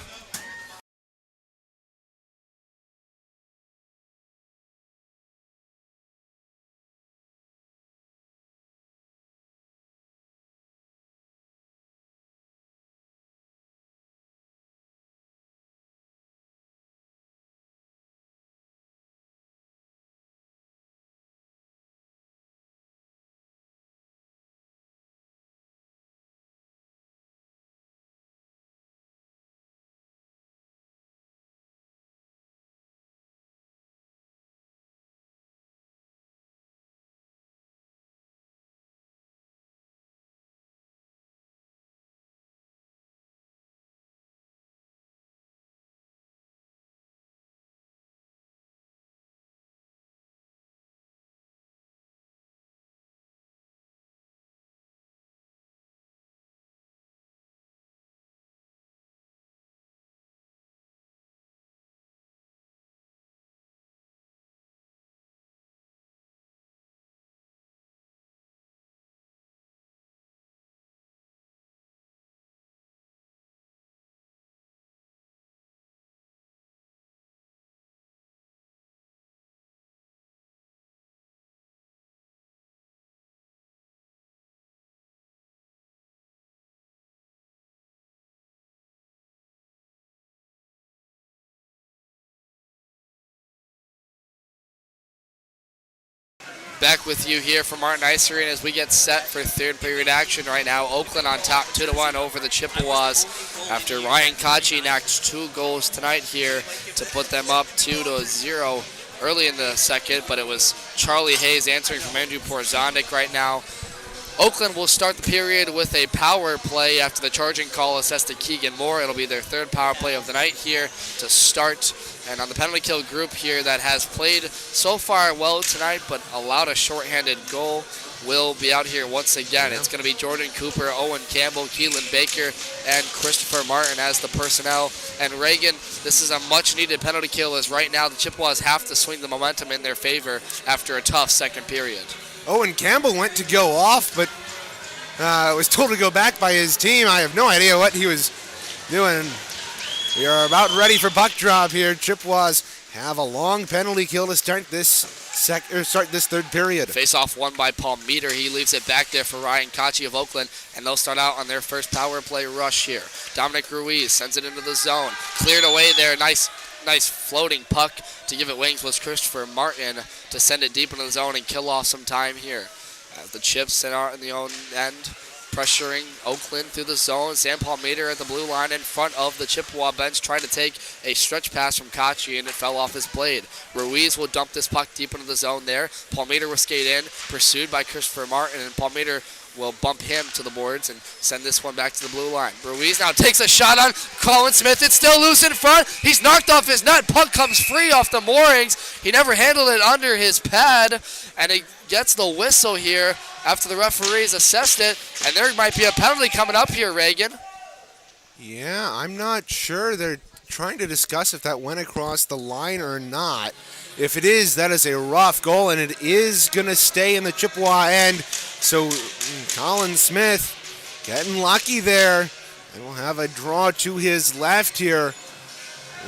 Back with you here from Martin Ice Arena as we get set for third period action right now. Oakland on top 2-1 over the Chippewas after Ryan Kochi knocked 2 goals tonight here to put them up 2-0 early in the second, but it was Charlie Hayes answering from Andrew Porzondik right now. Oakland will start the period with a power play after the charging call assessed to Keegan Moore. It'll be their third power play of the night here to start. And on the penalty kill group here that has played so far well tonight but allowed a shorthanded goal will be out here once again. It's going to be Jordan Cooper, Owen Campbell, Keelan Baker, and Christopher Martin as the personnel. And Reagan, this is a much-needed penalty kill as right now the Chippewas have to swing the momentum in their favor after a tough second period. Owen Campbell went to go off, but was told to go back by his team. I have no idea what he was doing. We are about ready for puck drop here. Chippewas have a long penalty kill to start this third period. Face-off won by Paul Meter. He leaves it back there for Ryan Kochi of Oakland, and they'll start out on their first power play rush here. Dominic Ruiz sends it into the zone. Cleared away there. Nice floating puck to give it wings was Christopher Martin to send it deep into the zone and kill off some time here. As the Chips sit out in the own end, pressuring Oakland through the zone. Sam Palmeter at the blue line in front of the Chippewa bench trying to take a stretch pass from Kochi, and it fell off his blade. Ruiz will dump this puck deep into the zone there. Palmeter will skate in, pursued by Christopher Martin, and Palmeter will bump him to the boards and send this one back to the blue line. Ruiz now takes a shot on Colin Smith. It's still loose in front. He's knocked off his net. Puck comes free off the moorings. He never handled it under his pad, and he gets the whistle here after the referees assessed it, and there might be a penalty coming up here, Reagan. Yeah, I'm not sure. They're trying to discuss if that went across the line or not. If it is, that is a rough goal, and it is going to stay in the Chippewa end. So Colin Smith getting lucky there, and we'll have a draw to his left here.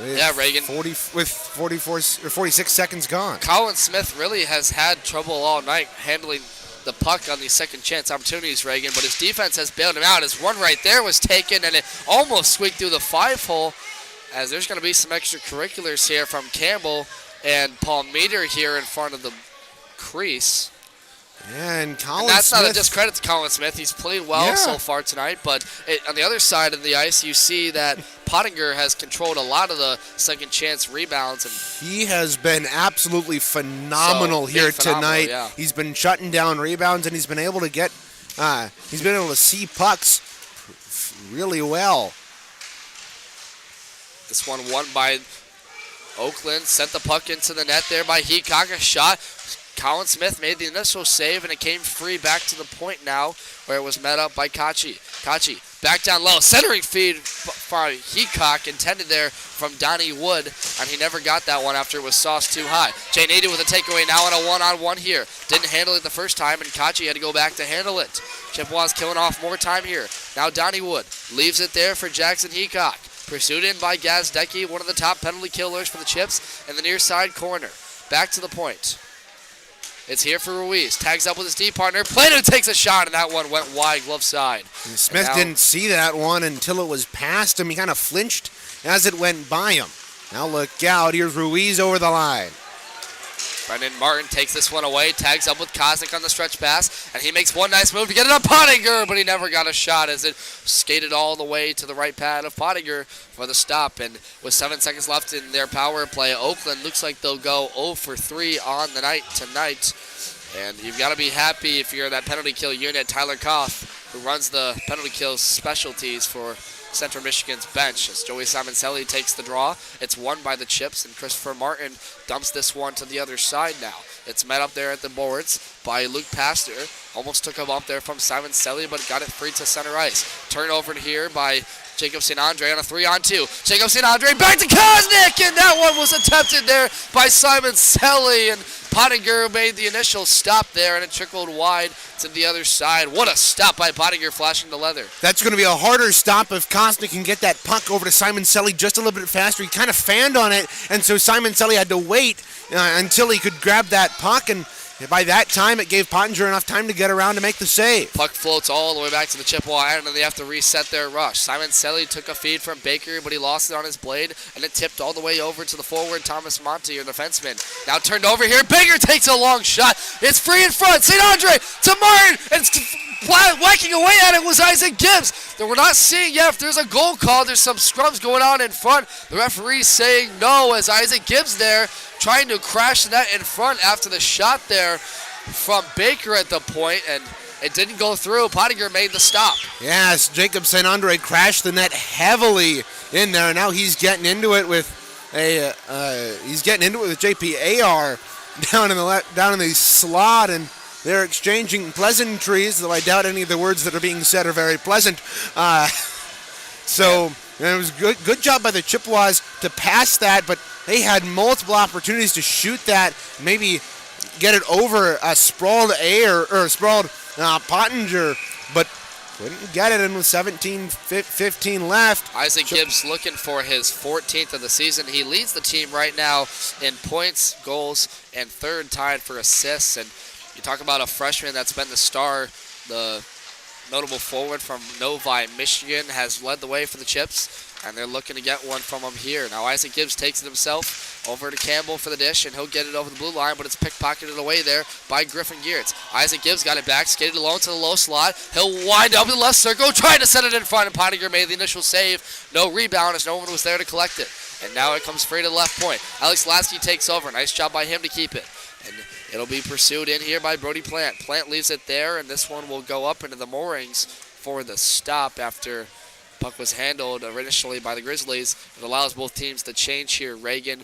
Reagan. 46 seconds gone. Colin Smith really has had trouble all night handling the puck on these second chance opportunities, Reagan, but his defense has bailed him out. His one right there was taken, and it almost squeaked through the 5-hole, as there's going to be some extracurriculars here from Campbell and Paul Meter here in front of the crease. Yeah, and Colin Smith. That's not a discredit to Colin Smith. He's played well so far tonight, but on the other side of the ice, you see that Pottinger has controlled a lot of the second chance rebounds. And he has been absolutely phenomenal tonight. Yeah. He's been shutting down rebounds, and he's been able to see pucks really well. This one won by Oakland, sent the puck into the net there by Heacock. A shot. Colin Smith made the initial save, and it came free back to the point now where it was met up by Kochi. Kochi back down low. Centering feed for Heacock intended there from Donnie Wood, and he never got that one after it was sauced too high. Jay Nader with a takeaway now on a one-on-one here. Didn't handle it the first time, and Kochi had to go back to handle it. Chippewas killing off more time here. Now Donnie Wood leaves it there for Jackson Heacock. Pursued in by Gazdecki, one of the top penalty killers for the Chips, in the near side corner. Back to the point. It's here for Ruiz. Tags up with his D partner. Plato takes a shot, and that one went wide, glove side. And Smith didn't see that one until it was past him. He kind of flinched as it went by him. Now look out. Here's Ruiz over the line. Brendan Martin takes this one away, tags up with Koznick on the stretch pass, and he makes one nice move to get it on Pottinger, but he never got a shot as it skated all the way to the right pad of Pottinger for the stop. And with 7 seconds left in their power play, Oakland looks like they'll go 0 for 3 on the night tonight. And you've got to be happy if you're that penalty kill unit. Tyler Koff, who runs the penalty kill specialties for Central Michigan's bench, as Joey Simoncelli takes the draw. It's won by the Chips, and Christopher Martin dumps this one to the other side now. It's met up there at the boards by Luke Pastor. Almost took a bump there from Simoncelli, but got it free to center ice. Turnover here by Jacob St. Andre on a 3-on-2. Jacob St. Andre back to Koznick, and that one was attempted there by Simoncelli, and Pottinger made the initial stop there, and it trickled wide to the other side. What a stop by Pottinger, flashing the leather. That's going to be a harder stop if Koznick can get that puck over to Simoncelli just a little bit faster. He kind of fanned on it, and so Simoncelli had to wait until he could grab that puck, and By that time, it gave Pottinger enough time to get around to make the save. Puck floats all the way back to the Chippewa end, and they have to reset their rush. Simon Selly took a feed from Baker, but he lost it on his blade, and it tipped all the way over to the forward, Thomas Monte, your defenseman. Now turned over here. Baker takes a long shot. It's free in front. St. Andre to Martin, and whacking away at it was Isaac Gibbs. We're not seeing yet if there's a goal call. There's some scrums going on in front. The referee saying no, as Isaac Gibbs there trying to crash the net in front after the shot there from Baker at the point, and it didn't go through. Pottinger made the stop. Yes, Jacob St. Andre crashed the net heavily in there. Now he's getting into it with JPAR down in the slot, and they're exchanging pleasantries, though I doubt any of the words that are being said are very pleasant. So it was good job by the Chippewas to pass that, but they had multiple opportunities to shoot that, maybe get it over a sprawled Pottinger, but couldn't get it in with 17-15 left. Isaac Gibbs looking for his 14th of the season. He leads the team right now in points, goals, and third tied for assists. And you talk about a freshman that's been the star, the notable forward from Novi, Michigan, has led the way for the Chips, and they're looking to get one from him here. Now Isaac Gibbs takes it himself over to Campbell for the dish, and he'll get it over the blue line, but it's pickpocketed away there by Griffin Geertz. Isaac Gibbs got it back, skated alone to the low slot. He'll wind up in the left circle, trying to set it in front, and Pottinger made the initial save. No rebound as no one was there to collect it. And now it comes free to the left point. Alex Lasky takes over. Nice job by him to keep it. And it'll be pursued in here by Brody Plant. Plant leaves it there, and this one will go up into the moorings for the stop after puck was handled initially by the Grizzlies. It allows both teams to change here. Reagan,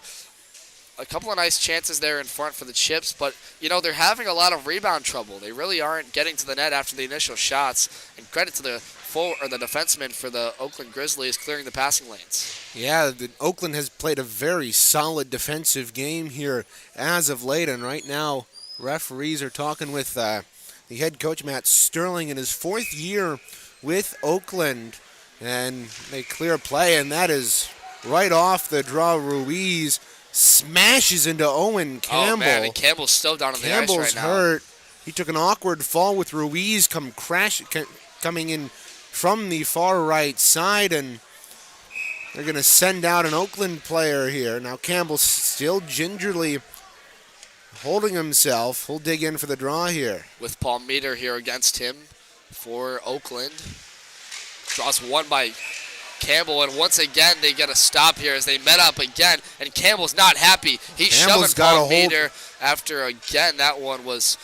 a couple of nice chances there in front for the Chips, but, you know, they're having a lot of rebound trouble. They really aren't getting to the net after the initial shots, and credit to the defenseman for the Oakland Grizzlies clearing the passing lanes. Yeah, Oakland has played a very solid defensive game here as of late, and right now referees are talking with the head coach, Matt Sterling, in his fourth year with Oakland, and they clear play, and that is right off the draw. Ruiz smashes into Owen Campbell. Oh, man, and Campbell's still down on the ice right now. Campbell's hurt. He took an awkward fall with Ruiz coming in from the far right side, and they're going to send out an Oakland player here. Now Campbell's still gingerly holding himself. He'll dig in for the draw here. With Paul Meter here against him for Oakland. Draws one by Campbell, and once again they get a stop here as they met up again, and Campbell's not happy. He's shoving Paul Meter after, again, that one was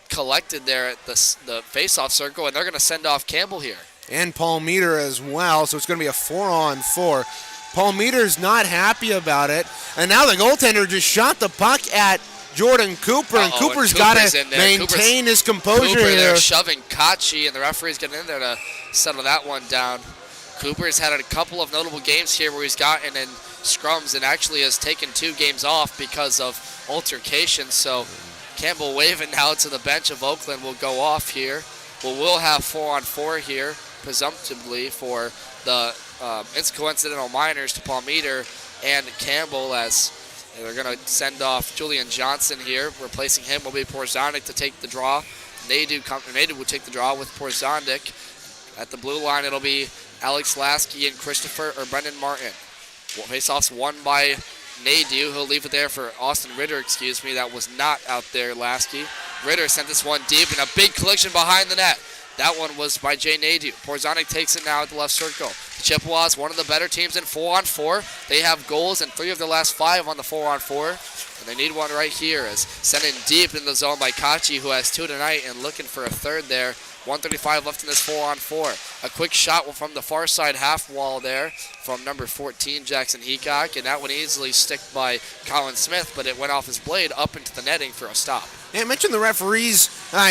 collected there at the face-off circle, and they're going to send off Campbell here. And Paul Meter as well, so it's going to be a 4-on-4. Paul Meter's not happy about it, and now the goaltender just shot the puck at Jordan Cooper, and Cooper's got to maintain his composure Cooper here. They're shoving Kachi, and the referee's getting in there to settle that one down. Cooper's had a couple of notable games here where he's gotten in scrums and actually has taken 2 games off because of altercations. So Campbell waving now to the bench of Oakland will go off here. We'll have 4-on-4 here, presumptively, for the coincidental minors to Paul Meter and Campbell, as they're going to send off Julian Johnson here. Replacing him will be Porzonic to take the draw. Nadu will take the draw with Porzonic. At the blue line, it'll be Alex Lasky and Brendan Martin. Face-offs won by Nadu. He'll leave it there for Austin Ritter, that was not out there, Lasky. Ritter sent this one deep, and a big collision behind the net. That one was by Jay Nadu. Porzonic takes it now at the left circle. The Chippewas, one of the better teams in 4-on-4. They have goals in 3 of their last 5 on the 4-on-4. And they need one right here, as sent in deep in the zone by Kachi, who has 2 tonight, and looking for a third there. 1:35 left in this 4-on-4. A quick shot from the far side half wall there from number 14, Jackson Heacock, and that one easily sticked by Colin Smith, but it went off his blade up into the netting for a stop. Yeah, I mentioned the referees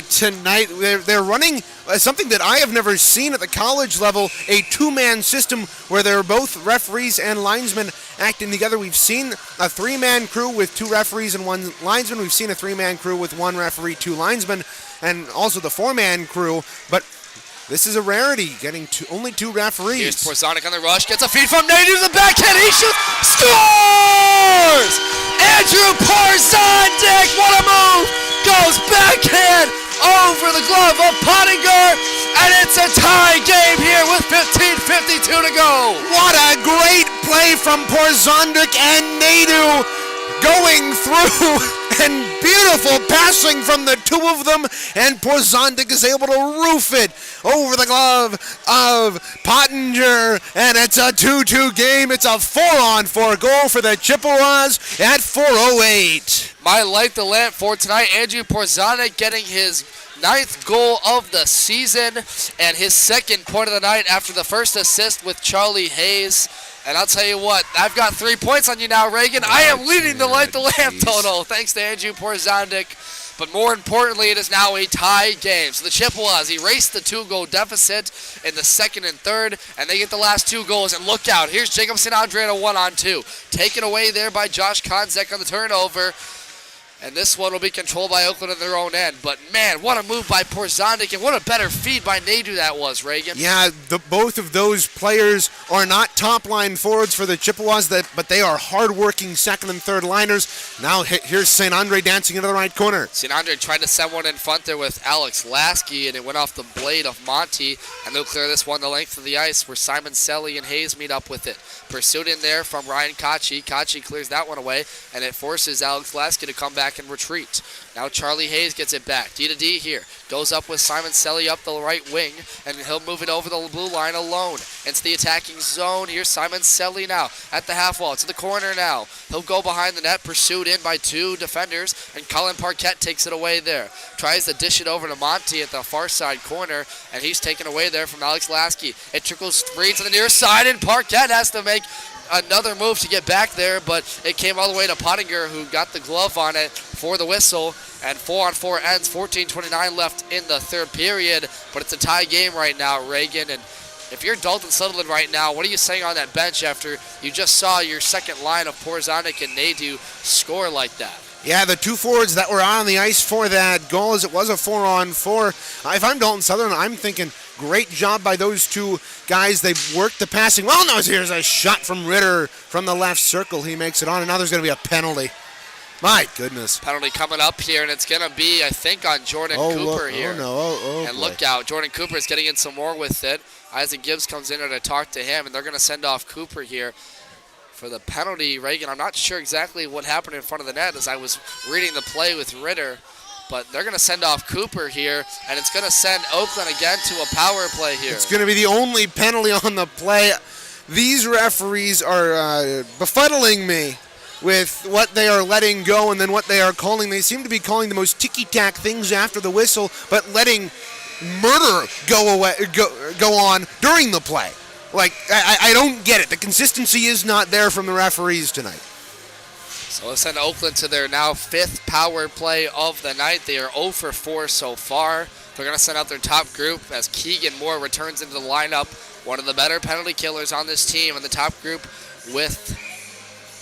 tonight. They're running something that I have never seen at the college level, a 2-man system where they're both referees and linesmen acting together. We've seen a 3-man crew with 2 referees and 1 linesman. We've seen a 3-man crew with 1 referee, 2 linesmen, and also the 4-man crew. But This is a rarity, getting only 2 referees. Here's Porzonik on the rush, gets a feed from Nadu to the backhand, he shoots, scores! Andrew Porzonik, what a move! Goes backhand over the glove of Pottinger, and it's a tie game here with 15:52 to go. What a great play from Porzonik and Nadu going through. And beautiful passing from the 2 of them, and Porzonik is able to roof it over the glove of Pottinger, and it's a 2-2 game. It's a 4-on-4 goal for the Chippewas at 4:08. My light the lamp for tonight, Andrew Porzonik getting his 9th goal of the season and his 2nd point of the night after the first assist with Charlie Hayes. And I'll tell you what, I've got 3 points on you now, Reagan. I am leading the light the lamp total, thanks to Andrew Porzonik. But more importantly, it is now a tie game. So the Chippewas erased the 2-goal deficit in the 2nd and 3rd, and they get the last 2 goals. And look out, here's Jacob St. Andre to 1-on-2. Taken away there by Josh Konzek on the turnover. And this one will be controlled by Oakland on their own end. But, man, what a move by Porzonik, and what a better feed by Nadu that was, Reagan. Yeah, both of those players are not top-line forwards for the Chippewas, but they are hard-working second and third liners. Now here's St. Andre dancing into the right corner. St. Andre tried to send one in front there with Alex Lasky, and it went off the blade of Monty. And they'll clear this one the length of the ice where Simon Selly and Hayes meet up with it. Pursued in there from Ryan Kochi. Kochi clears that one away, and it forces Alex Lasky to come back and retreat. Now Charlie Hayes gets it back. D to D here. Goes up with Simon Selly up the right wing, and he'll move it over the blue line alone. Into the attacking zone. Here's Simon Selly now at the half wall. To the corner now. He'll go behind the net, pursued in by 2 defenders, and Colin Parquette takes it away there. Tries to dish it over to Monty at the far side corner, and he's taken away there from Alex Lasky. It trickles free to the near side, and Parquette has to make another move to get back there, but it came all the way to Pottinger, who got the glove on it for the whistle, and 4-on-4 ends, 14:29 left in the 3rd period, but it's a tie game right now, Reagan, and if you're Dalton Sutherland right now, what are you saying on that bench after you just saw your second line of Porzonik and Nadu score like that? Yeah, the 2 forwards that were on the ice for that goal, as it was a 4-on-4. If I'm Dalton Sutherland, I'm thinking great job by those 2 guys. They've worked the passing. Well, no, here's a shot from Ritter from the left circle. He makes it on, and now there's going to be a penalty. My goodness. Penalty coming up here, and it's going to be, I think, on Jordan Cooper here. Oh, no. And look out, Jordan Cooper is getting in some more with it. Isaac Gibbs comes in there to talk to him, and they're going to send off Cooper here for the penalty. Reagan, I'm not sure exactly what happened in front of the net as I was reading the play with Ritter, but they're going to send off Cooper here, and it's going to send Oakland again to a power play here. It's going to be the only penalty on the play. These referees are befuddling me with what they are letting go and then what they are calling. They seem to be calling the most ticky-tack things after the whistle, but letting murder go on during the play. Like, I don't get it. The consistency is not there from the referees tonight. So let's send Oakland to their now 5th power play of the night. They are 0 for 4 so far. They're going to send out their top group as Keegan Moore returns into the lineup. One of the better penalty killers on this team in the top group with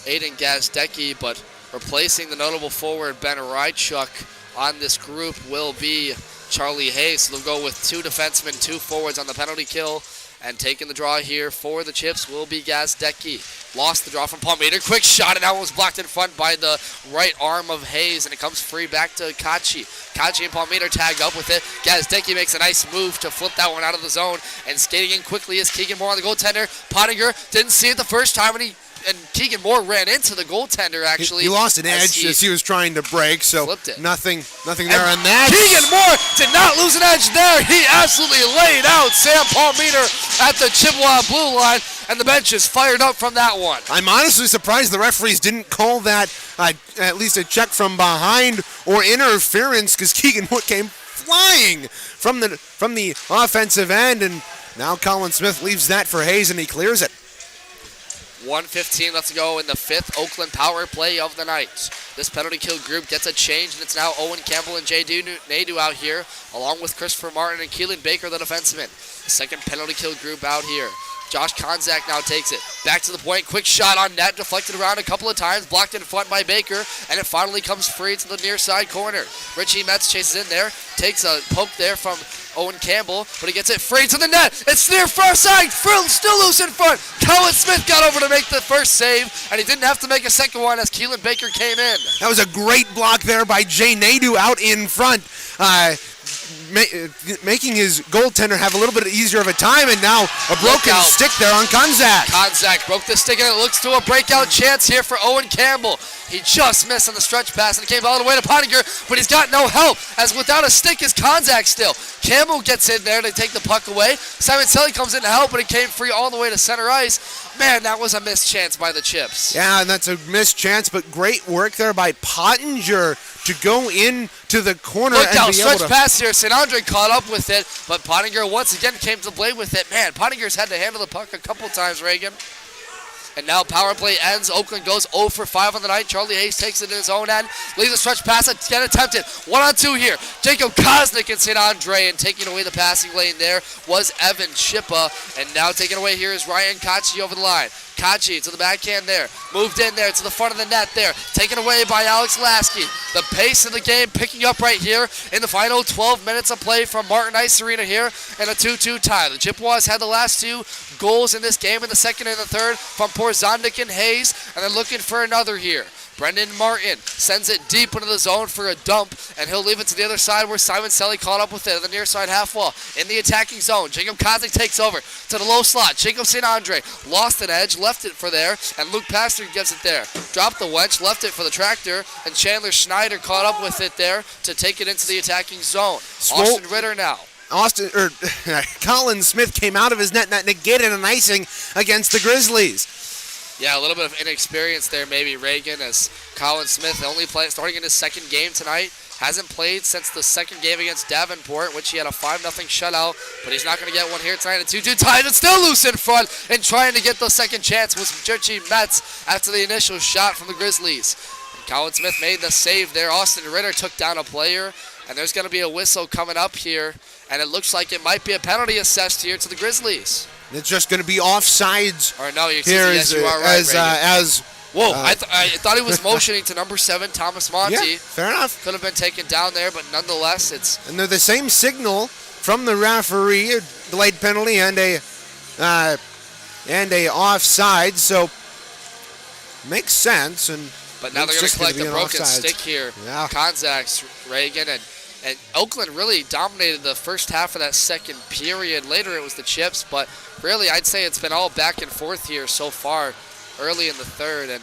Aiden Gazdecki, but replacing the notable forward Ben Rychuk on this group will be Charlie Hayes. So they'll go with 2 defensemen, 2 forwards on the penalty kill. And taking the draw here for the Chips will be Gazdecki. Lost the draw from Palmater. Quick shot, and that one was blocked in front by the right arm of Hayes, and it comes free back to Kachi. Kachi and Palmater tag up with it. Gazdecki makes a nice move to flip that one out of the zone, and skating in quickly is Keegan Moore on the goaltender. Pottinger didn't see it the first time, and Keegan Moore ran into the goaltender, actually. He lost an edge as he was trying to break, so nothing there on that. Keegan Moore did not lose an edge there. He absolutely laid out Sam Palmater at the Chippewa blue line, and the bench is fired up from that one. I'm honestly surprised the referees didn't call that at least a check from behind or interference, because Keegan Moore came flying from the offensive end, and now Colin Smith leaves that for Hayes, and he clears it. 1:15 left to go in the 5th Oakland power play of the night. This penalty kill group gets a change, and it's now Owen Campbell and Jay Nadu out here, along with Christopher Martin and Keelan Baker, the defenseman. The 2nd penalty kill group out here. Josh Konzak now takes it. Back to the point, quick shot on net, deflected around a couple of times, blocked in front by Baker, and it finally comes free to the near side corner. Richie Metz chases in there, takes a poke there from Owen Campbell, but he gets it free to the net. It's near far side, still loose in front. Colin Smith got over to make the first save, and he didn't have to make a second one as Keelan Baker came in. That was a great block there by Jay Nadeau out in front, making his goaltender have a little bit easier of a time, and now a broken stick there on Konzak. Konzak broke the stick, and it looks to a breakout chance here for Owen Campbell. He just missed on the stretch pass, and it came all the way to Pottinger, but he's got no help, as without a stick is Konzak still. Campbell gets in there to take the puck away. Simon Selly comes in to help, but it came free all the way to center ice. Man, that was a missed chance by the Chips. Yeah, and that's a missed chance, but great work there by Pottinger to go into the corner. Look and out, be stretch able to pass here. St. Andre caught up with it, but Pottinger once again came to play with it. Man, Pottinger's had to handle the puck a couple times, Reagan. And now power play ends. Oakland goes 0 for 5 on the night. Charlie Hayes takes it in his own end. Leaves a stretch pass again attempted. 1-on-2 here. Jacob Kosnick and St. Andre, and taking away the passing lane there was Evan Chippa. And now taking away here is Ryan Kachi over the line. Kachi to the backhand there. Moved in there to the front of the net there. Taken away by Alex Lasky. The pace of the game picking up right here in the final 12 minutes of play from Martin Ice Arena here in a 2-2 tie. The Chippewas had the last two goals in this game in the second and the third from Porzondik and Hayes, and they're looking for another here. Brendan Martin sends it deep into the zone for a dump, and he'll leave it to the other side where Simon Selly caught up with it at the near side half wall. In the attacking zone, Jacob Kosnick takes over to the low slot. Jacob St. Andre lost an edge, left it for there, and Luke Pastor gets it there. Dropped the wedge, left it for the tractor, and Chandler Schneider caught up with it there to take it into the attacking zone. Austin Ritter now. Colin Smith came out of his net and that negated an icing against the Grizzlies. Yeah, a little bit of inexperience there maybe, Reagan, as Colin Smith only starting in his second game tonight. Hasn't played since the second game against Davenport, which he had a 5-0 shutout, but he's not going to get one here tonight. A 2-2 tie, and still loose in front, and trying to get the second chance was Richie Metz after the initial shot from the Grizzlies. And Colin Smith made the save there. Austin Ritter took down a player, and there's going to be a whistle coming up here, and it looks like it might be a penalty assessed here to the Grizzlies. It's just going to be offsides. Or no, here yes, you are right, Whoa, I thought he was motioning to number 7, Thomas Monty. Yeah, fair enough. Could have been taken down there, but nonetheless, it's... And they're the same signal from the referee, a delayed penalty and a offside, so makes sense. But now they're going to collect a broken stick here. Yeah. Konzak's, Reagan, and Oakland really dominated the first half of that second period. Later it was the Chips, but really I'd say it's been all back and forth here so far early in the third. And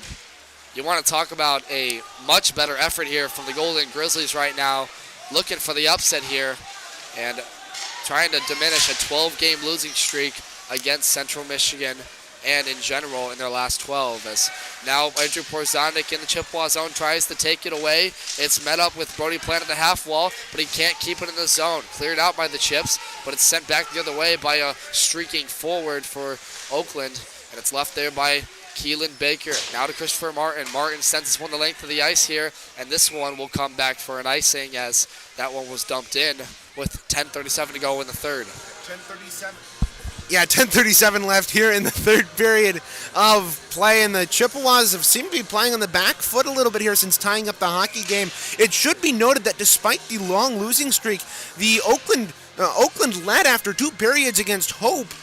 you want to talk about a much better effort here from the Golden Grizzlies right now, looking for the upset here and trying to diminish a 12-game losing streak against Central Michigan and in general in their last 12. As now Andrew Porzondik in the Chippewa zone tries to take it away. It's met up with Brody Plant at the half wall, but he can't keep it in the zone. Cleared out by the Chips, but it's sent back the other way by a streaking forward for Oakland, and it's left there by Keelan Baker. Now to Christopher Martin. Martin sends this one the length of the ice here, and this one will come back for an icing as that one was dumped in with 10:37 to go in the third. 10:37. Yeah, 10:37 left here in the third period of play, and the Chippewas have seemed to be playing on the back foot a little bit here since tying up the hockey game. It should be noted that despite the long losing streak, the Oakland led after 2 periods against Hope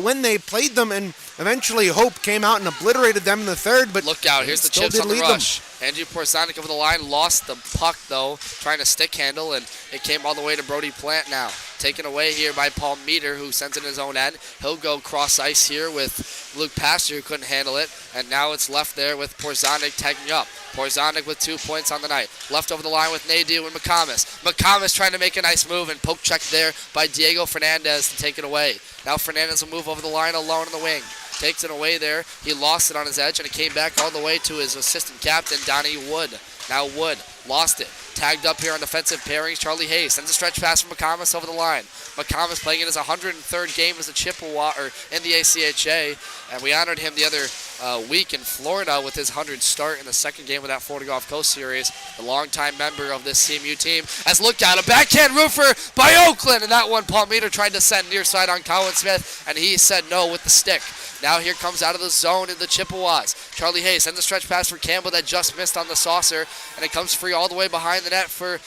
when they played them, and eventually Hope came out and obliterated them in the third. But look out, here's the Chips on the rush. Andrew Porzondik over the line, lost the puck though, trying to stick handle, and it came all the way to Brody Plant now. Taken away here by Paul Meter, who sends it in his own end. He'll go cross ice here with Luke Pastor, who couldn't handle it, and now it's left there with Porzondik tagging up. Porzondik with 2 points on the night. Left over the line with Nadeau and McComas. McComas trying to make a nice move, and poke check there by Diego Fernandez to take it away. Now Fernandez will move over the line alone in the wing. Takes it away there. He lost it on his edge, and it came back all the way to his assistant captain, Donnie Wood. Now Wood lost it. Tagged up here on defensive pairings. Charlie Hayes sends a stretch pass from McComas over the line. McComas playing in his 103rd game as a Chippewa, or in the ACHA, and we honored him the other week in Florida with his 100th start in the second game of that Florida Gulf Coast Series. The longtime member of this CMU team has looked out. A backhand roofer by Oakland, and that one Paul Meter tried to send near side on Colin Smith, and he said no with the stick. Now here comes out of the zone in the Chippewas. Charlie Hayes sends a stretch pass for Campbell that just missed on the saucer, and it comes free all the way behind the net for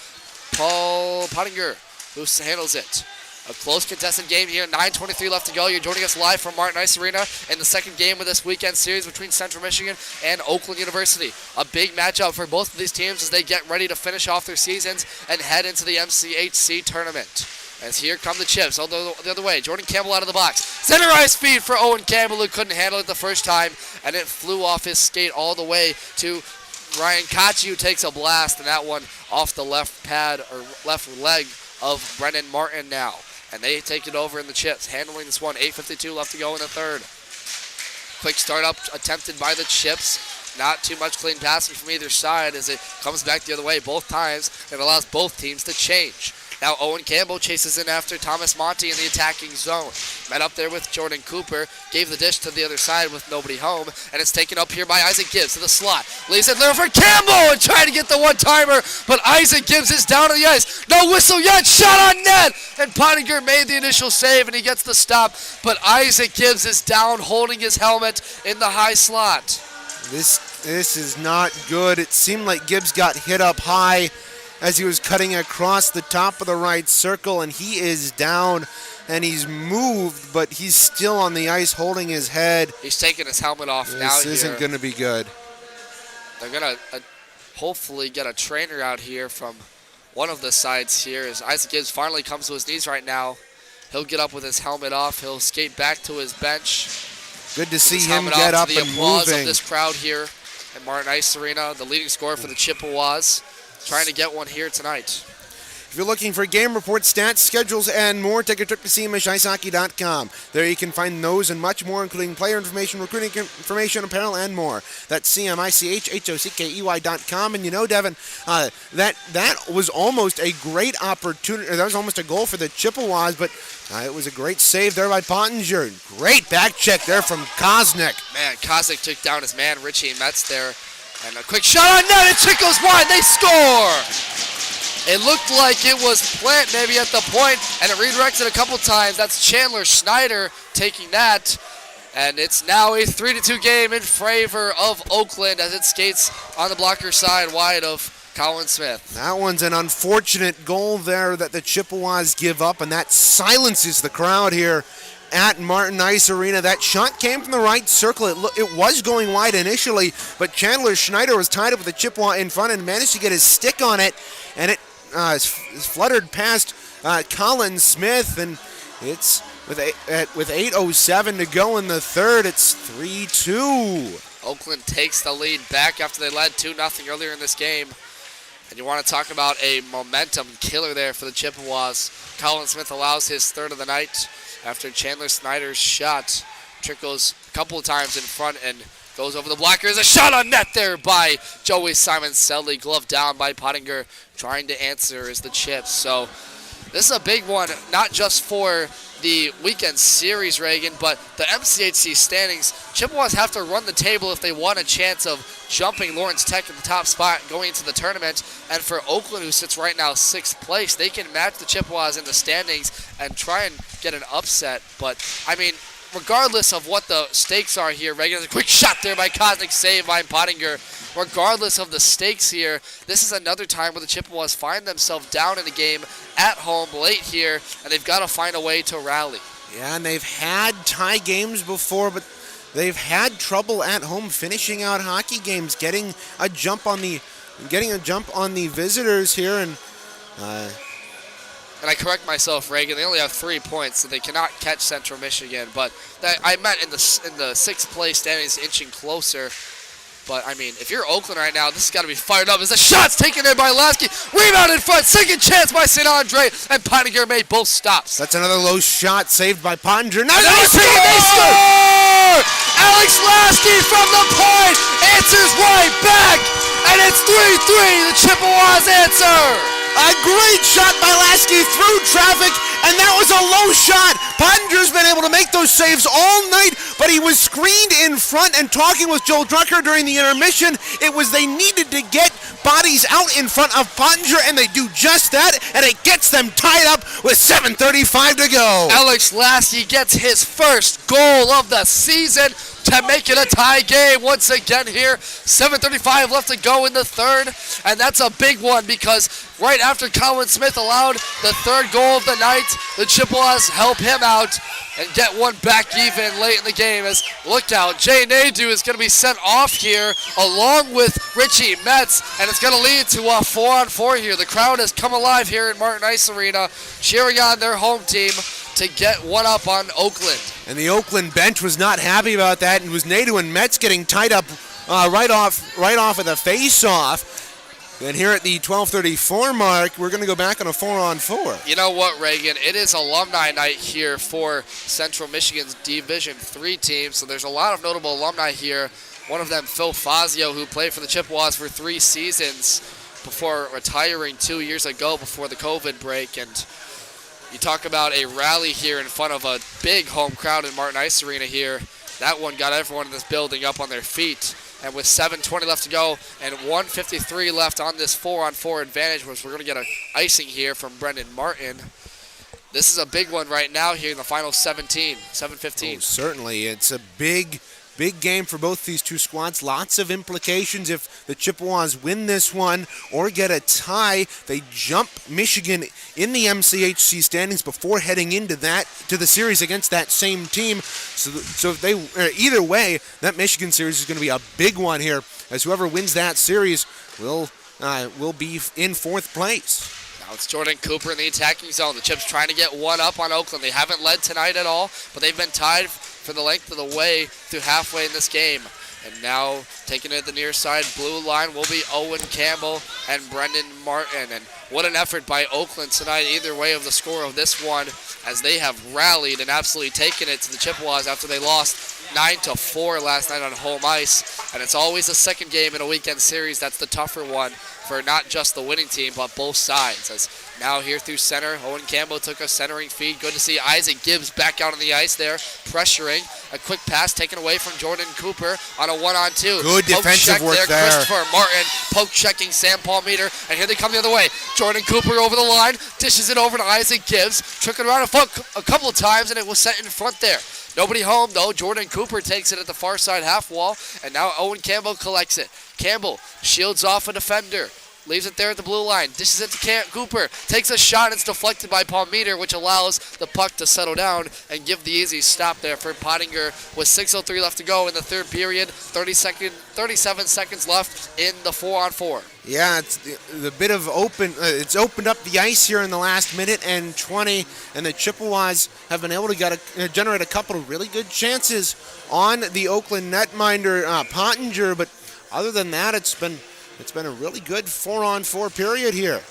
Paul Pottinger, who handles it. A close contested game here, 9:23 left to go. You're joining us live from Martin Ice Arena in the second game of this weekend series between Central Michigan and Oakland University. A big matchup for both of these teams as they get ready to finish off their seasons and head into the MCHC tournament. As here come the Chips, although the other way. Jordan Campbell out of the box. Center ice feed for Owen Campbell, who couldn't handle it the first time, and it flew off his skate all the way to Ryan Kachi, who takes a blast, and that one off the left pad or left leg of Brennan Martin now. And they take it over in the Chips, handling this one. 8:52 left to go in the third. Quick start up attempted by the Chips. Not too much clean passing from either side as it comes back the other way both times. It allows both teams to change. Now Owen Campbell chases in after Thomas Monty in the attacking zone. Met up there with Jordan Cooper. Gave the dish to the other side with nobody home. And it's taken up here by Isaac Gibbs to the slot. Leaves it there for Campbell and trying to get the one-timer. But Isaac Gibbs is down on the ice. No whistle yet. Shot on net. And Pottinger made the initial save and he gets the stop. But Isaac Gibbs is down holding his helmet in the high slot. This is not good. It seemed like Gibbs got hit up high as he was cutting across the top of the right circle, and he is down, and he's moved, but he's still on the ice holding his head. He's taking his helmet off now. This isn't going to be good. They're going to hopefully get a trainer out here from one of the sides here as Isaac Gibbs finally comes to his knees right now. He'll get up with his helmet off. He'll skate back to his bench. Good to see him get up and moving. The applause of this crowd here at Martin Ice Arena, the leading scorer for the Chippewas. Trying to get one here tonight. If you're looking for game reports, stats, schedules, and more, take a trip to cmishicehockey.com. There you can find those and much more, including player information, recruiting information, apparel, and more. That's cmichichockey.com. And you know, Devin, that was almost a great opportunity. That was almost a goal for the Chippewas, but it was a great save there by Pottinger. Great back check there from Koznick. Man, Koznick took down his man, Richie Metz there. And a quick shot on net, and it goes wide, they score! It looked like it was Plant maybe at the point, and it redirected a couple times. That's Chandler Schneider taking that. And it's now a 3-2 game in favor of Oakland as it skates on the blocker side wide of Colin Smith. That one's an unfortunate goal there that the Chippewas give up, and that silences the crowd here at Martin Ice Arena. That shot came from the right circle. It was going wide initially, but Chandler Schneider was tied up with the Chippewa in front and managed to get his stick on it, and it fluttered past Colin Smith, and it's with 8:07 to go in the third. It's 3-2. Oakland takes the lead back after they led 2-0 earlier in this game. And you want to talk about a momentum killer there for the Chippewas. Colin Smith allows his third of the night after Chandler Snyder's shot trickles a couple of times in front and goes over the blocker. There's a shot on net there by Joey Simon-Selly, gloved down by Pottinger, trying to answer is the Chips. So this is a big one, not just for the weekend series, Reagan, but the MCHC standings. Chippewas have to run the table if they want a chance of jumping Lawrence Tech in the top spot going into the tournament. And for Oakland, who sits right now 6th place, they can match the Chippewas in the standings and try and get an upset. But, I mean, regardless of what the stakes are here, Reagan, a quick shot there by Koznick, saved by Pottinger. Regardless of the stakes here, this is another time where the Chippewas find themselves down in the game at home late here, and they've got to find a way to rally. Yeah, and they've had tie games before, but they've had trouble at home finishing out hockey games, getting a jump on the visitors here, and I correct myself, Reagan. They only have 3 points, so they cannot catch Central Michigan. But I meant in the 6th place standings, inching closer. But, I mean, if you're Oakland right now, this has got to be fired up. As the shot's taken there by Lasky. Rebound in front. Second chance by St. Andre. And Pottinger made both stops. That's another low shot saved by Pottinger. Now they score! Alex Lasky from the point answers right back. And it's 3-3. The Chippewas answer. A great shot by Lasky through traffic, and that was a low shot. Pottinger's been able to make those saves all night, but he was screened in front, and talking with Joel Drucker during the intermission, it was they needed to get bodies out in front of Pottinger, and they do just that, and it gets them tied up with 7:35 to go. Alex Lasky gets his first goal of the season to make it a tie game once again here. 7:35 left to go in the third, and that's a big one because right after Colin Smith allowed the third goal of the night, the Chippewas help him out and get one back even late in the game. As look out, Jay Nadeau is going to be sent off here along with Richie Metz, and it's going to lead to a 4-on-4 here. The crowd has come alive here in Martin Ice Arena, cheering on their home team to get one up on Oakland. And the Oakland bench was not happy about that, and it was Nadeau and Metz getting tied up right off of the face-off. And here at the 12:34 mark, we're going to go back on a 4-on-4. You know what, Reagan? It is alumni night here for Central Michigan's Division III team, so there's a lot of notable alumni here. One of them, Phil Fazio, who played for the Chippewas for 3 seasons before retiring 2 years ago before the COVID break. And you talk about a rally here in front of a big home crowd in Martin Ice Arena here. That one got everyone in this building up on their feet. And with 7:20 left to go and 1:53 left on this 4-on-4 advantage, which we're going to get an icing here from Brendan Martin. This is a big one right now here in the final 7:15. Oh, certainly. It's a big game for both these two squads. Lots of implications if the Chippewas win this one or get a tie. They jump Michigan in the MCHC standings before heading into the series against that same team. So if they either way, that Michigan series is going to be a big one here, as whoever wins that series will be in 4th place. Now it's Jordan Cooper in the attacking zone. The Chips trying to get one up on Oakland. They haven't led tonight at all, but they've been tied for the length of the way through halfway in this game. And now taking it at the near side, blue line will be Owen Campbell and Brendan Martin. And what an effort by Oakland tonight, either way of the score of this one, as they have rallied and absolutely taken it to the Chippewas after they lost 9-4 last night on home ice. And it's always the second game in a weekend series that's the tougher one for not just the winning team, but both sides. As now here through center, Owen Campbell took a centering feed. Good to see Isaac Gibbs back out on the ice there, pressuring. A quick pass taken away from Jordan Cooper on a 1-on-2. Good defensive work there. Christopher Martin poke checking Sam Palmeter, and here they come the other way. Jordan Cooper over the line, dishes it over to Isaac Gibbs, took it around a couple of times, and it was set in front there. Nobody home, though. Jordan Cooper takes it at the far side half wall, and now Owen Campbell collects it. Campbell shields off a defender. Leaves it there at the blue line. Dishes it to Cooper. Takes a shot. It's deflected by Palmeter, which allows the puck to settle down and give the easy stop there for Pottinger with 6:03 left to go in the third period. 37 seconds left in the 4-on-4. Yeah, it's the bit of it's opened up the ice here in the last minute and 20, and the Chippewas have been able to generate a couple of really good chances on the Oakland netminder Pottinger, but other than that, it's been a really good 4-on-4 period here.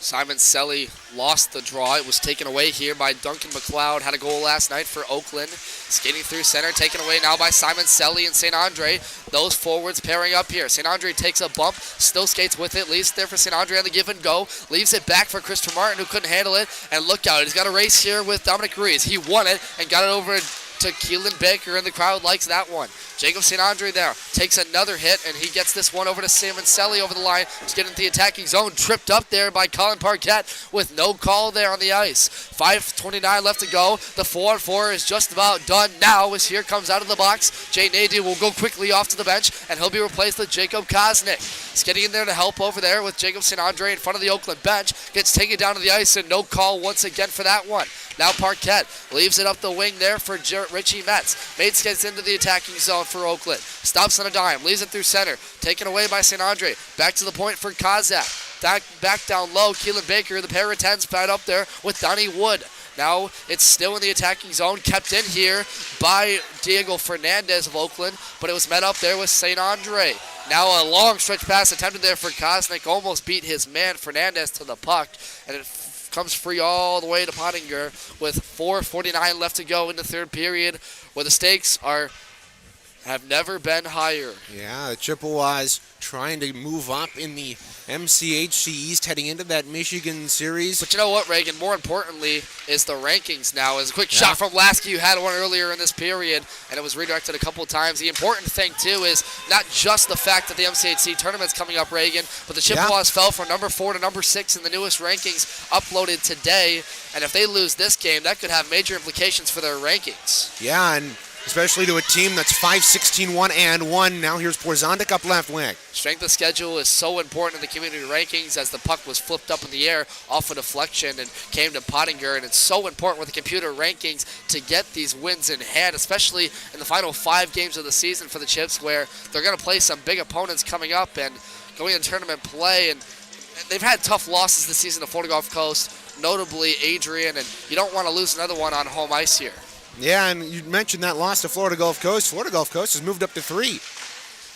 Simon Selly lost the draw. It was taken away here by Duncan McLeod. Had a goal last night for Oakland. Skating through center, taken away now by Simon Selly and St. Andre. Those forwards pairing up here. St. Andre takes a bump, still skates with it, leaves it there for St. Andre on the give and go. Leaves it back for Christopher Martin, who couldn't handle it. And look out, he's got a race here with Dominic Ruiz. He won it and got it over to Keelan Baker, and the crowd likes that one. Jacob St. Andre there takes another hit, and he gets this one over to Simon Selly over the line. He's getting into the attacking zone, tripped up there by Colin Parquette with no call there on the ice. 5:29 left to go. The 4-on-4 is just about done now as here comes out of the box. Jay Nadeau will go quickly off to the bench, and he'll be replaced with Jacob Kosnick. He's getting in there to help over there with Jacob St. Andre in front of the Oakland bench. Gets taken down to the ice, and no call once again for that one. Now Parquette leaves it up the wing there for Richie Metz. Metz gets into the attacking zone for Oakland. Stops on a dime, leaves it through center. Taken away by St. Andre. Back to the point for Kozak. Back down low, Keelan Baker, the pair of 10s tied up there with Donnie Wood. Now it's still in the attacking zone, kept in here by Diego Fernandez of Oakland, but it was met up there with St. Andre. Now a long stretch pass attempted there for Kosnick, almost beat his man Fernandez to the puck, and it comes free all the way to Pottinger with 4:49 left to go in the third period, where the stakes have never been higher. Yeah, the Chippewas trying to move up in the MCHC East heading into that Michigan series. But you know what, Reagan? More importantly is the rankings now. As a quick shot from Lasky, you had one earlier in this period, and it was redirected a couple of times. The important thing, too, is not just the fact that the MCHC tournament's coming up, Reagan, but the Chippewas fell from number 4 to number 6 in the newest rankings uploaded today. And if they lose this game, that could have major implications for their rankings. Yeah, and especially to a team that's 5-16-1-1. Now here's Porzondik up left wing. Strength of schedule is so important in the community rankings as the puck was flipped up in the air off a deflection and came to Pottinger. And it's so important with the computer rankings to get these wins in hand, especially in the final 5 games of the season for the Chips, where they're going to play some big opponents coming up and going into tournament play. And they've had tough losses this season to Florida Gulf Coast, notably Adrian, and you don't want to lose another one on home ice here. Yeah, and you mentioned that loss to Florida Gulf Coast. Florida Gulf Coast has moved up to 3.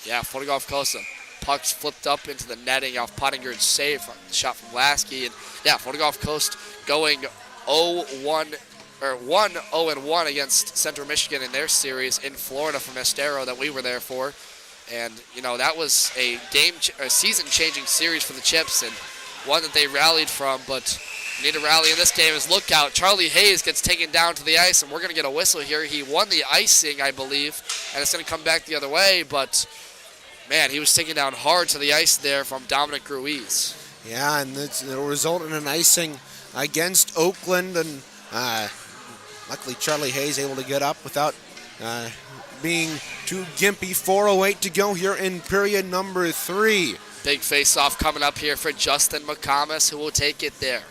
Yeah, Florida Gulf Coast, the puck's flipped up into the netting off Pottinger's save, shot from Lasky. And yeah, Florida Gulf Coast going 1-0-1 against Central Michigan in their series in Florida from Estero that we were there for. And, you know, that was a season-changing series for the Chips and one that they rallied from, but need to rally in this game is look out. Charlie Hayes gets taken down to the ice, and we're going to get a whistle here. He won the icing, I believe, and it's going to come back the other way, but, man, he was taken down hard to the ice there from Dominic Ruiz. Yeah, and it'll result in an icing against Oakland, and luckily Charlie Hayes able to get up without being too gimpy. 4:08 to go here in period number 3. Big face-off coming up here for Justin McComas, who will take it there.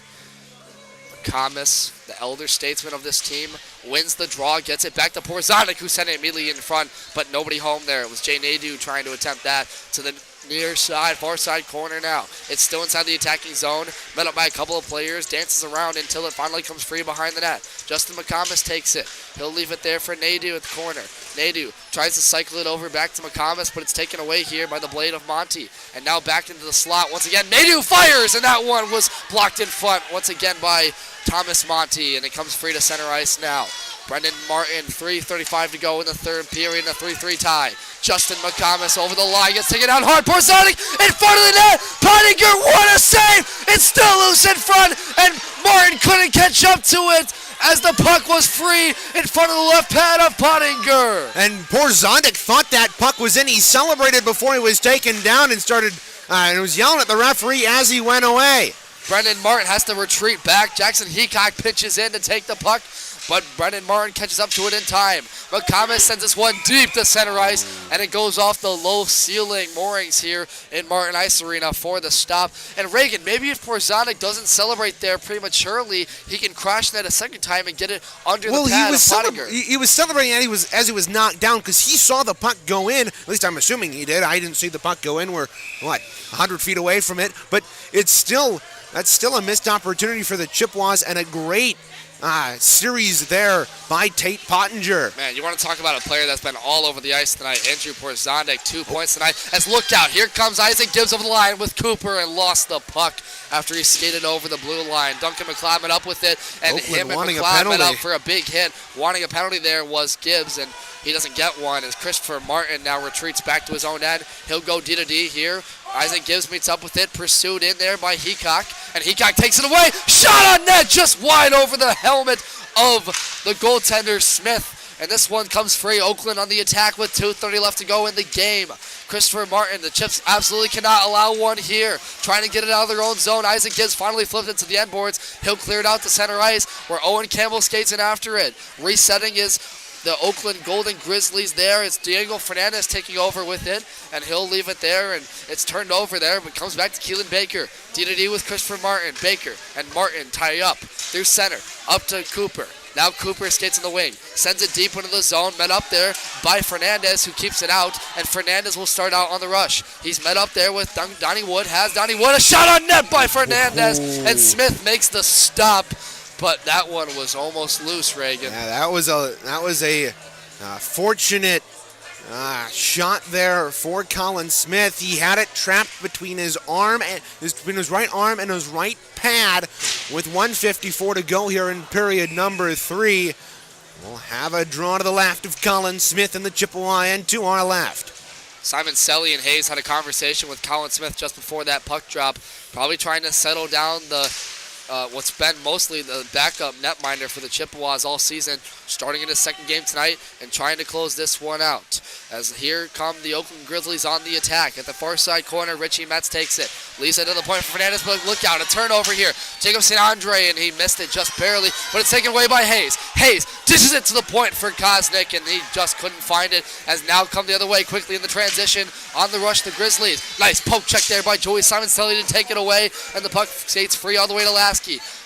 McComas, the elder statesman of this team, wins the draw, gets it back to Porzondik, who sent it immediately in front, but nobody home there. It was Jay Nadeau trying to attempt that to the near side, far side corner now. It's still inside the attacking zone, met up by a couple of players, dances around until it finally comes free behind the net. Justin McComas takes it. He'll leave it there for Nadeau at the corner. Nadeau tries to cycle it over back to McComas, but it's taken away here by the blade of Monty. And now back into the slot once again. Nadeau fires, and that one was blocked in front once again by Thomas Monty, and it comes free to center ice now. Brendan Martin, 3:35 to go in the third period, a 3-3 tie. Justin McComas over the line, gets taken out hard. Porzondik in front of the net. Pottinger, what a save! It's still loose in front, and Martin couldn't catch up to it as the puck was free in front of the left pad of Pottinger. And Porzondik thought that puck was in. He celebrated before he was taken down and started and was yelling at the referee as he went away. Brendan Martin has to retreat back. Jackson Heacock pitches in to take the puck, but Brendan Martin catches up to it in time. McComas sends this one deep to center ice, and it goes off the low ceiling moorings here in Martin Ice Arena for the stop. And Reagan, maybe if Porzondik doesn't celebrate there prematurely, he can crash net a second time and get it under the pad of Pottinger. He was celebrating as he was knocked down because he saw the puck go in. At least I'm assuming he did. I didn't see the puck go in. We're, 100 feet away from it. But that's still a missed opportunity for the Chippewas, and a great series there by Tate Pottinger. Man, you want to talk about a player that's been all over the ice tonight. Andrew Porzondik, 2 points tonight. As look out, here comes Isaac Gibbs over the line with Cooper and lost the puck after he skated over the blue line. Duncan McLeod met up with it, and Oakland him and McLeod met up for a big hit. Wanting a penalty there was Gibbs, and he doesn't get one as Christopher Martin now retreats back to his own end. He'll go D to D here. Isaac Gibbs meets up with it, pursued in there by Heacock, and Heacock takes it away. Shot on net, just wide over the helmet of the goaltender Smith. And this one comes free. Oakland on the attack with 2:30 left to go in the game. Christopher Martin, the Chips absolutely cannot allow one here. Trying to get it out of their own zone. Isaac Gibbs finally flipped it to the end boards. He'll clear it out to center ice where Owen Campbell skates in after it. Resetting is the Oakland Golden Grizzlies there. It's Diego Fernandez taking over with it, and he'll leave it there, and it's turned over there, but comes back to Keelan Baker. D-to-D with Christopher Martin. Baker and Martin tie up through center, up to Cooper. Now Cooper skates in the wing, sends it deep into the zone, met up there by Fernandez, who keeps it out, and Fernandez will start out on the rush. He's met up there with Donnie Wood, a shot on net by Fernandez, and Smith makes the stop. But that one was almost loose, Reagan. Yeah, that was a fortunate shot there for Colin Smith. He had it trapped between his right arm and his right pad with 1:54 to go here in period number 3. We'll have a draw to the left of Colin Smith and the Chippewa end to our left. Simon Selly and Hayes had a conversation with Colin Smith just before that puck drop, probably trying to settle down the what's been mostly the backup netminder for the Chippewas all season, starting in his second game tonight and trying to close this one out. As here come the Oakland Grizzlies on the attack. At the far side corner, Richie Metz takes it. Leaves it to the point for Fernandez, but look out, a turnover here. Jacob St. Andre, and he missed it just barely, but it's taken away by Hayes. Hayes dishes it to the point for Kosnick, and he just couldn't find it, as now come the other way quickly in the transition on the rush, the Grizzlies. Nice poke check there by Joey Simon Selly to take it away, and the puck skates free all the way to Lasky.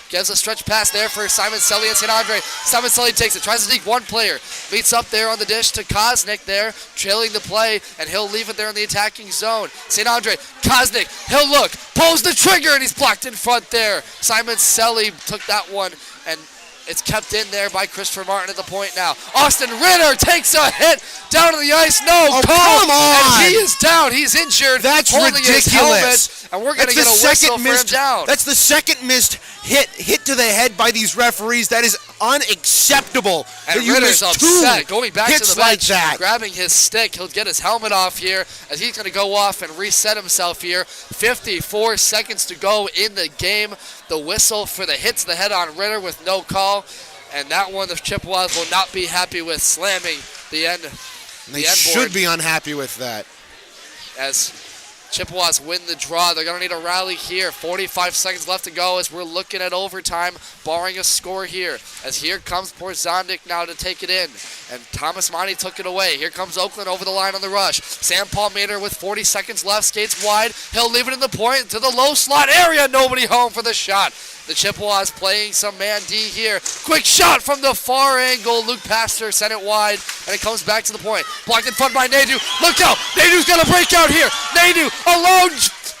Gives a stretch pass there for Simon Selly and St. Andre. Simon Selly takes it, tries to sneak one player. Meets up there on the dish to Kosnick there, trailing the play, and he'll leave it there in the attacking zone. St. Andre, Kosnick, he'll look, pulls the trigger, and he's blocked in front there. Simon Selly took that one, and it's kept in there by Christopher Martin at the point now. Austin Ritter takes a hit down to the ice. No, come on! And he is down. He's injured. That's ridiculous. His helmet, and we're going to get a whistle for him down. That's the second missed hit to the head by these referees. That is unacceptable. And Ritter's upset, going back to the bench, like grabbing his stick. He'll get his helmet off here as he's going to go off and reset himself here. 54 seconds to go in the game. The whistle for the hit to the head on Ritter with no call. And that one the Chippewas will not be happy with, slamming the end. They should be unhappy with that. As Chippewas win the draw, they're going to need a rally here. 45 seconds left to go as we're looking at overtime, barring a score here. As here comes Porzondik now to take it in. And Thomas Monty took it away. Here comes Oakland over the line on the rush. Sam Palmater with 40 seconds left, skates wide. He'll leave it in the point to the low slot area. Nobody home for the shot. The Chippewas playing some man D here. Quick shot from the far angle. Luke Pastor sent it wide, and it comes back to the point. Blocked in front by Nadeau. Look out! Nadeau's going to break out here. Nadeau alone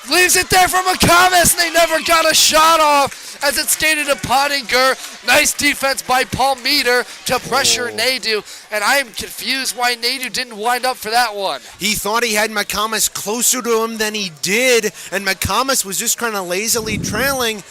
leaves it there for McComas, and they never got a shot off as it skated to Pottinger. Nice defense by Palmater to pressure Nadeau, and I am confused why Nadeau didn't wind up for that one. He thought he had McComas closer to him than he did, and McComas was just kind of lazily trailing,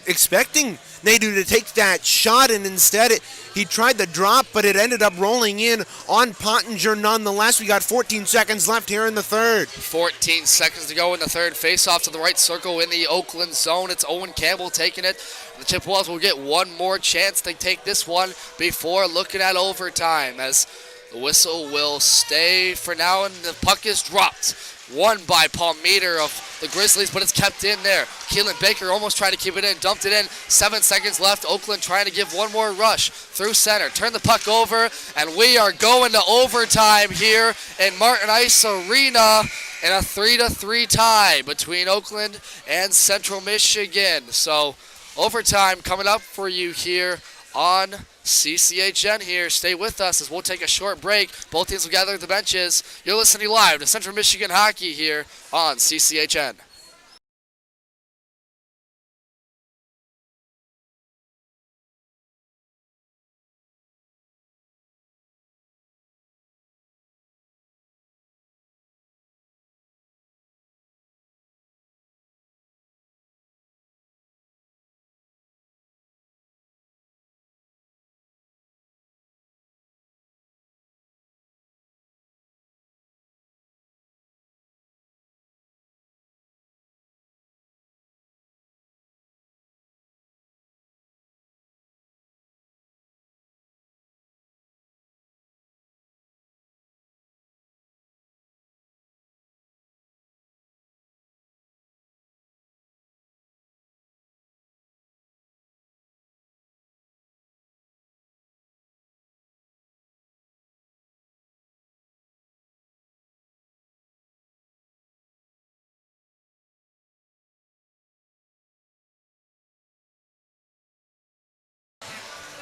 expecting Nadeau to take that shot, and instead he tried the drop, but it ended up rolling in on Pottinger nonetheless. We got 14 seconds left here in the third. 14 seconds to go in the third. Face-off to the right circle in the Oakland zone. It's Owen Campbell taking it. The Chippewas will get one more chance to take this one before looking at overtime, as the whistle will stay for now, and the puck is dropped. Won by Palmater of the Grizzlies, but it's kept in there. Keelan Baker almost tried to keep it in, dumped it in. 7 seconds left. Oakland trying to give one more rush through center. Turn the puck over, and we are going to overtime here in Martin Ice Arena in a 3-3 tie between Oakland and Central Michigan. So overtime coming up for you here on CCHN here. Stay with us as we'll take a short break. Both teams will gather at the benches. You're listening live to Central Michigan Hockey here on CCHN.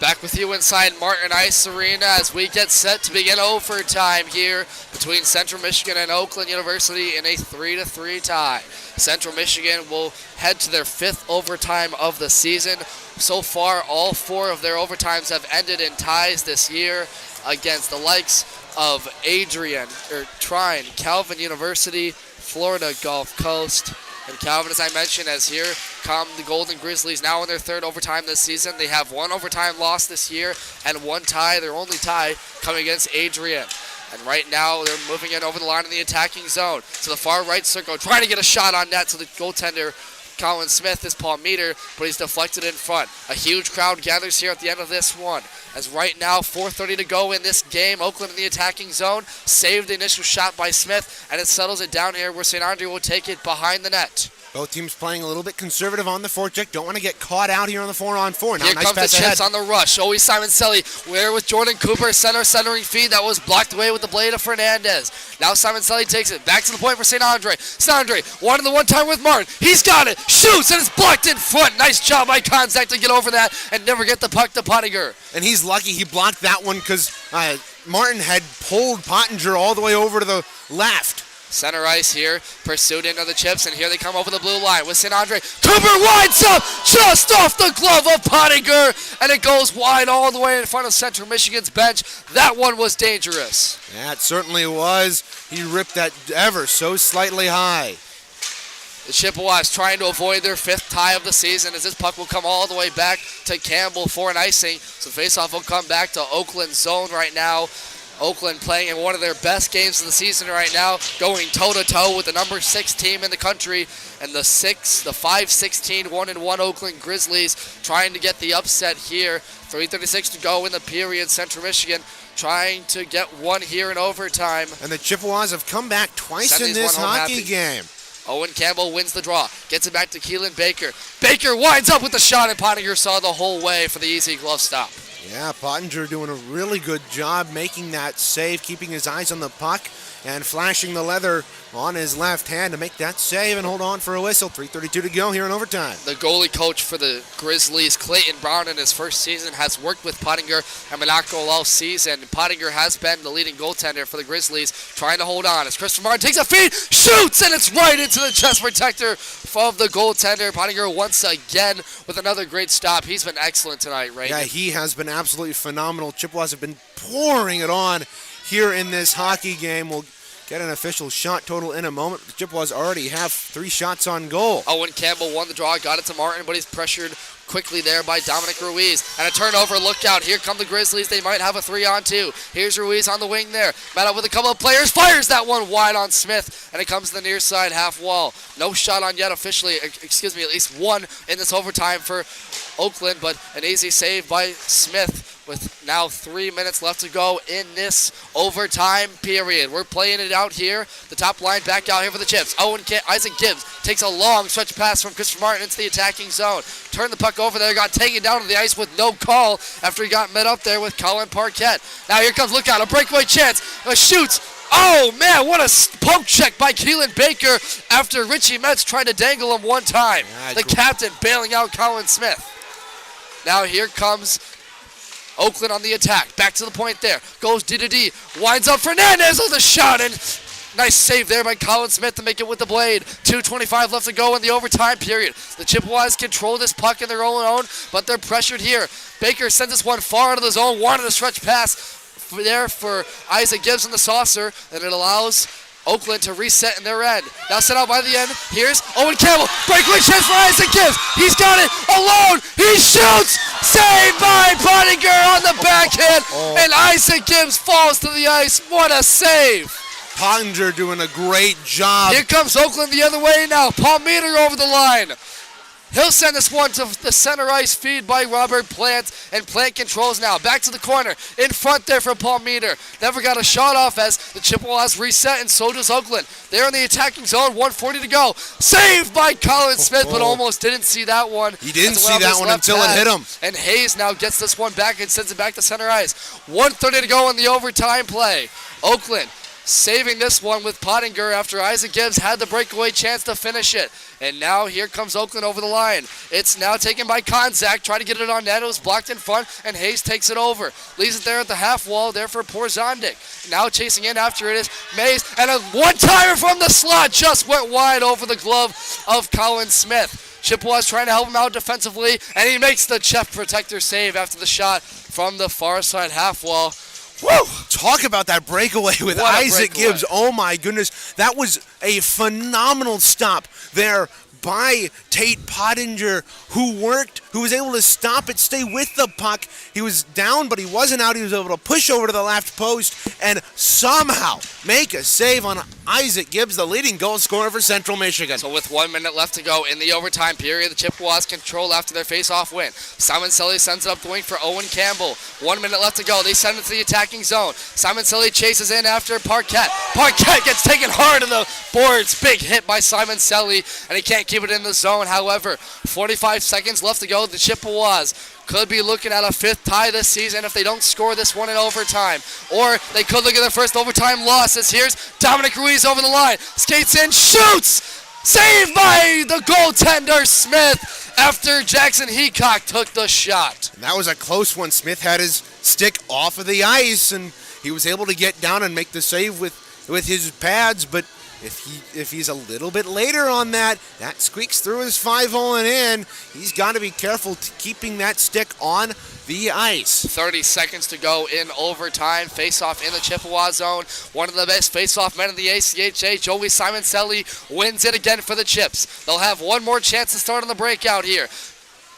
Back with you inside Martin Ice Arena as we get set to begin overtime here between Central Michigan and Oakland University in a 3-3 tie. Central Michigan will head to their 5th overtime of the season. So far, all 4 of their overtimes have ended in ties this year against the likes of Trine, Calvin University, Florida Gulf Coast. And Calvin, as I mentioned, as here come the Golden Grizzlies now in their 3rd overtime this season. They have 1 overtime loss this year and 1 tie, their only tie, coming against Adrian. And right now, they're moving in over the line in the attacking zone to the far right circle, trying to get a shot on net to the goaltender, Colin Smith, is Paul Meter, but he's deflected in front. A huge crowd gathers here at the end of this one. As right now, 4:30 to go in this game. Oakland in the attacking zone. Saved the initial shot by Smith, and it settles it down here where St. Andre will take it behind the net. Both teams playing a little bit conservative on the forecheck. Don't want to get caught out here on the 4-on-4. Now, Here nice comes the pass Chips ahead. on the rush. Always Simon Selly. Where with Jordan Cooper, centering feed that was blocked away with the blade of Fernandez. Now Simon Selly takes it back to the point for St. Andre. St. Andre wanted the one-time with Martin. He's got it. Shoots, and it's blocked in front. Nice job by Konzak to get over that and never get the puck to Pottinger. And he's lucky he blocked that one because Martin had pulled Pottinger all the way over to the left. Center ice here, pursued into the Chips, and here they come over the blue line with St. Andre. Cooper winds up just off the glove of Pottinger, and it goes wide all the way in front of Central Michigan's bench. That one was dangerous. That certainly was. He ripped that ever so slightly high. The Chippewas trying to avoid their 5th tie of the season as this puck will come all the way back to Campbell for an icing. So faceoff will come back to Oakland zone right now. Oakland playing in one of their best games of the season right now, going toe-to-toe with the number 6 team in the country and the 5-16 1-1 Oakland Grizzlies trying to get the upset here. 3:36 to go in the period. Central Michigan trying to get one here in overtime. And the Chippewas have come back twice in this hockey game. Owen Campbell wins the draw, gets it back to Keelan Baker. Baker winds up with the shot, and Pottinger saw the whole way for the easy glove stop. Yeah, Pottinger doing a really good job making that save, keeping his eyes on the puck, and flashing the leather on his left hand to make that save and hold on for a whistle. 3:32 to go here in overtime. The goalie coach for the Grizzlies, Clayton Brown, in his first season has worked with Pottinger and Monaco all season. Pottinger has been the leading goaltender for the Grizzlies, trying to hold on as Christopher Martin takes a feed, shoots, and it's right into the chest protector of the goaltender. Pottinger once again with another great stop. He's been excellent tonight, right? Yeah, he has been absolutely phenomenal. Chippewas have been pouring it on here in this hockey game. We'll get an official shot total in a moment. The Chippewas already have 3 shots on goal. Owen Campbell won the draw, got it to Martin, but he's pressured quickly there by Dominic Ruiz. And a turnover, look out. Here come the Grizzlies. They might have a 3-on-2. Here's Ruiz on the wing there. Met up with a couple of players. Fires that one wide on Smith. And it comes to the near side half wall. No shot on yet officially. Excuse me, at least one in this overtime for Oakland. But an easy save by Smith with now 3 minutes left to go in this overtime period. We're playing it out here. The top line back out here for the Chips. Isaac Gibbs takes a long stretch pass from Christopher Martin into the attacking zone. Turned the puck over there, got taken down to the ice with no call after he got met up there with Colin Parkett. Now here comes, look out, a breakaway chance, a shoots. Oh man, what a poke check by Keelan Baker after Richie Metz tried to dangle him one time. The captain bailing out Colin Smith. Now here comes Oakland on the attack. Back to the point there. Goes D-to-D. Winds up Fernandez with a shot. And nice save there by Colin Smith to make it with the blade. 2:25 left to go in the overtime period. The Chippewas control this puck in their own, but they're pressured here. Baker sends this one far out of the zone. Wanted a stretch pass there for Isaac Gibbs in the saucer. And it allows Oakland to reset in their end. Now set out by the end. Here's Owen Campbell. Breakaway chance for Isaac Gibbs. He's got it alone. He shoots. Saved by Pottinger on the backhand. And Isaac Gibbs falls to the ice. What a save. Pottinger doing a great job. Here comes Oakland the other way now. Paul Meter over the line. He'll send this one to the center ice feed by Robert Plant, and Plant controls now. Back to the corner. In front there for Paul Meter. Never got a shot off as the Chippewas reset, and so does Oakland. They're in the attacking zone, 1:40 to go. Saved by Colin Smith, but almost didn't see that one. He didn't see that one until it hit him. And Hayes now gets this one back and sends it back to center ice. 1:30 to go in the overtime play. Oakland saving this one with Pottinger after Isaac Gibbs had the breakaway chance to finish it. And now here comes Oakland over the line. It's now taken by Konzak. Trying to get it on net. It was blocked in front, and Hayes takes it over. Leaves it there at the half wall there for Porzondik. Now chasing in after it is Mays. And a one-timer from the slot just went wide over the glove of Colin Smith. Chippewas trying to help him out defensively, and he makes the chest protector save after the shot from the far side half wall. Woo! Talk about that breakaway with Isaac Gibbs. Oh my goodness. That was a phenomenal stop there by Tate Pottinger, who was able to stop it, stay with the puck. He was down, but he wasn't out. He was able to push over to the left post and somehow make a save on Isaac Gibbs, the leading goal scorer for Central Michigan. So with 1 minute left to go in the overtime period, the Chippewas control after their face-off win. Simon Selly sends it up the wing for Owen Campbell. 1 minute left to go. They send it to the attacking zone. Simon Selly chases in after Parquette. Parquette gets taken hard to the boards. Big hit by Simon Selly, and he can't keep it in the zone. However, 45 seconds left to go. The Chippewas could be looking at a 5th tie this season if they don't score this one in overtime. Or they could look at their first overtime loss, as here's Dominic Ruiz over the line. Skates in, shoots! Saved by the goaltender Smith after Jackson Heacock took the shot. And that was a close one. Smith had his stick off of the ice, and he was able to get down and make the save with his pads, but if he's a little bit later on that squeaks through his 5-hole and in. He's got to be careful keeping that stick on the ice. 30 seconds to go in overtime. Face-off in the Chippewa zone. One of the best face-off men in the ACHA, Joey Simon Selly, wins it again for the Chips. They'll have one more chance to start on the breakout here.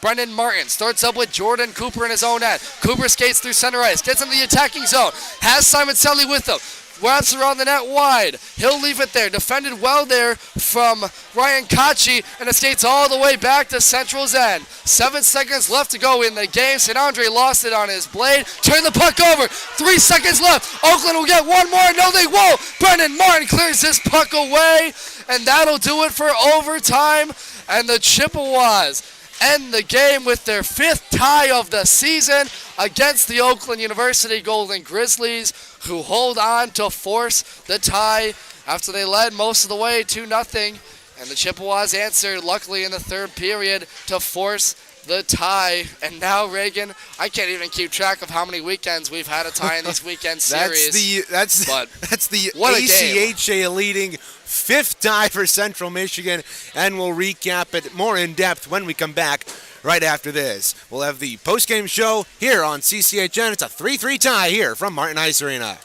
Brendan Martin starts up with Jordan Cooper in his own end. Cooper skates through center ice, gets in the attacking zone, has Simon Selly with him. Wraps around the net wide. He'll leave it there. Defended well there from Ryan Kochi, and it skates all the way back to Central's end. 7 seconds left to go in the game. St. Andre lost it on his blade. Turn the puck over. 3 seconds left. Oakland will get one more. No, they won't. Brendan Martin clears this puck away, and that'll do it for overtime. And the Chippewas end the game with their 5th tie of the season against the Oakland University Golden Grizzlies, who hold on to force the tie after they led most of the way 2-0. And the Chippewas answered, luckily in the 3rd period, to force the tie. And now, Reagan, I can't even keep track of how many weekends we've had a tie in these weekend series. That's the ACHA leading 5th tie for Central Michigan, and we'll recap it more in depth when we come back right after this. We'll have the post-game show here on CCHN. It's a 3-3 tie here from Martin Ice Arena.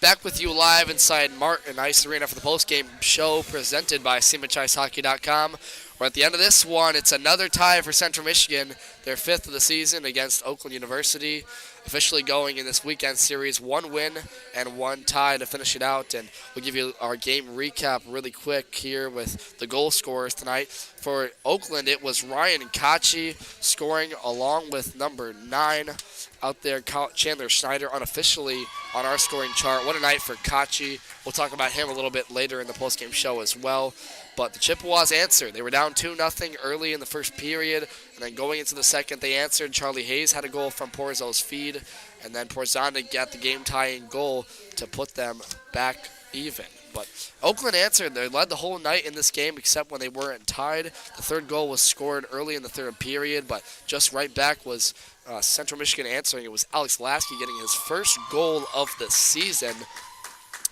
back with you live inside Martin Ice Arena for the post-game show presented by SeamanChiceHockey.com. We're at the end of this one. It's another tie for Central Michigan, their 5th of the season against Oakland University. Officially going in this weekend series, 1 win and 1 tie to finish it out. And we'll give you our game recap really quick here with the goal scorers tonight. For Oakland, it was Ryan Kachi scoring along with number 9 out there, Chandler Schneider, unofficially on our scoring chart. What a night for Kachi. We'll talk about him a little bit later in the postgame show as well. But the Chippewas answered. They were down 2-0 early in the first period, and then going into the second, they answered. Charlie Hayes had a goal from Porzo's feed, and then Porzonic got the game-tying goal to put them back even. But Oakland answered. They led the whole night in this game except when they weren't tied. The third goal was scored early in the third period, but just right back was Central Michigan answering. It was Alex Lasky getting his first goal of the season.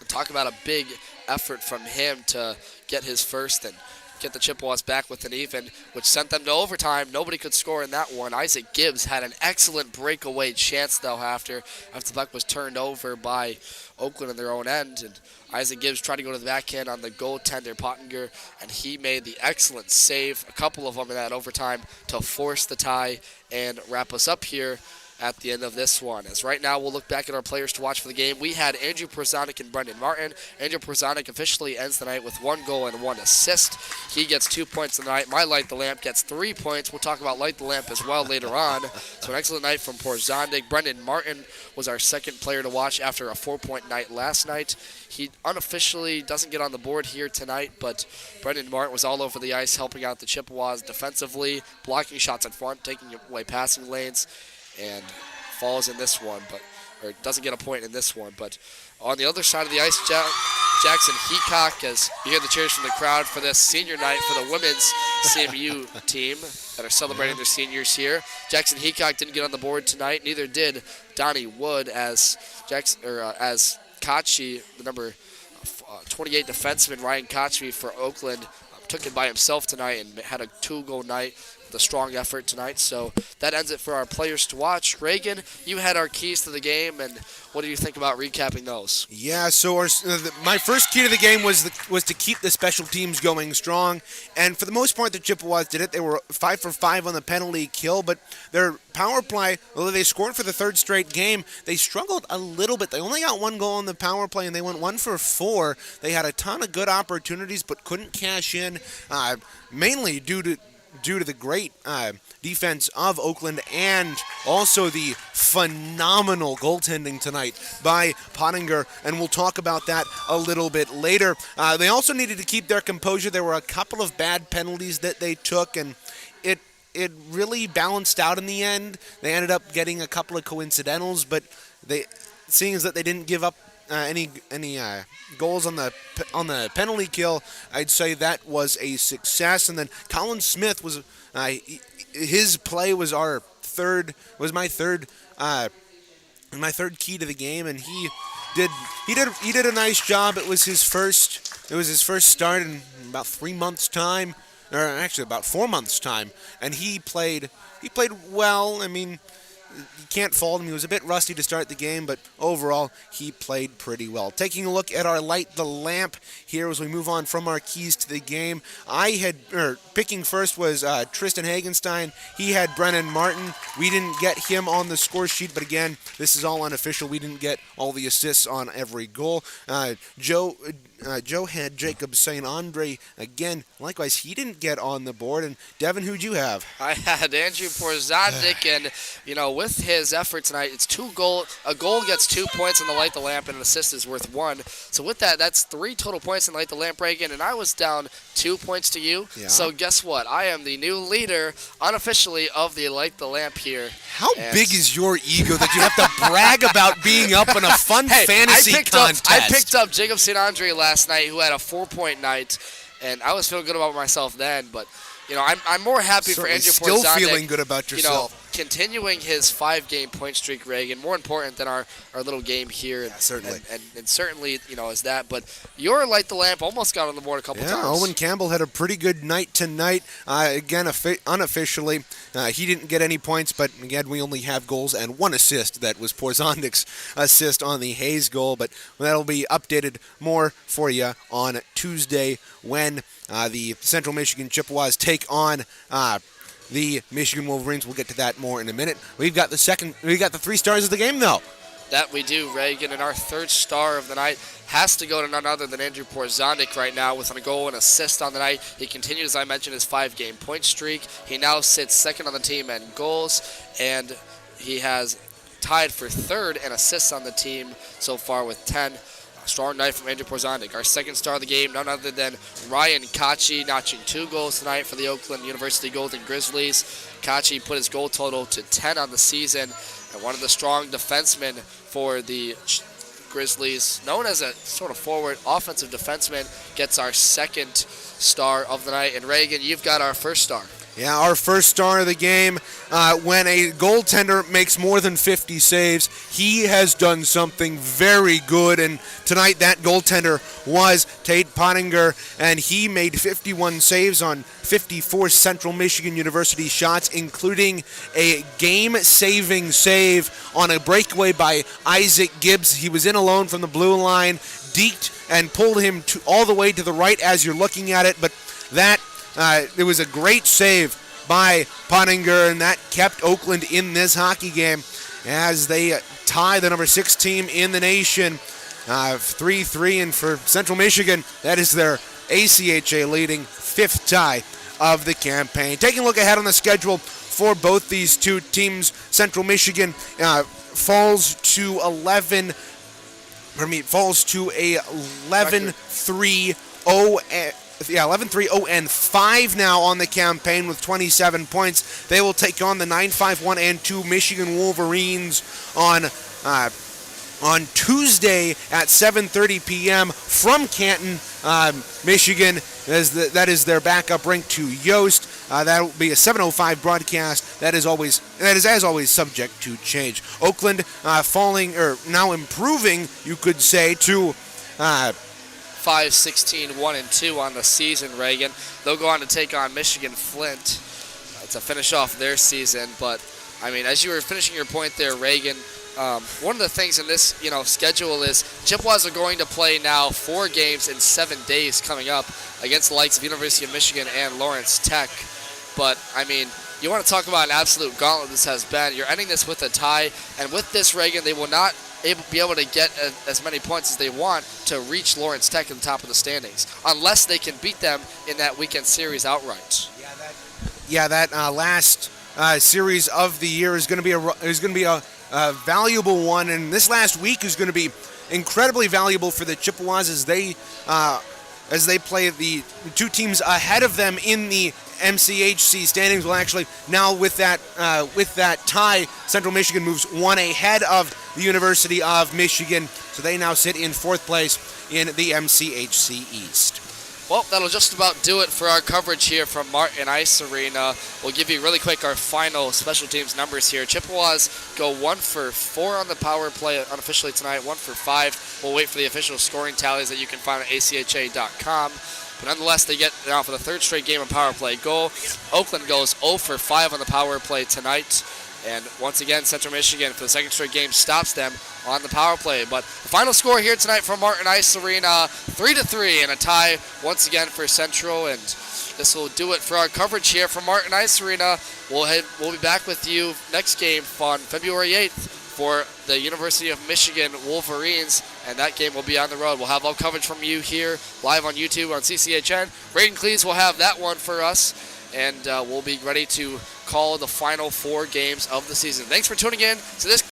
Talk about a big effort from him to get his first and get the Chippewas back with an even, which sent them to overtime. Nobody could score in that one. Isaac Gibbs had an excellent breakaway chance, though, after the puck was turned over by Oakland in their own end. And Isaac Gibbs tried to go to the backhand on the goaltender, Pottinger, and he made the excellent save, a couple of them in that overtime, to force the tie and wrap us up here at the end of this one. As right now, we'll look back at our players to watch for the game. We had Andrew Porzonic and Brendan Martin. Andrew Porzonic officially ends the night with 1 goal and 1 assist. He gets 2 points tonight. My Light the Lamp gets 3 points. We'll talk about Light the Lamp as well later on. So an excellent night from Porzonic. Brendan Martin was our second player to watch after a 4-point night last night. He unofficially doesn't get on the board here tonight, but Brendan Martin was all over the ice helping out the Chippewas defensively, blocking shots in front, taking away passing lanes, and falls in this one, or doesn't get a point in this one. But on the other side of the ice, Jackson Heacock, as you hear the cheers from the crowd for this senior night for the women's CMU team that are celebrating their seniors here. Jackson Heacock didn't get on the board tonight. Neither did Donnie Wood, as Kachi, the number 28 defenseman Ryan Kachi for Oakland, took it by himself tonight and had a 2-goal night. The strong effort tonight. So that ends it for our players to watch. Reagan, you had our keys to the game, and what do you think about recapping those? Yeah, so my first key to the game was to keep the special teams going strong, and for the most part the Chippewas did it. They were 5 for 5 on the penalty kill, but their power play, although they scored for the third straight game, they struggled a little bit. They only got 1 goal on the power play, and they went 1 for 4. They had a ton of good opportunities but couldn't cash in, mainly due to the great defense of Oakland and also the phenomenal goaltending tonight by Pottinger, and we'll talk about that a little bit later. They also needed to keep their composure. There were a couple of bad penalties that they took, and it really balanced out in the end. They ended up getting a couple of coincidentals, but seeing as that they didn't give up any goals on the penalty kill, I'd say that was a success. And then Colin Smith was his play was my third key to the game, and he did a nice job. It was his first start in about 3 months' time, or actually about 4 months' time, and he played well. I mean, you can't fault him. He was a bit rusty to start the game, but overall, he played pretty well. Taking a look at our Light the Lamp here as we move on from our keys to the game. Picking first was Tristan Hagenstein. He had Brennan Martin. We didn't get him on the score sheet, but again, this is all unofficial. We didn't get all the assists on every goal. Joe had Jacob St. Andre. Again, likewise, he didn't get on the board. And Devin, who'd you have? I had Andrew Porzonic, and with his effort tonight, it's a goal gets 2 points in the Light the Lamp, and an assist is worth 1. So with that, that's 3 total points in Light the Lamp, Reagan, and I was down 2 points to you. Yeah. So guess what? I am the new leader, unofficially, of the Light the Lamp here. How big is your ego that you have to brag about being up in a fun fantasy contest? I picked up Jacob St. Andre last night, who had a 4-point night, and I was feeling good about myself then, but I'm more happy for Andrew Porzonic. Still feeling good about yourself. continuing his 5-game point streak, Reagan. More important than our little game here. And, certainly. And certainly, is that. But your light the lamp almost got on the board a couple times. Owen Campbell had a pretty good night tonight. Again, unofficially, he didn't get any points, but again, we only have goals and one assist. That was Porzondik's assist on the Hayes goal, but that'll be updated more for you on Tuesday when the Central Michigan Chippewas take on the Michigan Wolverines. We'll get to that more in a minute. We've got the 3 stars of the game, though. That we do, Reagan, and our 3rd star of the night has to go to none other than Andrew Porzondik right now with a goal and assist on the night. He continued, as I mentioned, his 5-game point streak. He now sits 2nd on the team in goals, and he has tied for 3rd in assists on the team so far with 10. A strong night from Andrew Porzondik. Our 2nd star of the game, none other than Ryan Kachi, notching 2 goals tonight for the Oakland University Golden Grizzlies. Kachi put his goal total to 10 on the season, and one of the strong defensemen for the Grizzlies, known as a sort of forward offensive defenseman, gets our 2nd star of the night. And Reagan, you've got our 1st star. Yeah, our 1st star of the game, when a goaltender makes more than 50 saves, he has done something very good, and tonight that goaltender was Tate Pottinger, and he made 51 saves on 54 Central Michigan University shots, including a game-saving save on a breakaway by Isaac Gibbs. He was in alone from the blue line, deked and pulled him all the way to the right as you're looking at it, but that it was a great save by Pottinger, and that kept Oakland in this hockey game as they tie the number 6 team in the nation 3-3. And for Central Michigan, that is their ACHA leading 5th tie of the campaign. Taking a look ahead on the schedule for both these two teams, Central Michigan falls to 11. Falls to a 11-3-0. 11-3-0-5 now on the campaign with 27 points. They will take on the 9-5-1-2 Michigan Wolverines on Tuesday at 7:30 p.m. from Canton, Michigan. That is their backup rink to Yost. That will be a 7:05 broadcast. That is as always subject to change. Oakland falling, or now improving, you could say, to 5-16-1-2 on the season, Reagan. They'll go on to take on Michigan Flint to finish off their season. But, I mean, as you were finishing your point there, Reagan, one of the things in this, schedule is Chippewas are going to play now 4 games in 7 days coming up against the likes of University of Michigan and Lawrence Tech. But, I mean, you want to talk about an absolute gauntlet this has been. You're ending this with a tie, and with this, Reagan, they will not be able to get as many points as they want to reach Lawrence Tech at the top of the standings, unless they can beat them in that weekend series outright. That last series of the year is going to be a valuable one, and this last week is going to be incredibly valuable for the Chippewas as they play the 2 teams ahead of them in the MCHC standings. Well, actually, now with that tie, Central Michigan moves 1 ahead of the University of Michigan, so they now sit in 4th place in the MCHC East. Well, that'll just about do it for our coverage here from Martin Ice Arena. We'll give you really quick our final special teams numbers here. Chippewas go 1 for 4 on the power play unofficially tonight, 1 for 5. We'll wait for the official scoring tallies that you can find at acha.com. But nonetheless, they get now for the 3rd straight game of power play goal. Oakland goes 0 for 5 on the power play tonight. And once again, Central Michigan, for the 2nd straight game, stops them on the power play. But the final score here tonight from Martin Ice Arena, 3-3, and a tie once again for Central. And this will do it for our coverage here from Martin Ice Arena. We'll be back with you next game on February 8th for the University of Michigan Wolverines, and that game will be on the road. We'll have all coverage from you here live on YouTube on CCHN. Braden Cleese will have that one for us, and we'll be ready to call the final 4 games of the season. Thanks for tuning in to this